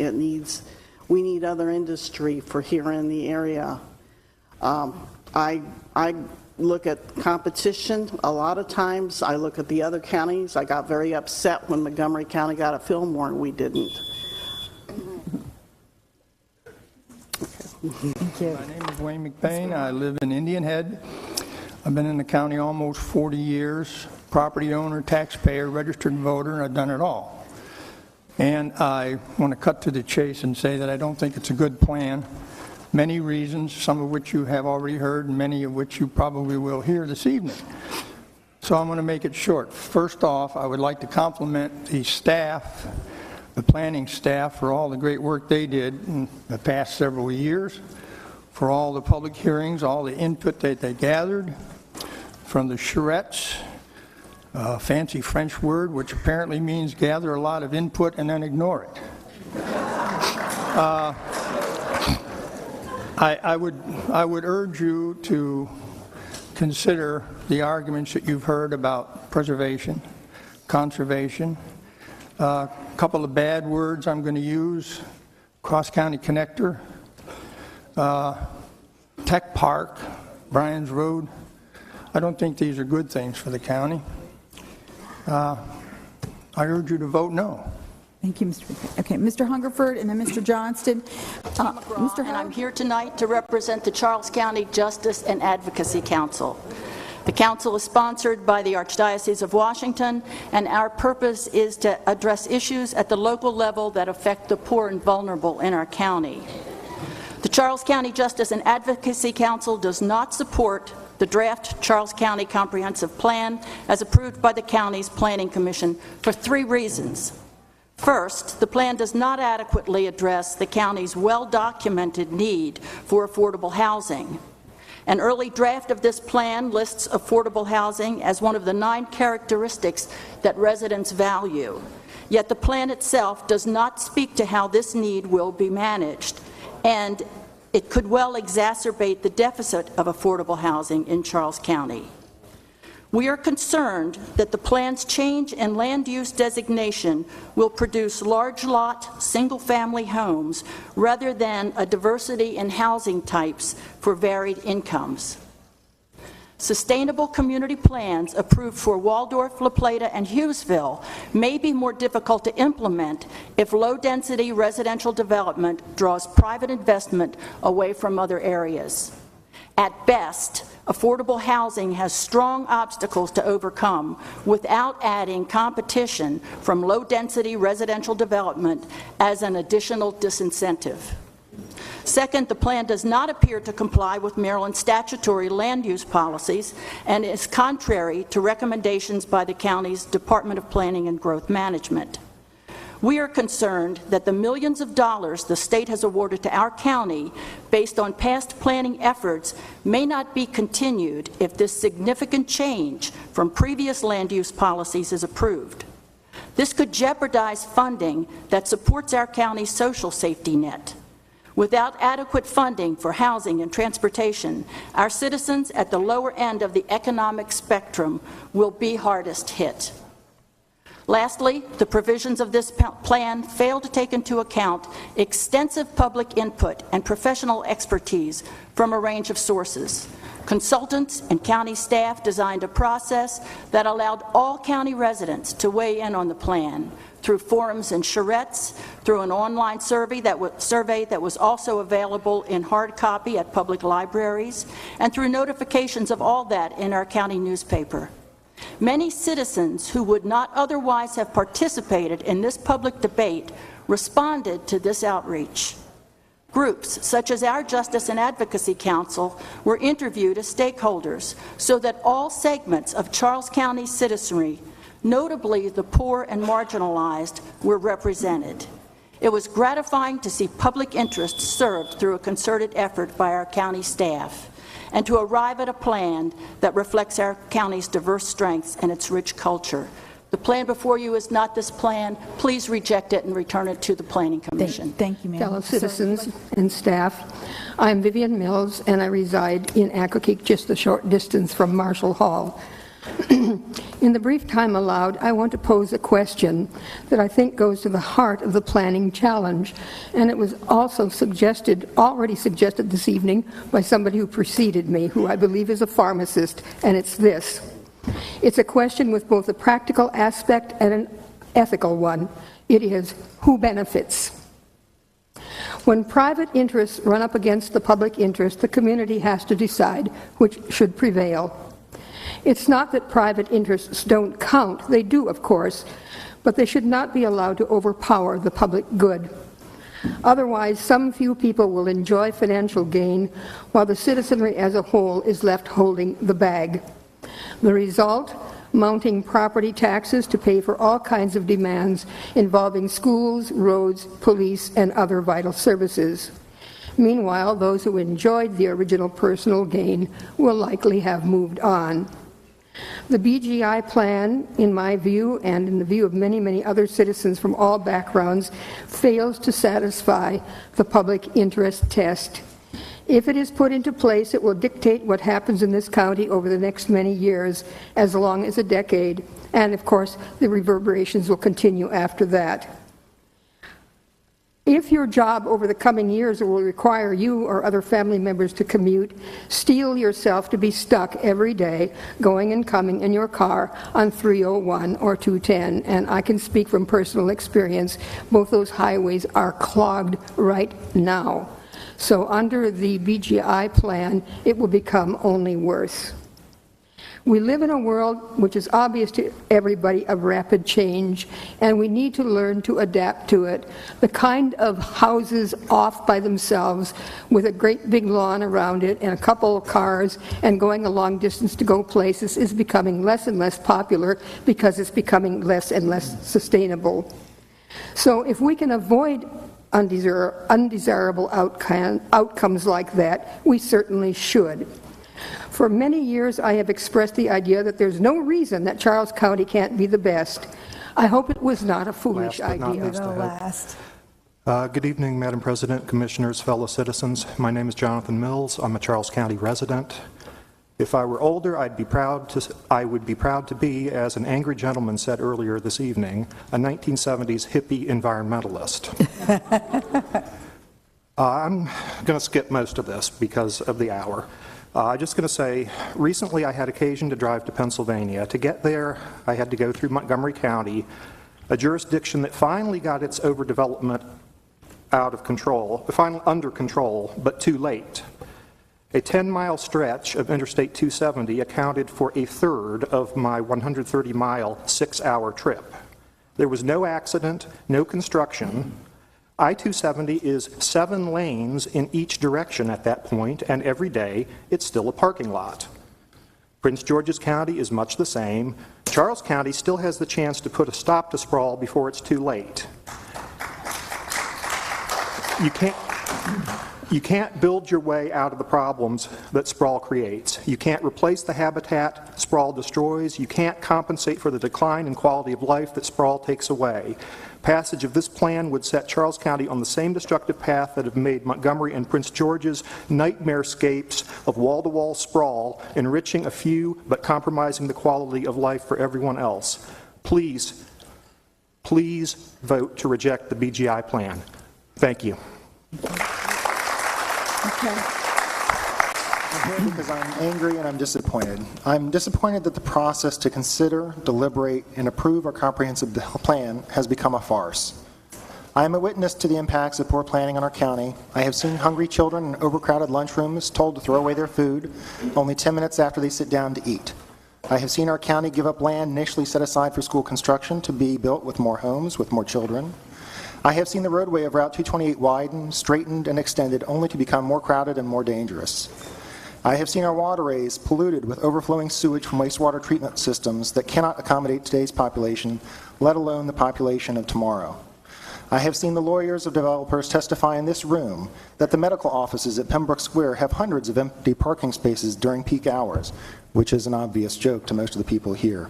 Speaker 22: We need other industry for here in the area. I look at competition. A lot of times I look at the other counties. I got very upset when Montgomery County got a Fillmore and we didn't.
Speaker 3: Thank you. My name is Wayne McBain. I live in Indian Head. I've been in the county almost 40 years. Property owner, taxpayer, registered voter, and I've done it all. And I want to cut to the chase and say that I don't think it's a good plan. Many reasons, some of which you have already heard, and many of which you probably will hear this evening. So I'm going to make it short. First off, I would like to compliment the staff, the planning staff, for all the great work they did in the past several years, for all the public hearings, all the input that they gathered, from the charrettes, fancy French word, which apparently means gather a lot of input and then ignore it. I would urge you to consider the arguments that you've heard about preservation, conservation. A couple of bad words I'm going to use: cross-county connector, tech park, Bryan's Road. I don't think these are good things for the county. I urge you to vote no.
Speaker 2: Thank you, Mr. McBain. Okay, Mr. Hungerford and then Mr. Johnston.
Speaker 7: Mr. And I'm here tonight to represent the Charles County Justice and Advocacy Council. The council is sponsored by the Archdiocese of Washington, and our purpose is to address issues at the local level that affect the poor and vulnerable in our county. The Charles County Justice and Advocacy Council does not support the draft Charles County Comprehensive Plan as approved by the county's Planning Commission for 3 reasons. First, the plan does not adequately address the county's well-documented need for affordable housing. An early draft of this plan lists affordable housing as one of the 9 characteristics that residents value. Yet the plan itself does not speak to how this need will be managed, and it could well exacerbate the deficit of affordable housing in Charles County. We are concerned that the plan's change in land use designation will produce large lot, single-family homes rather than a diversity in housing types for varied incomes. Sustainable community plans approved for Waldorf, La Plata, and Hughesville may be more difficult to implement if low-density residential development draws private investment away from other areas. At best, affordable housing has strong obstacles to overcome without adding competition from low-density residential development as an additional disincentive. Second, the plan does not appear to comply with Maryland's statutory land use policies and is contrary to recommendations by the county's Department of Planning and Growth Management. We are concerned that the millions of dollars the state has awarded to our county based on past planning efforts may not be continued if this significant change from previous land use policies is approved. This could jeopardize funding that supports our county's social safety net. Without adequate funding for housing and transportation, our citizens at the lower end of the economic spectrum will be hardest hit. Lastly, the provisions of this plan fail to take into account extensive public input and professional expertise from a range of sources. Consultants and county staff designed a process that allowed all county residents to weigh in on the plan through forums and charrettes, through an online survey that was also available in hard copy at public libraries, and through notifications of all that in our county newspaper. Many citizens who would not otherwise have participated in this public debate responded to this outreach. Groups such as our Justice and Advocacy Council were interviewed as stakeholders so that all segments of Charles County citizenry, notably the poor and marginalized, were represented. It was gratifying to see public interest served through a concerted effort by our county staff, and to arrive at a plan that reflects our county's diverse strengths and its rich culture. The plan before you is not this plan. Please reject it and return it to the Planning Commission.
Speaker 2: Thank you, ma'am.
Speaker 9: Fellow citizens and staff, I'm Vivian Mills, and I reside in Accokeek, just a short distance from Marshall Hall. In the brief time allowed, I want to pose a question that I think goes to the heart of the planning challenge, and it was also already suggested this evening by somebody who preceded me, who I believe is a pharmacist, and it's this. It's a question with both a practical aspect and an ethical one. It is, who benefits? When private interests run up against the public interest, the community has to decide which should prevail. It's not that private interests don't count. They do, of course, but they should not be allowed to overpower the public good. Otherwise, some few people will enjoy financial gain while the citizenry as a whole is left holding the bag. The result? Mounting property taxes to pay for all kinds of demands involving schools, roads, police, and other vital services. Meanwhile, those who enjoyed the original personal gain will likely have moved on. The BGI plan, in my view, and in the view of many, many other citizens from all backgrounds, fails to satisfy the public interest test. If it is put into place, it will dictate what happens in this county over the next many years, as long as a decade, and of course, the reverberations will continue after that. If your job over the coming years will require you or other family members to commute, steel yourself to be stuck every day going and coming in your car on 301 or 210. And I can speak from personal experience, both those highways are clogged right now. So under the BGI plan, it will become only worse. We live in a world which is obvious to everybody of rapid change, and we need to learn to adapt to it. The kind of houses off by themselves with a great big lawn around it and a couple of cars and going a long distance to go places is becoming less and less popular because it's becoming less and less sustainable. So if we can avoid undesirable outcomes like that, we certainly should. For many years, I have expressed the idea that there's no reason that Charles County can't be the best. I hope it was not a foolish idea.
Speaker 10: Good evening, Madam President, Commissioners, fellow citizens. My name is Jonathan Mills. I'm a Charles County resident. If I were older, I would be proud to be, as an angry gentleman said earlier this evening, a 1970s hippie environmentalist. I'm going to skip most of this because of the hour. I'm just going to say, recently I had occasion to drive to Pennsylvania. To get there, I had to go through Montgomery County, a jurisdiction that finally got its overdevelopment under control, but too late. A 10-mile stretch of Interstate 270 accounted for a third of my 130-mile, 6-hour trip. There was no accident, no construction. I-270 is 7 lanes in each direction at that point, and every day it's still a parking lot. Prince George's County is much the same. Charles County still has the chance to put a stop to sprawl before it's too late. You can't build your way out of the problems that sprawl creates. You can't replace the habitat sprawl destroys. You can't compensate for the decline in quality of life that sprawl takes away. Passage of this plan would set Charles County on the same destructive path that have made Montgomery and Prince George's nightmarescapes of wall-to-wall sprawl, enriching a few but compromising the quality of life for everyone else. Please, please vote to reject the BGI plan. Thank you.
Speaker 2: Okay.
Speaker 11: I'm here because I'm angry and I'm disappointed. I'm disappointed that the process to consider, deliberate, and approve our comprehensive plan has become a farce. I am a witness to the impacts of poor planning on our county. I have seen hungry children in overcrowded lunchrooms told to throw away their food only 10 minutes after they sit down to eat. I have seen our county give up land initially set aside for school construction to be built with more homes, with more children. I have seen the roadway of Route 228 widened, straightened, and extended only to become more crowded and more dangerous. I have seen our waterways polluted with overflowing sewage from wastewater treatment systems that cannot accommodate today's population, let alone the population of tomorrow. I have seen the lawyers of developers testify in this room that the medical offices at Pembroke Square have hundreds of empty parking spaces during peak hours, which is an obvious joke to most of the people here.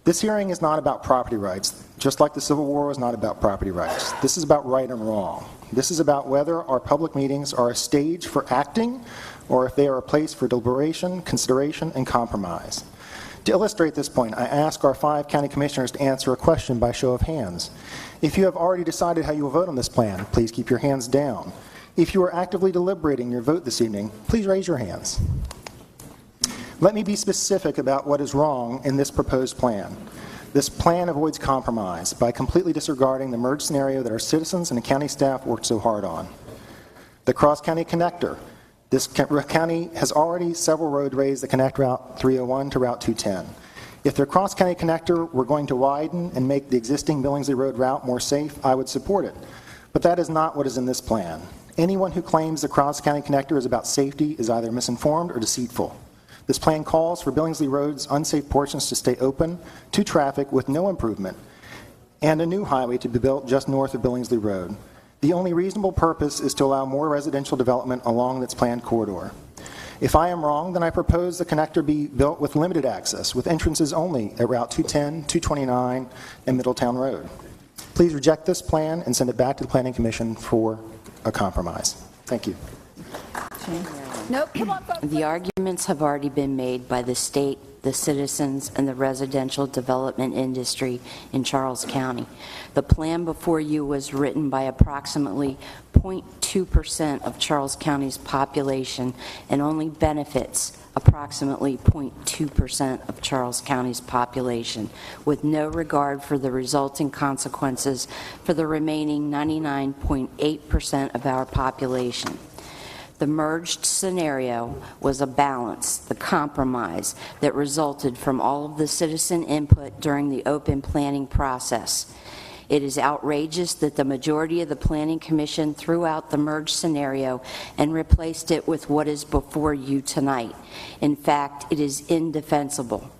Speaker 11: This hearing is not about property rights, just like the Civil War was not about property rights. This is about right and wrong. This is about whether our public meetings are a stage for acting or if they are a place for deliberation, consideration, and compromise. To illustrate this point, I ask our 5 county commissioners to answer a question by show of hands. If you have already decided how you will vote on this plan, please keep your hands down. If you are actively deliberating your vote this evening, please raise your hands. Let me be specific about what is wrong in this proposed plan. This plan avoids compromise by completely disregarding the merge scenario that our citizens and the county staff worked so hard on. The cross-county connector. This county has already several roadways that connect Route 301 to Route 210. If the cross-county connector were going to widen and make the existing Billingsley Road route more safe, I would support it. But that is not what is in this plan. Anyone who claims the cross-county connector is about safety is either misinformed or deceitful. This plan calls for Billingsley Road's unsafe portions to stay open to traffic with no improvement, and a new highway to be built just north of Billingsley Road. The only reasonable purpose is to allow more residential development along its planned corridor. If I am wrong, then I propose the connector be built with limited access, with entrances only at Route 210, 229, and Middletown Road. Please reject this plan and send it back to the Planning Commission for a compromise. Thank you.
Speaker 2: Nope, come on, folks.
Speaker 12: The arguments have already been made by the state, the citizens, and the residential development industry in Charles County. The plan before you was written by approximately 0.2% of Charles County's population and only benefits approximately 0.2% of Charles County's population, with no regard for the resulting consequences for the remaining 99.8% of our population. The merged scenario was a balance, the compromise that resulted from all of the citizen input during the open planning process. It is outrageous that the majority of the Planning Commission threw out the merged scenario and replaced it with what is before you tonight. In fact, it is indefensible.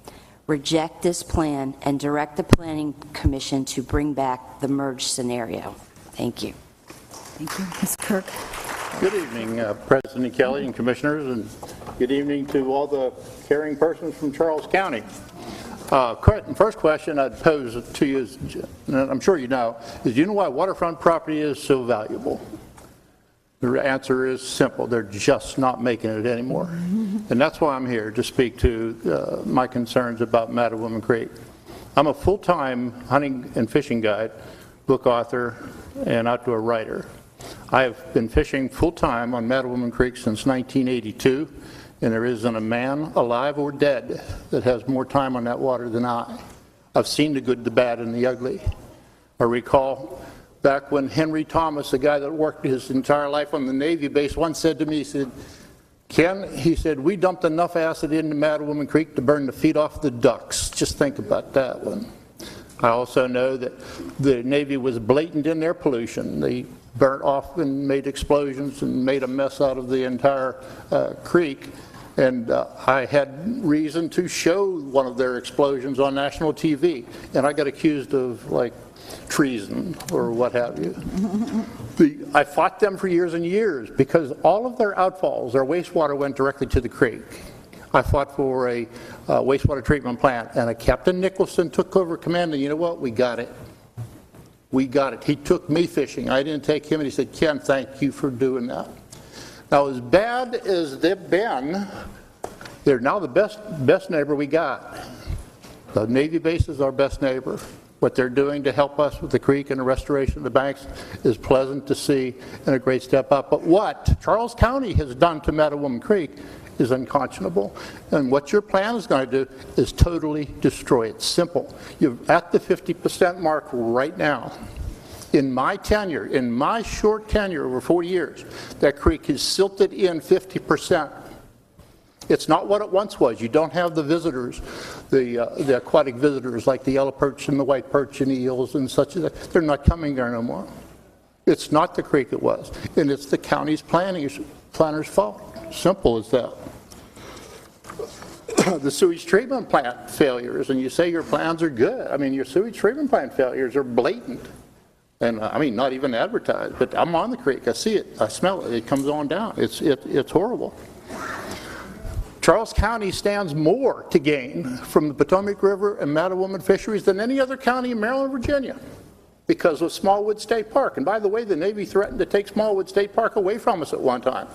Speaker 12: Reject this plan and direct the Planning Commission to bring back the merged scenario. Thank you.
Speaker 2: Thank you. Ms. Kirk.
Speaker 23: Good evening, President Kelly and Commissioners, and good evening to all the caring persons from Charles County. First question I'd pose to you is, I'm sure you know, is do you know why waterfront property is so valuable? The answer is simple. They're just not making it anymore. And that's why I'm here to speak to my concerns about Mattawoman Creek. I'm a full-time hunting and fishing guide, book author, and outdoor writer. I have been fishing full-time on Mattawoman Creek since 1982, and there isn't a man, alive or dead, that has more time on that water than I. I've seen the good, the bad, and the ugly. I recall back when Henry Thomas, the guy that worked his entire life on the Navy base, once said to me, he said, Ken, he said, we dumped enough acid into Mattawoman Creek to burn the feet off the ducks. Just think about that one. I also know that the Navy was blatant in their pollution. They burnt off and made explosions and made a mess out of the entire creek. And I had reason to show one of their explosions on national TV, and I got accused of, like, treason or what have you. I fought them for years and years because all of their outfalls, their wastewater went directly to the creek. I fought for a wastewater treatment plant, and Captain Nicholson took over command, and you know what? We got it. We got it. He took me fishing. I didn't take him, and he said, Ken, thank you for doing that. Now, as bad as they've been, they're now the best neighbor we got. The Navy base is our best neighbor. What they're doing to help us with the creek and the restoration of the banks is pleasant to see and a great step up. But what Charles County has done to Mattawoman Creek is unconscionable. And what your plan is going to do is totally destroy it. Simple. You're at the 50% mark right now. In my tenure, in my short tenure over 40 years, that creek has silted in 50%. It's not what it once was. You don't have the visitors, the aquatic visitors like the yellow perch and the white perch and eels and such. They're not coming there no more. It's not the creek it was, and it's the county's planner's fault. Simple as that. The sewage treatment plant failures, and you say your plans are good. I mean, your sewage treatment plant failures are blatant. And I mean, not even advertised, but I'm on the creek. I see it. I smell it. It comes on down. It's horrible. Charles County stands more to gain from the Potomac River and Mattawoman fisheries than any other county in Maryland and Virginia because of Smallwood State Park. And by the way, the Navy threatened to take Smallwood State Park away from us at one time.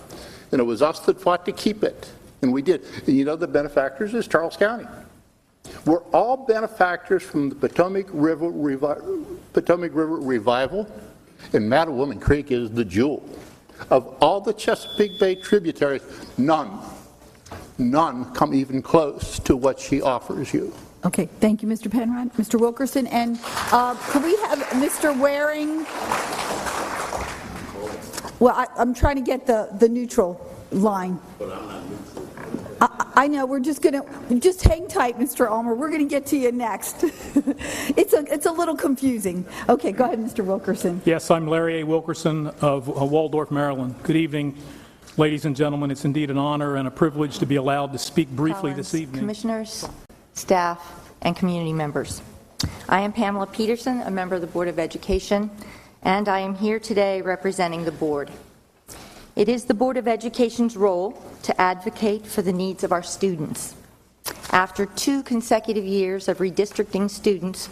Speaker 23: And it was us that fought to keep it. And we did. And you know the benefactors is Charles County. We're all benefactors from the Potomac River revival, and Mattawoman Creek is the jewel. Of all the Chesapeake Bay tributaries, none come even close to what she offers you.
Speaker 2: Okay, thank you, Mr. Penrod. Mr. Wilkerson, and can we have Mr. Waring? Well, I'm trying to get the neutral line. But I'm not neutral. I know, we're just hang tight, Mr. Ulmer. We're gonna get to you next. It's a little confusing. Okay, go ahead, Mr. Wilkerson.
Speaker 13: Yes, I'm Larry A. Wilkerson of Waldorf, Maryland. Good evening, ladies and gentlemen. It's indeed an honor and a privilege to be allowed to speak briefly this evening.
Speaker 14: Commissioners, staff, and community members. I am Pamela Peterson, a member of the Board of Education, and I am here today representing the board. It is the Board of Education's role to advocate for the needs of our students. After 2 consecutive years of redistricting students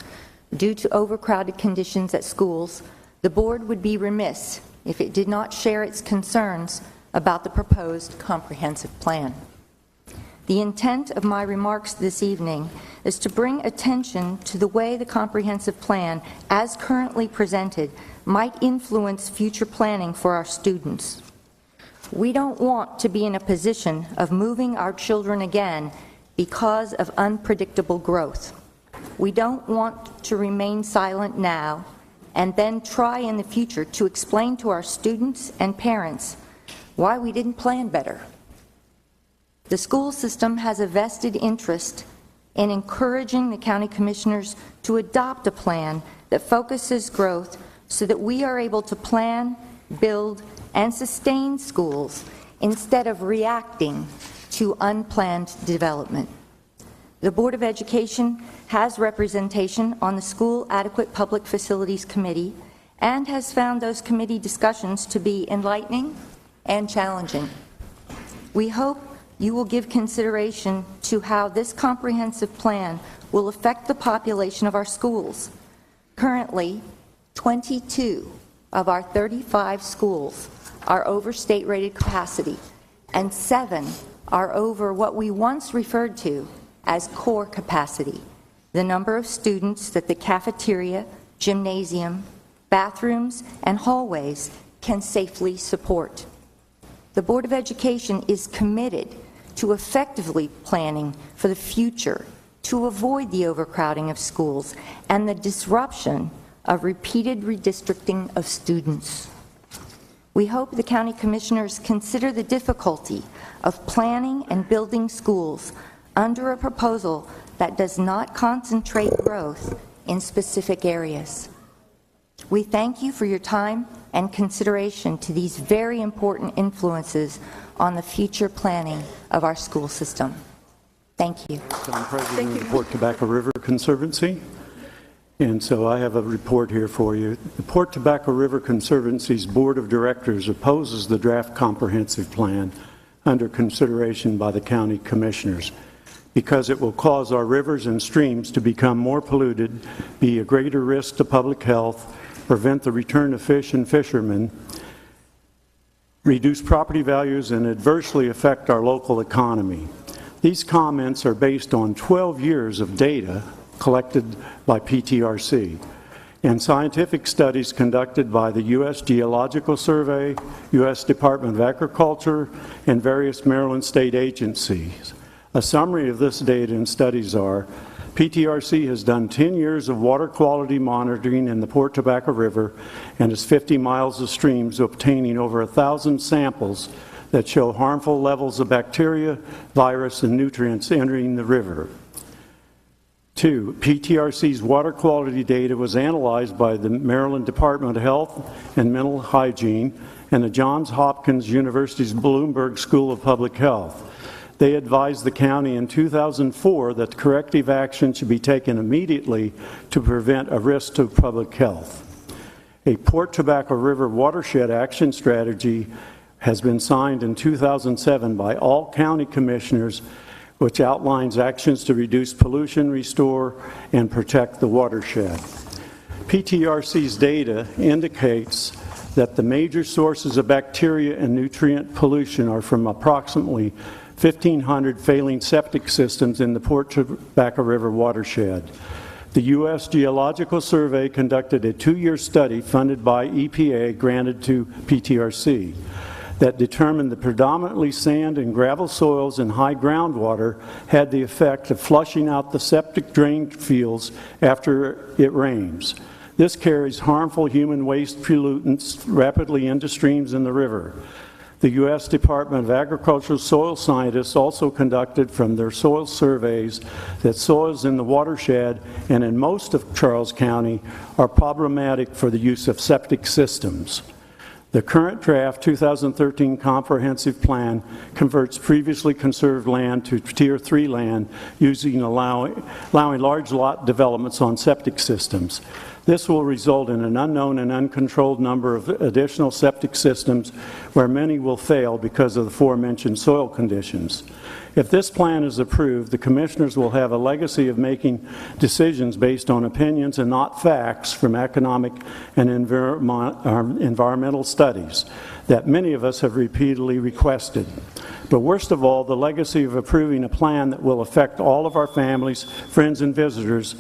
Speaker 14: due to overcrowded conditions at schools, the board would be remiss if it did not share its concerns about the proposed comprehensive plan. The intent of my remarks this evening is to bring attention to the way the comprehensive plan, as currently presented, might influence future planning for our students. We don't want to be in a position of moving our children again because of unpredictable growth. We don't want to remain silent now and then try in the future to explain to our students and parents why we didn't plan better. The school system has a vested interest in encouraging the county commissioners to adopt a plan that focuses growth so that we are able to plan, build, and sustain schools instead of reacting to unplanned development. The Board of Education has representation on the School Adequate Public Facilities Committee and has found those committee discussions to be enlightening and challenging. We hope you will give consideration to how this comprehensive plan will affect the population of our schools. Currently, 22 of our 35 schools are over state-rated capacity, and 7 are over what we once referred to as core capacity, the number of students that the cafeteria, gymnasium, bathrooms, and hallways can safely support. The Board of Education is committed to effectively planning for the future to avoid the overcrowding of schools and the disruption of repeated redistricting of students. We hope the county commissioners consider the difficulty of planning and building schools under a proposal that does not concentrate growth in specific areas. We thank you for your time and consideration to these very important influences on the future planning of our school system. Thank you.
Speaker 15: I'm president of the Port Tobacco River Conservancy, and so I have a report here for you. The Port Tobacco River Conservancy's Board of Directors opposes the draft comprehensive plan under consideration by the county commissioners because it will cause our rivers and streams to become more polluted, be a greater risk to public health, prevent the return of fish and fishermen, reduce property values, and adversely affect our local economy. These comments are based on 12 years of data collected by PTRC and scientific studies conducted by the U.S. Geological Survey, U.S. Department of Agriculture, and various Maryland state agencies. A summary of this data and studies are: PTRC has done 10 years of water quality monitoring in the Port Tobacco River and its 50 miles of streams, obtaining over 1,000 samples that show harmful levels of bacteria, virus, and nutrients entering the river. 2, PTRC's water quality data was analyzed by the Maryland Department of Health and Mental Hygiene and the Johns Hopkins University's Bloomberg School of Public Health. They advised the county in 2004 that corrective action should be taken immediately to prevent a risk to public health. A Port Tobacco River watershed action strategy has been signed in 2007 by all county commissioners, which outlines actions to reduce pollution, restore, and protect the watershed. PTRC's data indicates that the major sources of bacteria and nutrient pollution are from approximately 1,500 failing septic systems in the Port Tobacco River watershed. The U.S. Geological Survey conducted a 2-year study funded by EPA granted to PTRC that determined the predominantly sand and gravel soils and high groundwater had the effect of flushing out the septic drain fields after it rains. This carries harmful human waste pollutants rapidly into streams in the river. The U.S. Department of Agriculture soil scientists also conducted from their soil surveys that soils in the watershed and in most of Charles County are problematic for the use of septic systems. The current draft 2013 comprehensive plan converts previously conserved land to Tier 3 land allowing large lot developments on septic systems. This will result in an unknown and uncontrolled number of additional septic systems where many will fail because of the aforementioned soil conditions. If this plan is approved, the commissioners will have a legacy of making decisions based on opinions and not facts from economic and environmental studies that many of us have repeatedly requested. But worst of all, the legacy of approving a plan that will affect all of our families, friends, and visitors.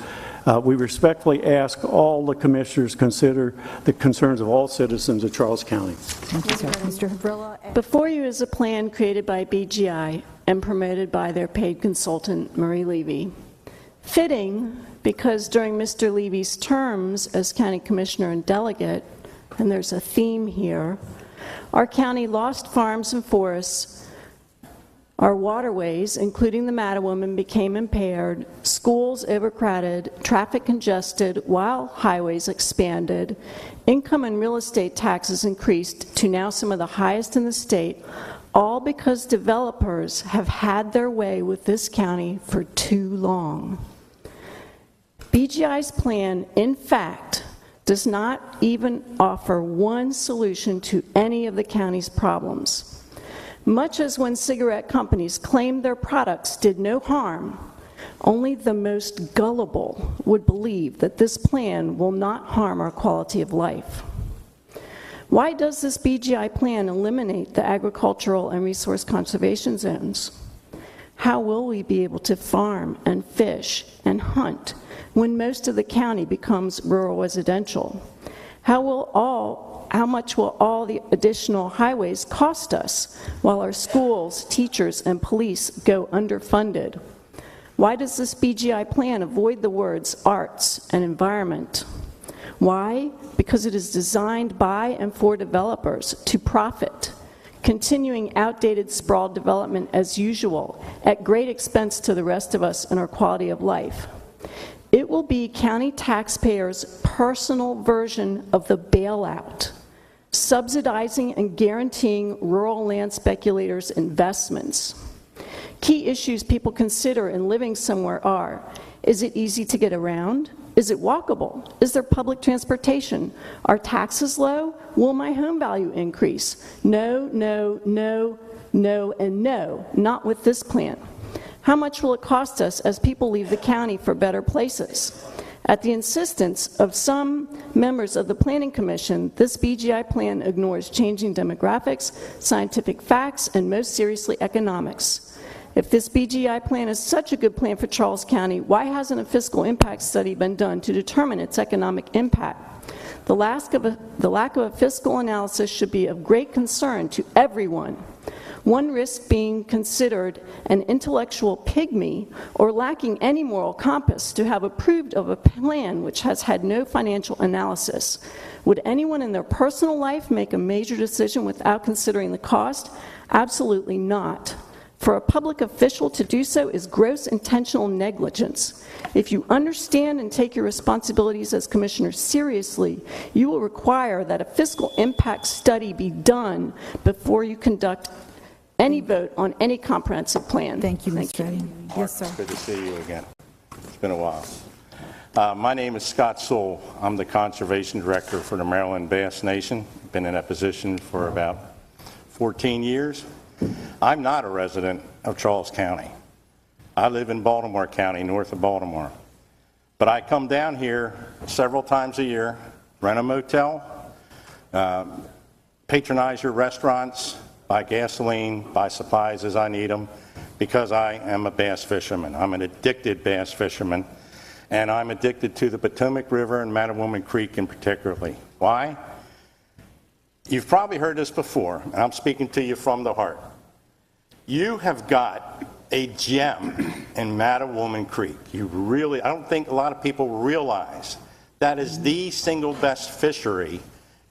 Speaker 15: We respectfully ask all the commissioners consider the concerns of all citizens of Charles County.
Speaker 2: Thank you, sir. Mr. Havrilla.
Speaker 16: Before you is a plan created by BGI and promoted by their paid consultant, Marie Levy. Fitting, because during Mr. Levy's terms as county commissioner and delegate, and there's a theme here, our county lost farms and forests, our waterways, including the Mattawoman, became impaired, schools overcrowded, traffic congested while highways expanded, income and real estate taxes increased to now some of the highest in the state, all because developers have had their way with this county for too long. BGI's plan, in fact, does not even offer one solution to any of the county's problems. Much as when cigarette companies claimed their products did no harm, only the most gullible would believe that this plan will not harm our quality of life. Why does this BGI plan eliminate the agricultural and resource conservation zones? How will we be able to farm and fish and hunt when most of the county becomes rural residential? How much will all the additional highways cost us while our schools, teachers, and police go underfunded? Why does this BGI plan avoid the words arts and environment? Why? Because it is designed by and for developers to profit, continuing outdated sprawled development as usual at great expense to the rest of us and our quality of life. It will be county taxpayers' personal version of the bailout, subsidizing and guaranteeing rural land speculators' investments. Key issues people consider in living somewhere are: is it easy to get around? Is it walkable? Is there public transportation? Are taxes low? Will my home value increase? No, no, no, no, and no, not with this plan. How much will it cost us as people leave the county for better places? At the insistence of some members of the Planning Commission, this BGI plan ignores changing demographics, scientific facts, and most seriously, economics. If this BGI plan is such a good plan for Charles County, why hasn't a fiscal impact study been done to determine its economic impact? The lack of a fiscal analysis should be of great concern to everyone. One risk being considered an intellectual pygmy or lacking any moral compass to have approved of a plan which has had no financial analysis. Would anyone in their personal life make a major decision without considering the cost? Absolutely not. For a public official to do so is gross intentional negligence. If you understand and take your responsibilities as commissioner seriously, you will require that a fiscal impact study be done before you conduct any vote on any comprehensive plan.
Speaker 2: Thank you, Mr. Eddy. Yes, sir.
Speaker 17: Good to see you again. It's been a while. My name is Scott Sewell. I'm the Conservation Director for the Maryland Bass Nation. Been in that position for about 14 years. I'm not a resident of Charles County. I live in Baltimore County, north of Baltimore. But I come down here several times a year, rent a motel, patronize your restaurants, buy gasoline, buy supplies as I need them, because I am a bass fisherman. I'm an addicted bass fisherman, and I'm addicted to the Potomac River and Mattawoman Creek in particularly. Why? You've probably heard this before, and I'm speaking to you from the heart. You have got a gem in Mattawoman Creek. I don't think a lot of people realize that is the single best fishery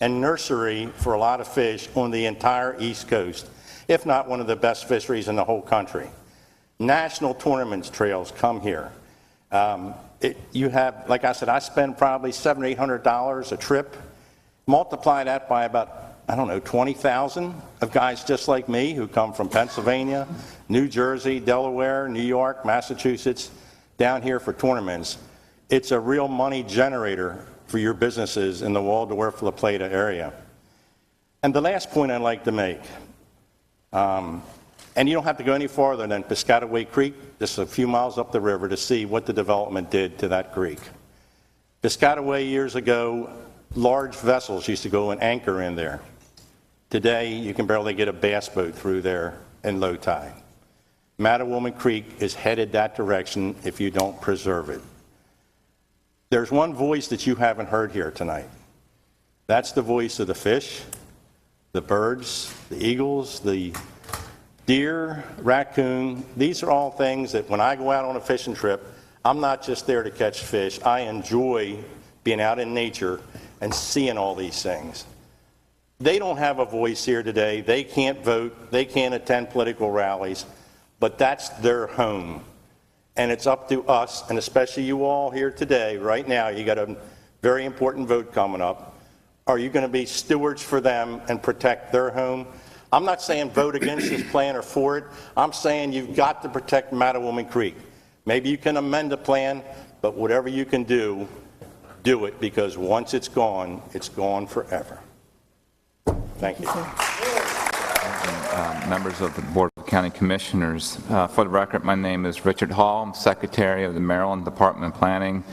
Speaker 17: and nursery for a lot of fish on the entire East Coast, if not one of the best fisheries in the whole country. National tournaments trails come here. You have, like I said, I spend probably $700 or $800 a trip. Multiply that by about, 20,000 of guys just like me who come from Pennsylvania, New Jersey, Delaware, New York, Massachusetts, down here for tournaments. It's a real money generator for your businesses in the Waldorf, La Plata area. And the last point I'd like to make, and you don't have to go any farther than Piscataway Creek, just a few miles up the river, to see what the development did to that creek. Piscataway years ago, large vessels used to go and anchor in there. Today, you can barely get a bass boat through there in low tide. Mattawoman Creek is headed that direction if you don't preserve it. There's one voice that you haven't heard here tonight. That's the voice of the fish, the birds, the eagles, the deer, raccoon. These are all things that when I go out on a fishing trip, I'm not just there to catch fish. I enjoy being out in nature and seeing all these things. They don't have a voice here today. They can't vote. They can't attend political rallies, but that's their home. And it's up to us, and especially you all here today, right now, you got a very important vote coming up. Are you going to be stewards for them and protect their home? I'm not saying vote against this plan or for it. I'm saying you've got to protect Mattawoman Creek. Maybe you can amend the plan, but whatever you can do, do it, because once it's gone forever. Thank you.
Speaker 18: Members of the Board of County Commissioners. For the record, my name is Richard Hall. I'm Secretary of the Maryland Department of Planning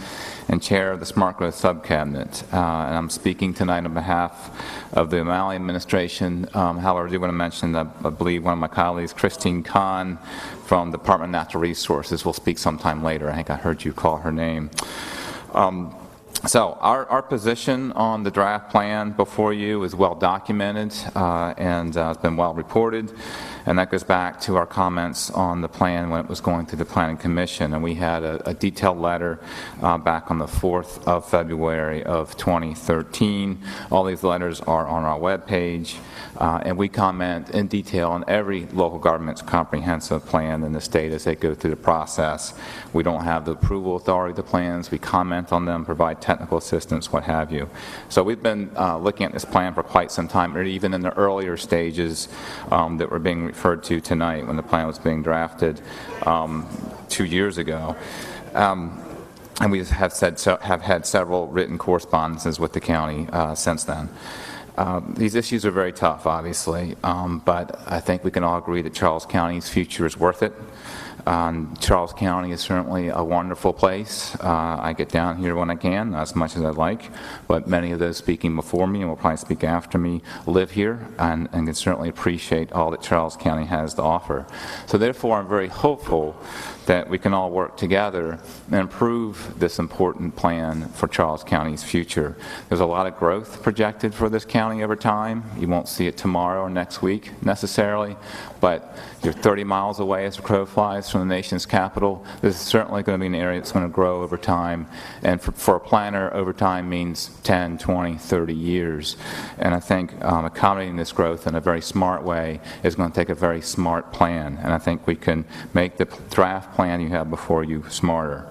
Speaker 18: and Chair of the Smart Growth Subcabinet. And I'm speaking tonight on behalf of the O'Malley administration. However, I do want to mention that I believe one of my colleagues, Christine Kahn from the Department of Natural Resources, will speak sometime later. I think I heard you call her name. So our position on the draft plan before you is well documented and it's been well reported, and that goes back to our comments on the plan when it was going through the Planning Commission, and we had a detailed letter back on the 4th of February of 2013. All these letters are on our webpage, and we comment in detail on every local government's comprehensive plan in the state as they go through the process. We don't have the approval authority of the plans. We comment on them, provide technical assistance, what have you. So we've been looking at this plan for quite some time, or even in the earlier stages that were being referred to tonight when the plan was being drafted 2 years ago. And we have had several written correspondences with the county since then. These issues are very tough, obviously, but I think we can all agree that Charles County's future is worth it. Charles County is certainly a wonderful place. I get down here when I can, not as much as I'd like, but many of those speaking before me and will probably speak after me live here and can certainly appreciate all that Charles County has to offer. So therefore, I'm very hopeful that we can all work together and improve this important plan for Charles County's future. There's a lot of growth projected for this county over time. You won't see it tomorrow or next week necessarily, but you're 30 miles away as the crow flies from the nation's capital. This is certainly going to be an area that's going to grow over time, and for a planner, over time means 10, 20, 30 years. And I think accommodating this growth in a very smart way is going to take a very smart plan, and I think we can make the draft plan you have before you smarter.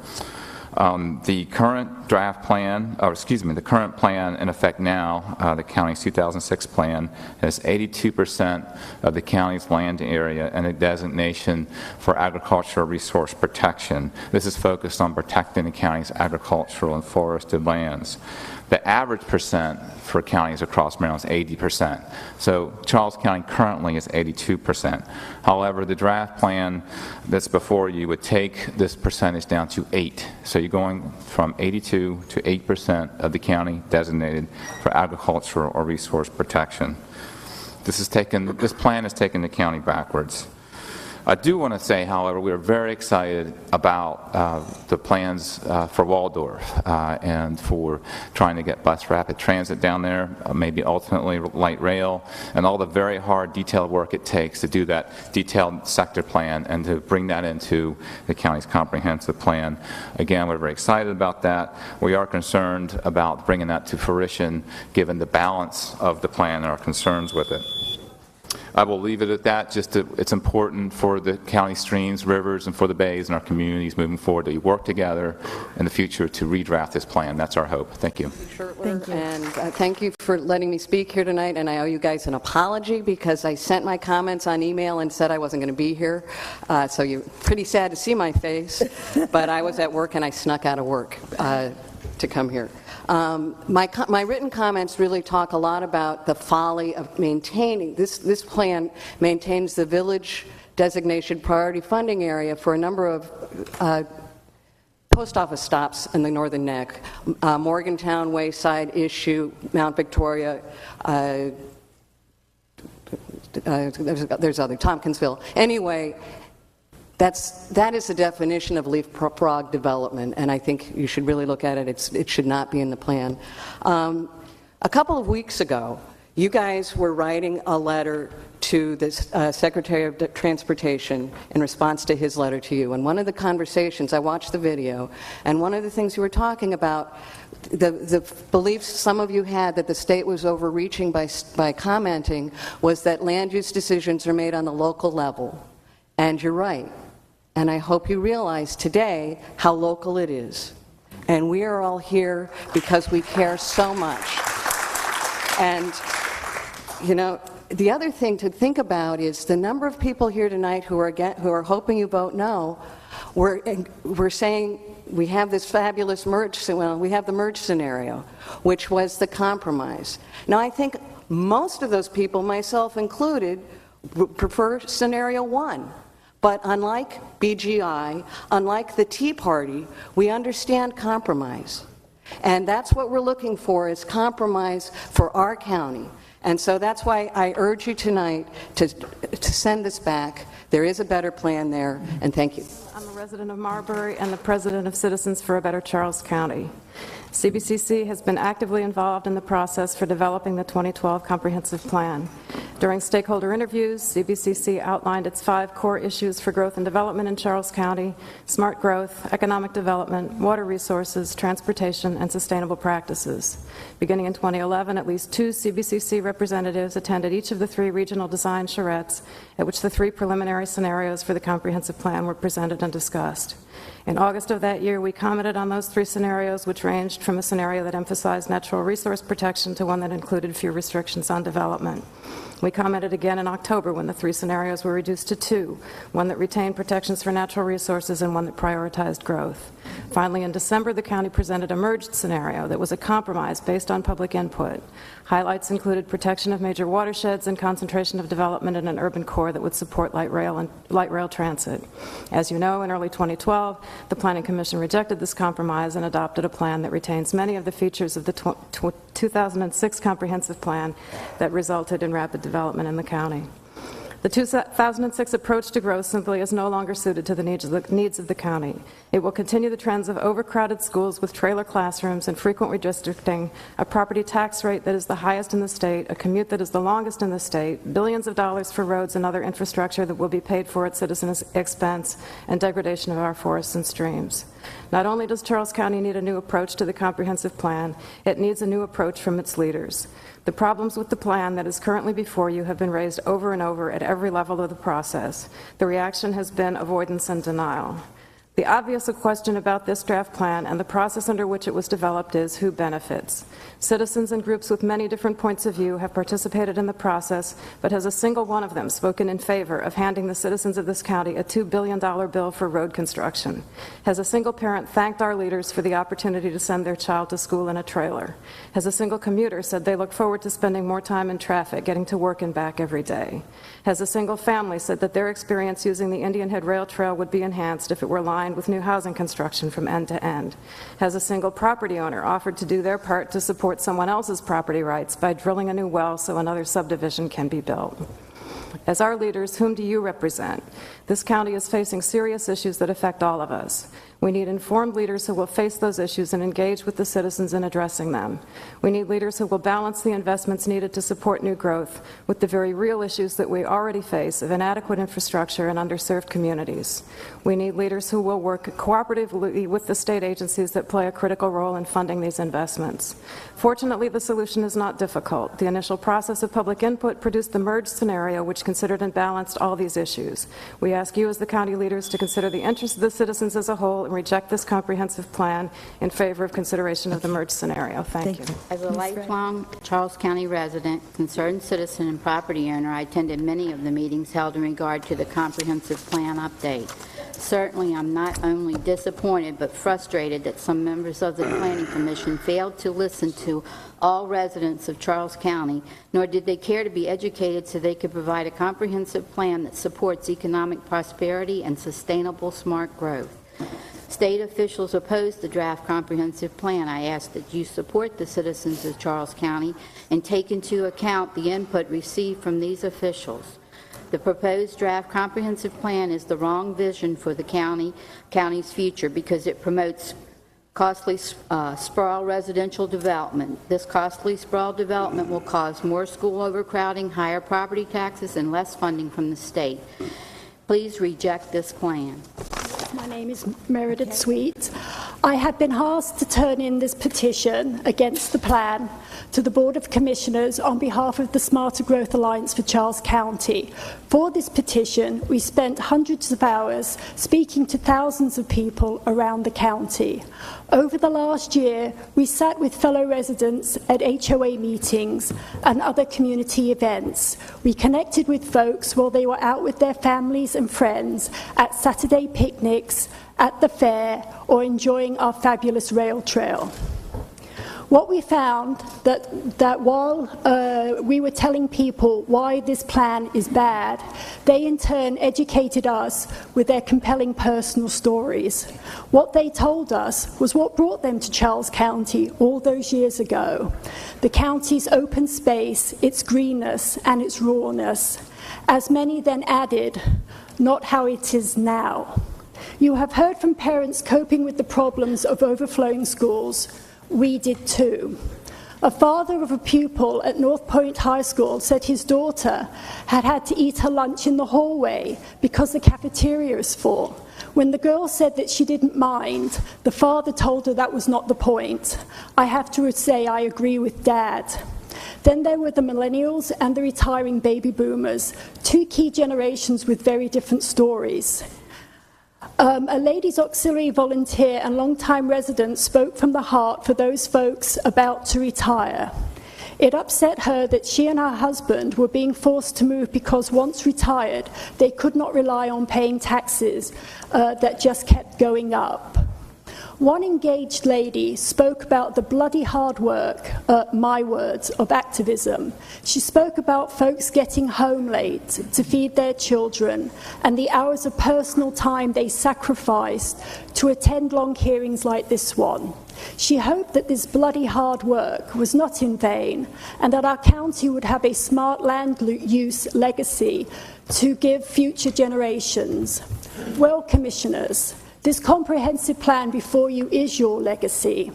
Speaker 18: The current draft plan, or excuse me, the current plan in effect now, the county's 2006 plan, has 82% of the county's land area and a designation for agricultural resource protection. This is focused on protecting the county's agricultural and forested lands. The average percent for counties across Maryland is 80%. So Charles County currently is 82%. However, the draft plan that's before you would take this percentage down to 8. So you're going from 82 to 8% of the county designated for agricultural or resource protection. This plan has taken the county backwards. I do want to say, however, we are very excited about the plans for Waldorf and for trying to get bus rapid transit down there, maybe ultimately light rail, and all the very hard detailed work it takes to do that detailed sector plan and to bring that into the county's comprehensive plan. Again, we're very excited about that. We are concerned about bringing that to fruition given the balance of the plan and our concerns with it. I will leave it at that. It's important for the county streams, rivers, and for the bays and our communities moving forward that we work together in the future to redraft this plan. That's our hope. Thank you.
Speaker 1: Thank you. And thank you for letting me speak here tonight. And I owe you guys an apology because I sent my comments on email and said I wasn't going to be here. So you're pretty sad to see my face. But I was at work and I snuck out of work to come here. My written comments really talk a lot about the folly of maintaining, this plan maintains the village designation priority funding area for a number of post office stops in the Northern Neck, Morgantown, Wayside, Issue, Mount Victoria, there's other, Tompkinsville. Anyway, that is the definition of leapfrog development, and I think you should really look at it. It should not be in the plan. A couple of weeks ago, you guys were writing a letter to the Secretary of Transportation in response to his letter to you. And one of the conversations, I watched the video, and one of the things you were talking about, the beliefs some of you had that the state was overreaching by commenting, was that land use decisions are made on the local level. And you're right. And I hope you realize today how local it is. And we are all here because we care so much. And, you know, the other thing to think about is the number of people here tonight who are hoping you vote no. We're saying we have this fabulous merge, well, we have the merge scenario, which was the compromise. Now, I think most of those people, myself included, prefer scenario 1. But unlike BGI, unlike the Tea Party, we understand compromise. And that's what we're looking for, is compromise for our county. And so that's why I urge you tonight to send this back. There is a better plan there, and thank you.
Speaker 19: I'm a resident of Marbury and the president of Citizens for a Better Charles County.
Speaker 8: CBCC has been actively involved in the process for developing the 2012 Comprehensive Plan. During stakeholder interviews, CBCC outlined its 5 core issues for growth and development in Charles County: smart growth, economic development, water resources, transportation, and sustainable practices. Beginning in 2011, at least 2 CBCC representatives attended each of the 3 regional design charrettes, at which the 3 preliminary scenarios for the comprehensive plan were presented and discussed. In August of that year, we commented on those 3 scenarios, which ranged from a scenario that emphasized natural resource protection to one that included few restrictions on development. We commented again in October when the 3 scenarios were reduced to 2, one that retained protections for natural resources and one that prioritized growth. Finally, in December, the county presented a merged scenario that was a compromise based on public input. Highlights included protection of major watersheds and concentration of development in an urban core that would support light rail transit. As you know, in early 2012, the Planning Commission rejected this compromise and adopted a plan that retains many of the features of the 2006 Comprehensive Plan that resulted in rapid development in the county. The 2006 approach to growth simply is no longer suited to the needs of the county. It will continue the trends of overcrowded schools with trailer classrooms and frequent redistricting, a property tax rate that is the highest in the state, a commute that is the longest in the state, billions of dollars for roads and other infrastructure that will be paid for at citizens' expense, and degradation of our forests and streams. Not only does Charles County need a new approach to the comprehensive plan, it needs a new approach from its leaders. The problems with the plan that is currently before you have been raised over and over at every level of the process. The reaction has been avoidance and denial. The obvious question about this draft plan and the process under which it was developed is who benefits. Citizens and groups with many different points of view have participated in the process, but has a single one of them spoken in favor of handing the citizens of this county a $2 billion bill for road construction? Has a single parent thanked our leaders for the opportunity to send their child to school in a trailer? Has a single commuter said they look forward to spending more time in traffic, getting to work and back every day? Has a single family said that their experience using the Indian Head Rail Trail would be enhanced if it were lined with new housing construction from end to end? Has a single property owner offered to do their part to support someone else's property rights by drilling a new well so another subdivision can be built? As our leaders, whom do you represent? This county is facing serious issues that affect all of us. We need informed leaders who will face those issues and engage with the citizens in addressing them. We need leaders who will balance the investments needed to support new growth with the very real issues that we already face of inadequate infrastructure and underserved communities. We need leaders who will work cooperatively with the state agencies that play a critical role in funding these investments. Fortunately, the solution is not difficult. The initial process of public input produced the merged scenario which considered and balanced all these issues. We ask you as the county leaders to consider the interests of the citizens as a whole and reject this comprehensive plan in favor of consideration of the merged scenario. Thank you.
Speaker 19: As a lifelong Charles County resident, concerned citizen, and property owner, I attended many of the meetings held in regard to the comprehensive plan update. Certainly, I'm not only disappointed but frustrated that some members of the Planning Commission failed to listen to all residents of Charles County, nor did they care to be educated so they could provide a comprehensive plan that supports economic prosperity and sustainable smart growth. State officials opposed the draft comprehensive plan. I ask that you support the citizens of Charles County and take into account the input received from these officials. The proposed draft comprehensive plan is the wrong vision for the county's future because it promotes costly sprawl residential development. This costly sprawl development will cause more school overcrowding, higher property taxes, and less funding from the state. Please reject this plan.
Speaker 20: My name is Meredith Sweet. I have been asked to turn in this petition against the plan to the Board of Commissioners on behalf of the Smarter Growth Alliance for Charles County. For this petition, we spent hundreds of hours speaking to thousands of people around the county. Over the last year, we sat with fellow residents at HOA meetings and other community events. We connected with folks while they were out with their families and friends at Saturday picnics, at the fair, or enjoying our fabulous rail trail. What we found that while we were telling people why this plan is bad, they in turn educated us with their compelling personal stories. What they told us was what brought them to Charles County all those years ago. The county's open space, its greenness, and its rawness. As many then added, not how it is now. You have heard from parents coping with the problems of overflowing schools. We did too. A father of a pupil at North Point High School said his daughter had had to eat her lunch in the hallway because the cafeteria is full. When the girl said that she didn't mind, the father told her that was not the point. I have to say I agree with Dad. Then there were the millennials and the retiring baby boomers, two key generations with very different stories. A ladies' auxiliary volunteer and long-time resident spoke from the heart for those folks about to retire. It upset her that she and her husband were being forced to move because once retired, they could not rely on paying taxes that just kept going up. One engaged lady spoke about the bloody hard work, my words, of activism. She spoke about folks getting home late to feed their children and the hours of personal time they sacrificed to attend long hearings like this one. She hoped that this bloody hard work was not in vain and that our county would have a smart land use legacy to give future generations. Well, Commissioners, this comprehensive plan before you is your legacy.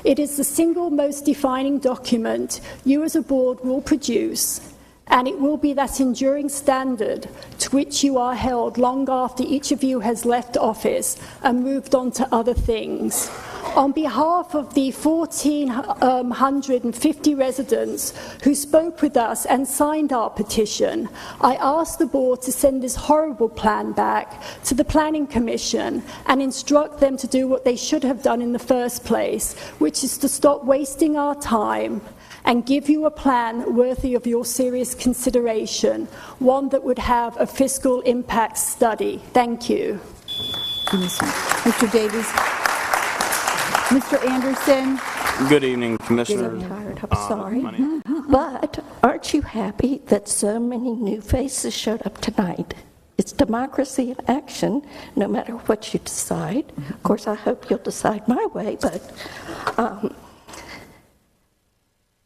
Speaker 20: It is the single most defining document you as a board will produce, and it will be that enduring standard to which you are held long after each of you has left office and moved on to other things. On behalf of the 1,450 residents who spoke with us and signed our petition, I ask the board to send this horrible plan back to the Planning Commission and instruct them to do what they should have done in the first place, which is to stop wasting our time and give you a plan worthy of your serious consideration, one that would have a fiscal impact study. Thank you.
Speaker 2: Mr. Davies. Mr. Anderson.
Speaker 4: Good evening, Commissioners.
Speaker 5: I'm sorry, but aren't you happy that so many new faces showed up tonight? It's democracy in action, no matter what you decide. Of course, I hope you'll decide my way, but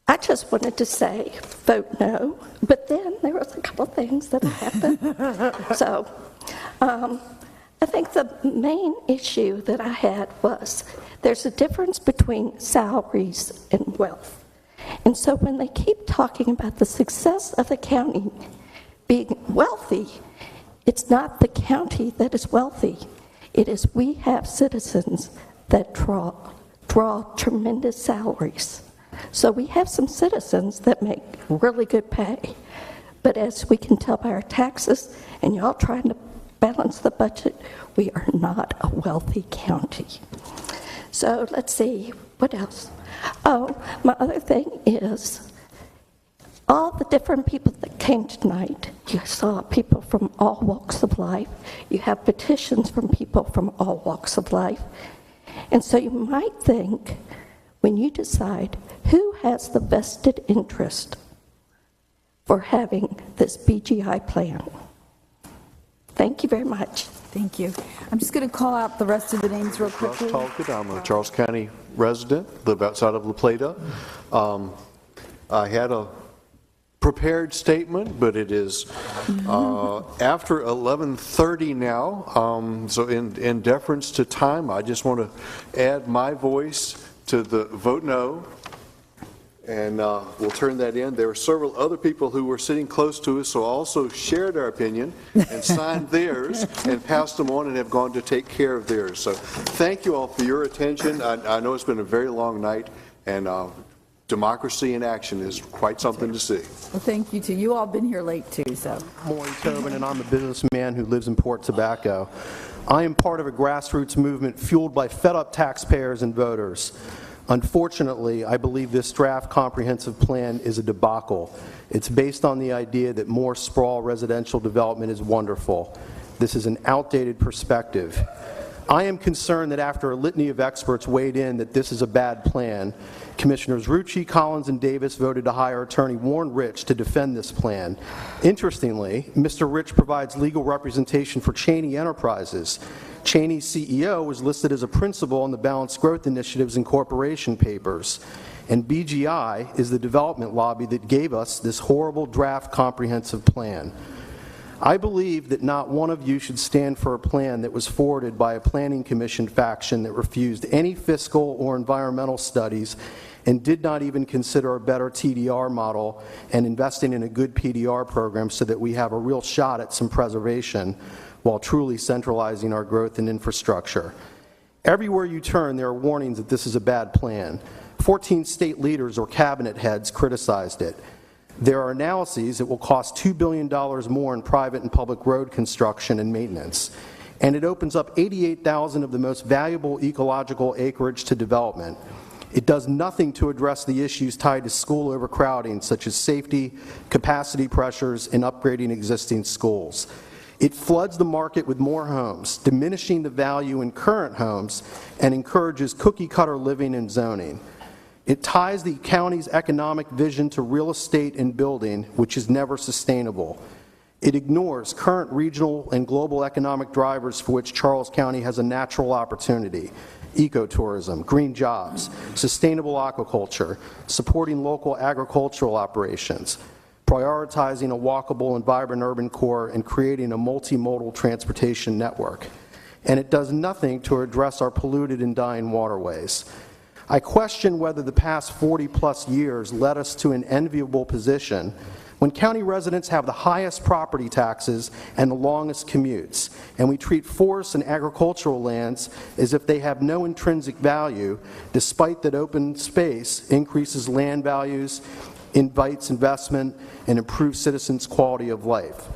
Speaker 5: I just wanted to say, vote no, but then there was a couple things that happened. So, I think the main issue that I had was there's a difference between salaries and wealth. And so when they keep talking about the success of the county being wealthy, it's not the county that is wealthy. It is we have citizens that draw tremendous salaries. So we have some citizens that make really good pay. But as we can tell by our taxes, and y'all trying to balance the budget, we are not a wealthy county. So let's see, what else? Oh, my other thing is, all the different people that came tonight, you saw people from all walks of life. You have petitions from people from all walks of life. And so you might think, when you decide who has the vested interest for having this BGI plan. Thank you very much.
Speaker 2: Thank you. I'm just going to call out the rest of the names real quickly.
Speaker 6: Ross Talcott. I'm a Charles County resident, live outside of La Plata. I had a prepared statement, but it is after 11:30 now, so in deference to time, I just want to add my voice to the vote no, and we'll turn that in. There were several other people who were sitting close to us, so also shared our opinion and signed theirs and passed them on and have gone to take care of theirs. So thank you all for your attention. I know it's been a very long night, and democracy in action is quite something to see.
Speaker 2: Well, thank you, too. You all been here late, too, so.
Speaker 24: Maureen Tobin, and I'm a businessman who lives in Port Tobacco. I am part of a grassroots movement fueled by fed-up taxpayers and voters. Unfortunately, I believe this draft comprehensive plan is a debacle. It's based on the idea that more sprawl residential development is wonderful. This is an outdated perspective. I am concerned that after a litany of experts weighed in that this is a bad plan, Commissioners Rucci, Collins, and Davis voted to hire attorney Warren Rich to defend this plan. Interestingly, Mr. Rich provides legal representation for Cheney Enterprises. Cheney's CEO was listed as a principal on the Balanced Growth Initiative's incorporation papers. And BGI is the development lobby that gave us this horrible draft comprehensive plan. I believe that not one of you should stand for a plan that was forwarded by a planning commission faction that refused any fiscal or environmental studies and did not even consider a better TDR model and investing in a good PDR program so that we have a real shot at some preservation while truly centralizing our growth and infrastructure. Everywhere you turn, there are warnings that this is a bad plan. 14 state leaders or cabinet heads criticized it. There are analyses that will cost $2 billion more in private and public road construction and maintenance. And it opens up 88,000 of the most valuable ecological acreage to development. It does nothing to address the issues tied to school overcrowding, such as safety, capacity pressures, and upgrading existing schools. It floods the market with more homes, diminishing the value in current homes, and encourages cookie-cutter living and zoning. It ties the county's economic vision to real estate and building, which is never sustainable. It ignores current regional and global economic drivers for which Charles County has a natural opportunity: ecotourism, green jobs, sustainable aquaculture, supporting local agricultural operations, prioritizing a walkable and vibrant urban core, and creating a multimodal transportation network. And it does nothing to address our polluted and dying waterways. I question whether the past 40-plus years led us to an enviable position when county residents have the highest property taxes and the longest commutes, and we treat forests and agricultural lands as if they have no intrinsic value, despite that open space increases land values, invites investment, and improves citizens' quality of life.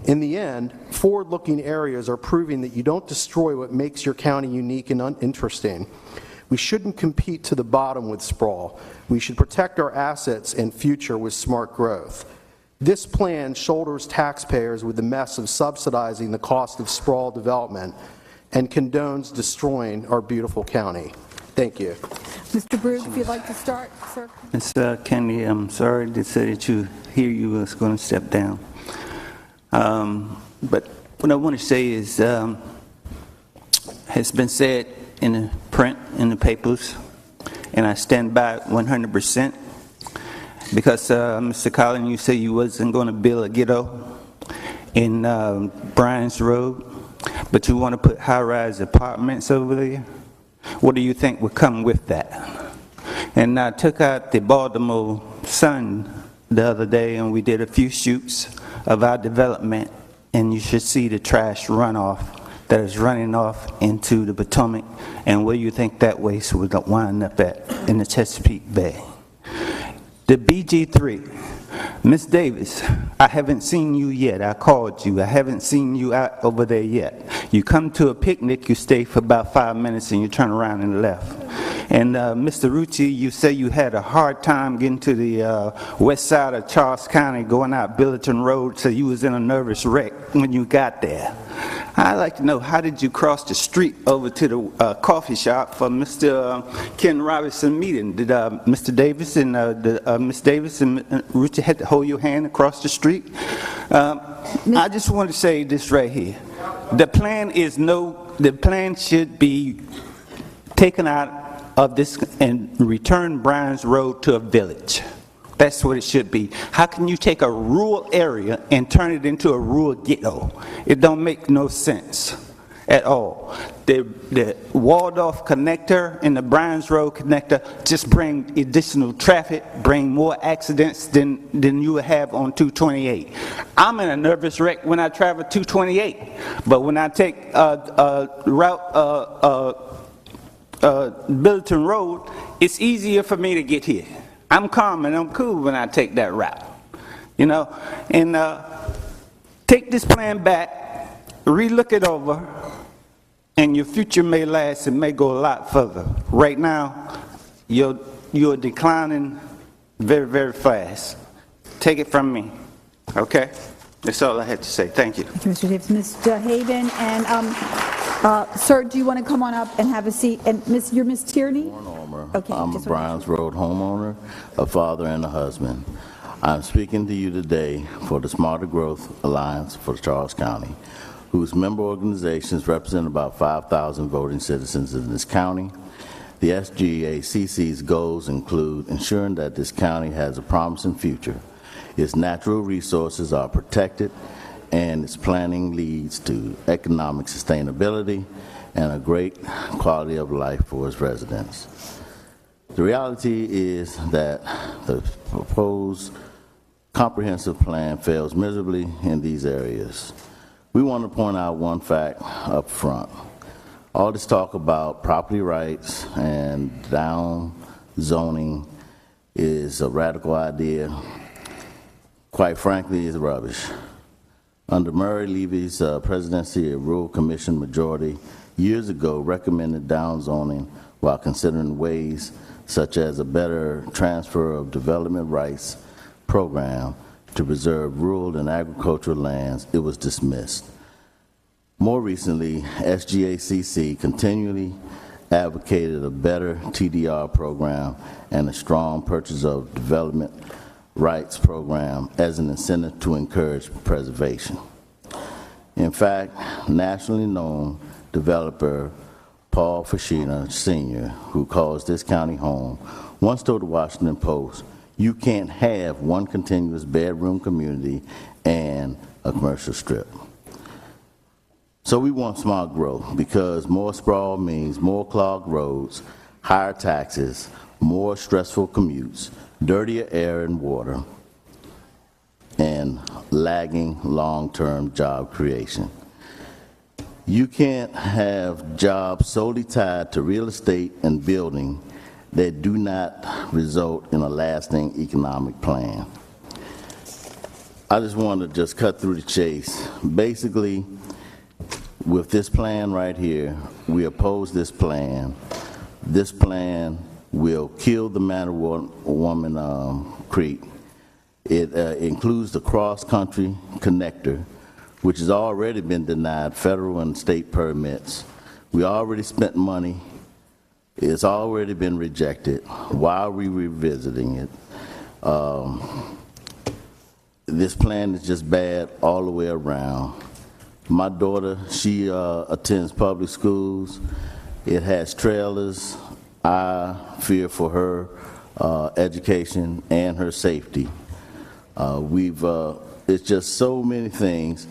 Speaker 24: In the end, forward-looking areas are proving that you don't destroy what makes your county unique and interesting. We shouldn't compete to the bottom with sprawl. We should protect our assets and future with smart growth. This plan shoulders taxpayers with the mess of subsidizing the cost of sprawl development and condones destroying our beautiful county. Thank you.
Speaker 2: Mr. Brugge, if you'd like to start, sir.
Speaker 3: Ms. Kennedy, I'm sorry to say that you was going to step down. But what I want to say is, has been said in the print, in the papers, and I stand by it 100%. Because, Mr. Collins, you said you wasn't going to build a ghetto in Bryan's Road, but you want to put high-rise apartments over there. What do you think would come with that? And I took out the Baltimore Sun the other day, and we did a few shoots of our development, and you should see the trash runoff that is running off into the Potomac, and where you think that waste would wind up at in the Chesapeake Bay. The BG3, Ms. Davis, I haven't seen you yet. I called you. I haven't seen you out over there yet. You come to a picnic, you stay for about 5 minutes, and you turn around and left. And Mr. Rucci, you say you had a hard time getting to the west side of Charles County, going out Billerton Road, so you was in a nervous wreck when you got there. I'd like to know, how did you cross the street over to the coffee shop for Mr. Ken Robinson meeting? Did Mr. Davis and Ms. Davis and Rucci had to hold your hand across the street? I just want to say this right here. The plan should be taken out of this and return Bryan's Road to a village. That's what it should be. How can you take a rural area and turn it into a rural ghetto? It don't make no sense at all. The Waldorf connector and the Bryan's Road connector just bring additional traffic, bring more accidents than you would have on 228. I'm in a nervous wreck when I travel 228, but when I take route Billerton Road, it's easier for me to get here. I'm calm and I'm cool when I take that route, you know. And take this plan back, relook it over, and your future may last and may go a lot further. Right now, you're declining very, very fast. Take it from me, okay? That's all I had to say. Thank you.
Speaker 2: Thank you, Mr. Davis. Mr. Haven, and sir, do you want to come on up and have a seat? And you're Ms. Tierney? Okay,
Speaker 7: I'm a Bryan's Road homeowner, a father, and a husband. I'm speaking to you today for the Smarter Growth Alliance for Charles County, whose member organizations represent about 5,000 voting citizens in this county. The SGACC's goals include ensuring that this county has a promising future, its natural resources are protected, and its planning leads to economic sustainability and a great quality of life for its residents. The reality is that the proposed comprehensive plan fails miserably in these areas. We want to point out one fact up front. All this talk about property rights and down zoning is a radical idea. Quite frankly, it's rubbish. Under Murray Levy's presidency, a Rural Commission majority years ago recommended down zoning while considering ways such as a better transfer of development rights program to preserve rural and agricultural lands. It was dismissed. More recently, SGACC continually advocated a better TDR program and a strong purchase of development rights program as an incentive to encourage preservation. In fact, nationally known developer Paul Fashina Sr., who calls this county home, once told the Washington Post, "You can't have one continuous bedroom community and a commercial strip." So we want smart growth because more sprawl means more clogged roads, higher taxes, more stressful commutes, dirtier air and water, and lagging long-term job creation. You can't have jobs solely tied to real estate and building that do not result in a lasting economic plan. I just want to just cut through the chase. Basically, with this plan right here, we oppose this plan. This plan will kill the Mattawoman Creek. It includes the cross-country connector, which has already been denied federal and state permits. We already spent money. It's already been rejected. Why are we revisiting it? This plan is just bad all the way around. My daughter, she attends public schools. It has trailers. I fear for her education and her safety. It's just so many things.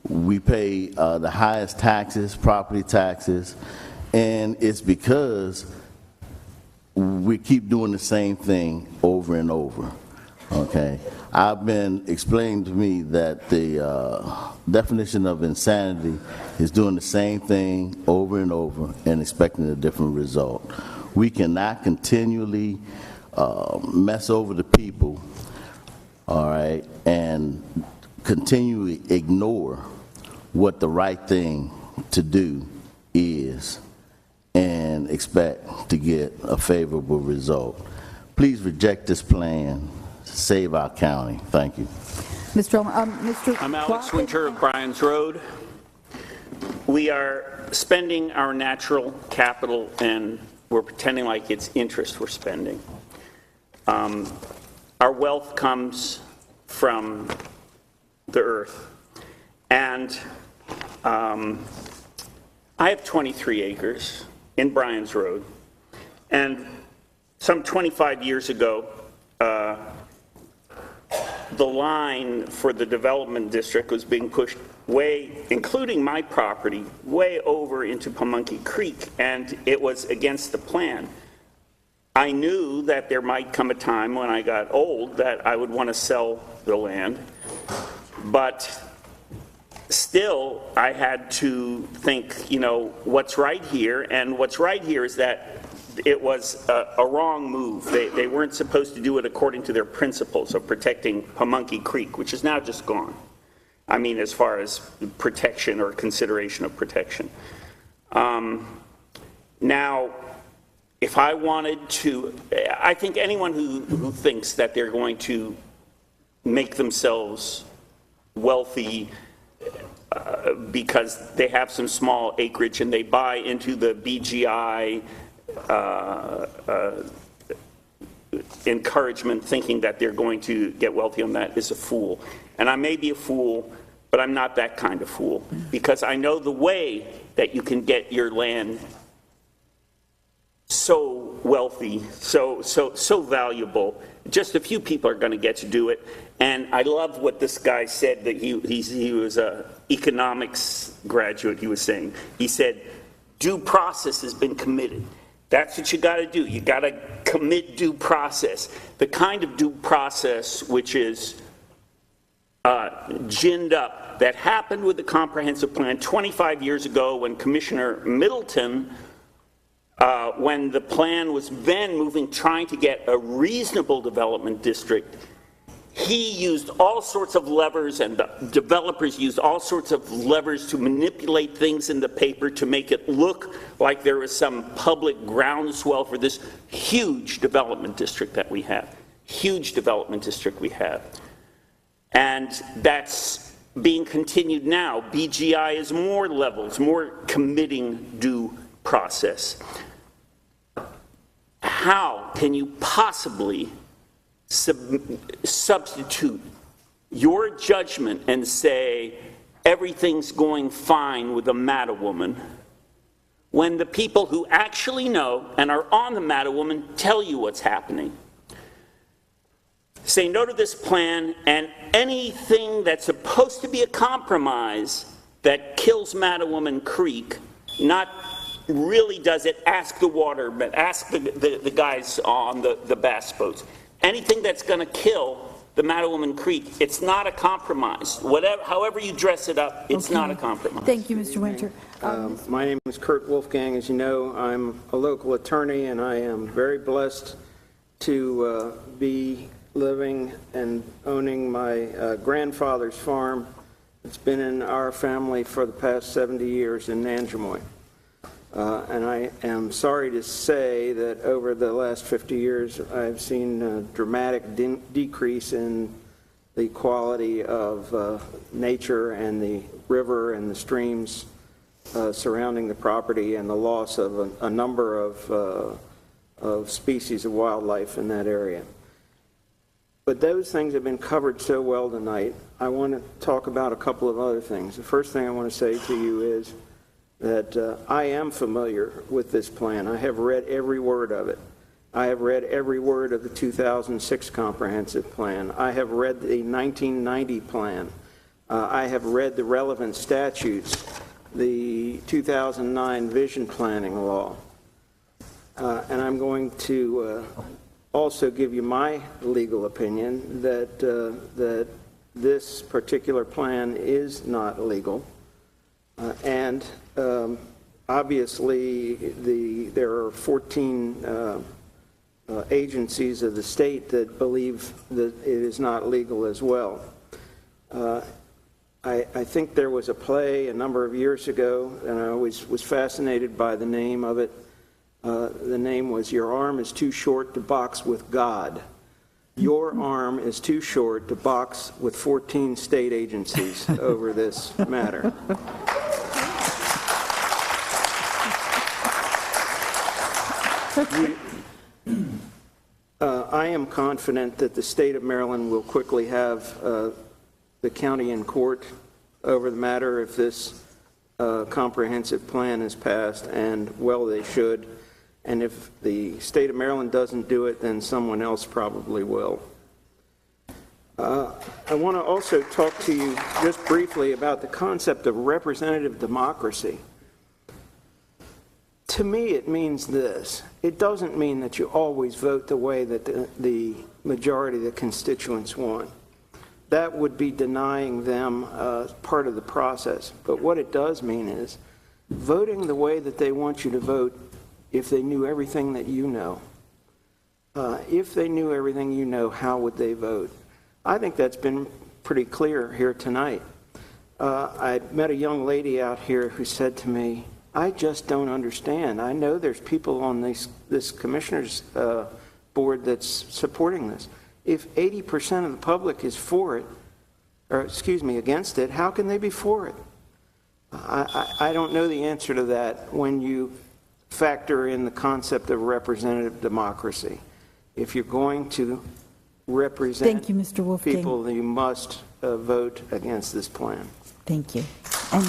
Speaker 7: We pay the highest taxes, property taxes, and it's because we keep doing the same thing over and over, okay? I've been explained to me that the definition of insanity is doing the same thing over and over and expecting a different result. We cannot continually mess over the people, all right, and continually ignore what the right thing to do is and expect to get a favorable result. Please reject this plan. Save our county. Thank you.
Speaker 2: Mr.
Speaker 9: I'm Alex Winter of Bryan's Road. We are spending our natural capital and we're pretending like it's interest we're spending. Our wealth comes from the earth. And I have 23 acres in Bryan's Road. And some 25 years ago, the line for the development district was being pushed way, including my property, way over into Pamunkey Creek, and it was against the plan. I knew that there might come a time when I got old that I would want to sell the land, but still I had to think, you know, what's right here, and what's right here is that it was a wrong move. They weren't supposed to do it according to their principles of protecting Pamunkey Creek, which is now just gone. I mean, as far as protection or consideration of protection. Now, if I wanted to, I think anyone who thinks that they're going to make themselves wealthy because they have some small acreage and they buy into the BGI encouragement, thinking that they're going to get wealthy on that, is a fool. And I may be a fool, but I'm not that kind of fool, because I know the way that you can get your land so wealthy, so valuable. Just a few people are going to get to do it. And I love what this guy said, that he was an economics graduate, he was saying. He said, due process has been committed. That's what you got to do. You got to commit due process. The kind of due process which is ginned up, that happened with the comprehensive plan 25 years ago when Commissioner Middleton, when the plan was then trying to get a reasonable development district, he used all sorts of levers, and the developers used all sorts of levers to manipulate things in the paper to make it look like there was some public groundswell for this huge development district that we have. Huge development district we have. And that's being continued now. BGI is more levels, more committing due process. How can you possibly substitute your judgment and say everything's going fine with the Mattawoman when the people who actually know and are on the Mattawoman tell you what's happening? Say no to this plan, and anything that's supposed to be a compromise that kills Mattawoman Creek, not really does it, ask the water, but ask the guys on the bass boats. Anything that's going to kill the Mattawoman Creek, it's not a compromise. However you dress it up, it's not a compromise.
Speaker 2: Thank you, Mr. Winter.
Speaker 10: My name is Kurt Wolfgang. As you know, I'm a local attorney, and I am very blessed to be living and owning my grandfather's farm. It's been in our family for the past 70 years in Nanjemoy. And I am sorry to say that over the last 50 years, I've seen a dramatic decrease in the quality of nature and the river and the streams surrounding the property, and the loss of a number of species of wildlife in that area. But those things have been covered so well tonight. I want to talk about a couple of other things. The first thing I want to say to you is that I am familiar with this plan. I have read every word of it. I have read every word of the 2006 comprehensive plan. I have read the 1990 plan. I have read the relevant statutes, the 2009 vision planning law. And I'm going to also give you my legal opinion that, that this particular plan is not legal. And obviously, there are 14 agencies of the state that believe that it is not legal as well. I think there was a play a number of years ago, and I always was fascinated by the name of it. The name was "Your Arm is Too Short to Box with God." Your arm is too short to box with 14 state agencies over this matter. I am confident that the state of Maryland will quickly have the county in court over the matter if this comprehensive plan is passed, and well, they should. And if the state of Maryland doesn't do it, then someone else probably will. I want to also talk to you just briefly about the concept of representative democracy. To me, it means this. It doesn't mean that you always vote the way that the majority of the constituents want. That would be denying them part of the process. But what it does mean is voting the way that they want you to vote if they knew everything that you know. If they knew everything you know, how would they vote? I think that's been pretty clear here tonight. I met a young lady out here who said to me, "I just don't understand. I know there's people on this commissioner's board that's supporting this. If 80% of the public is for it, or excuse me, against it, how can they be for it?" I don't know the answer to that when you factor in the concept of representative democracy. If you're going to represent
Speaker 2: Thank you, Mr. Wolfgang.
Speaker 10: people, you must vote against this plan.
Speaker 2: Thank you. And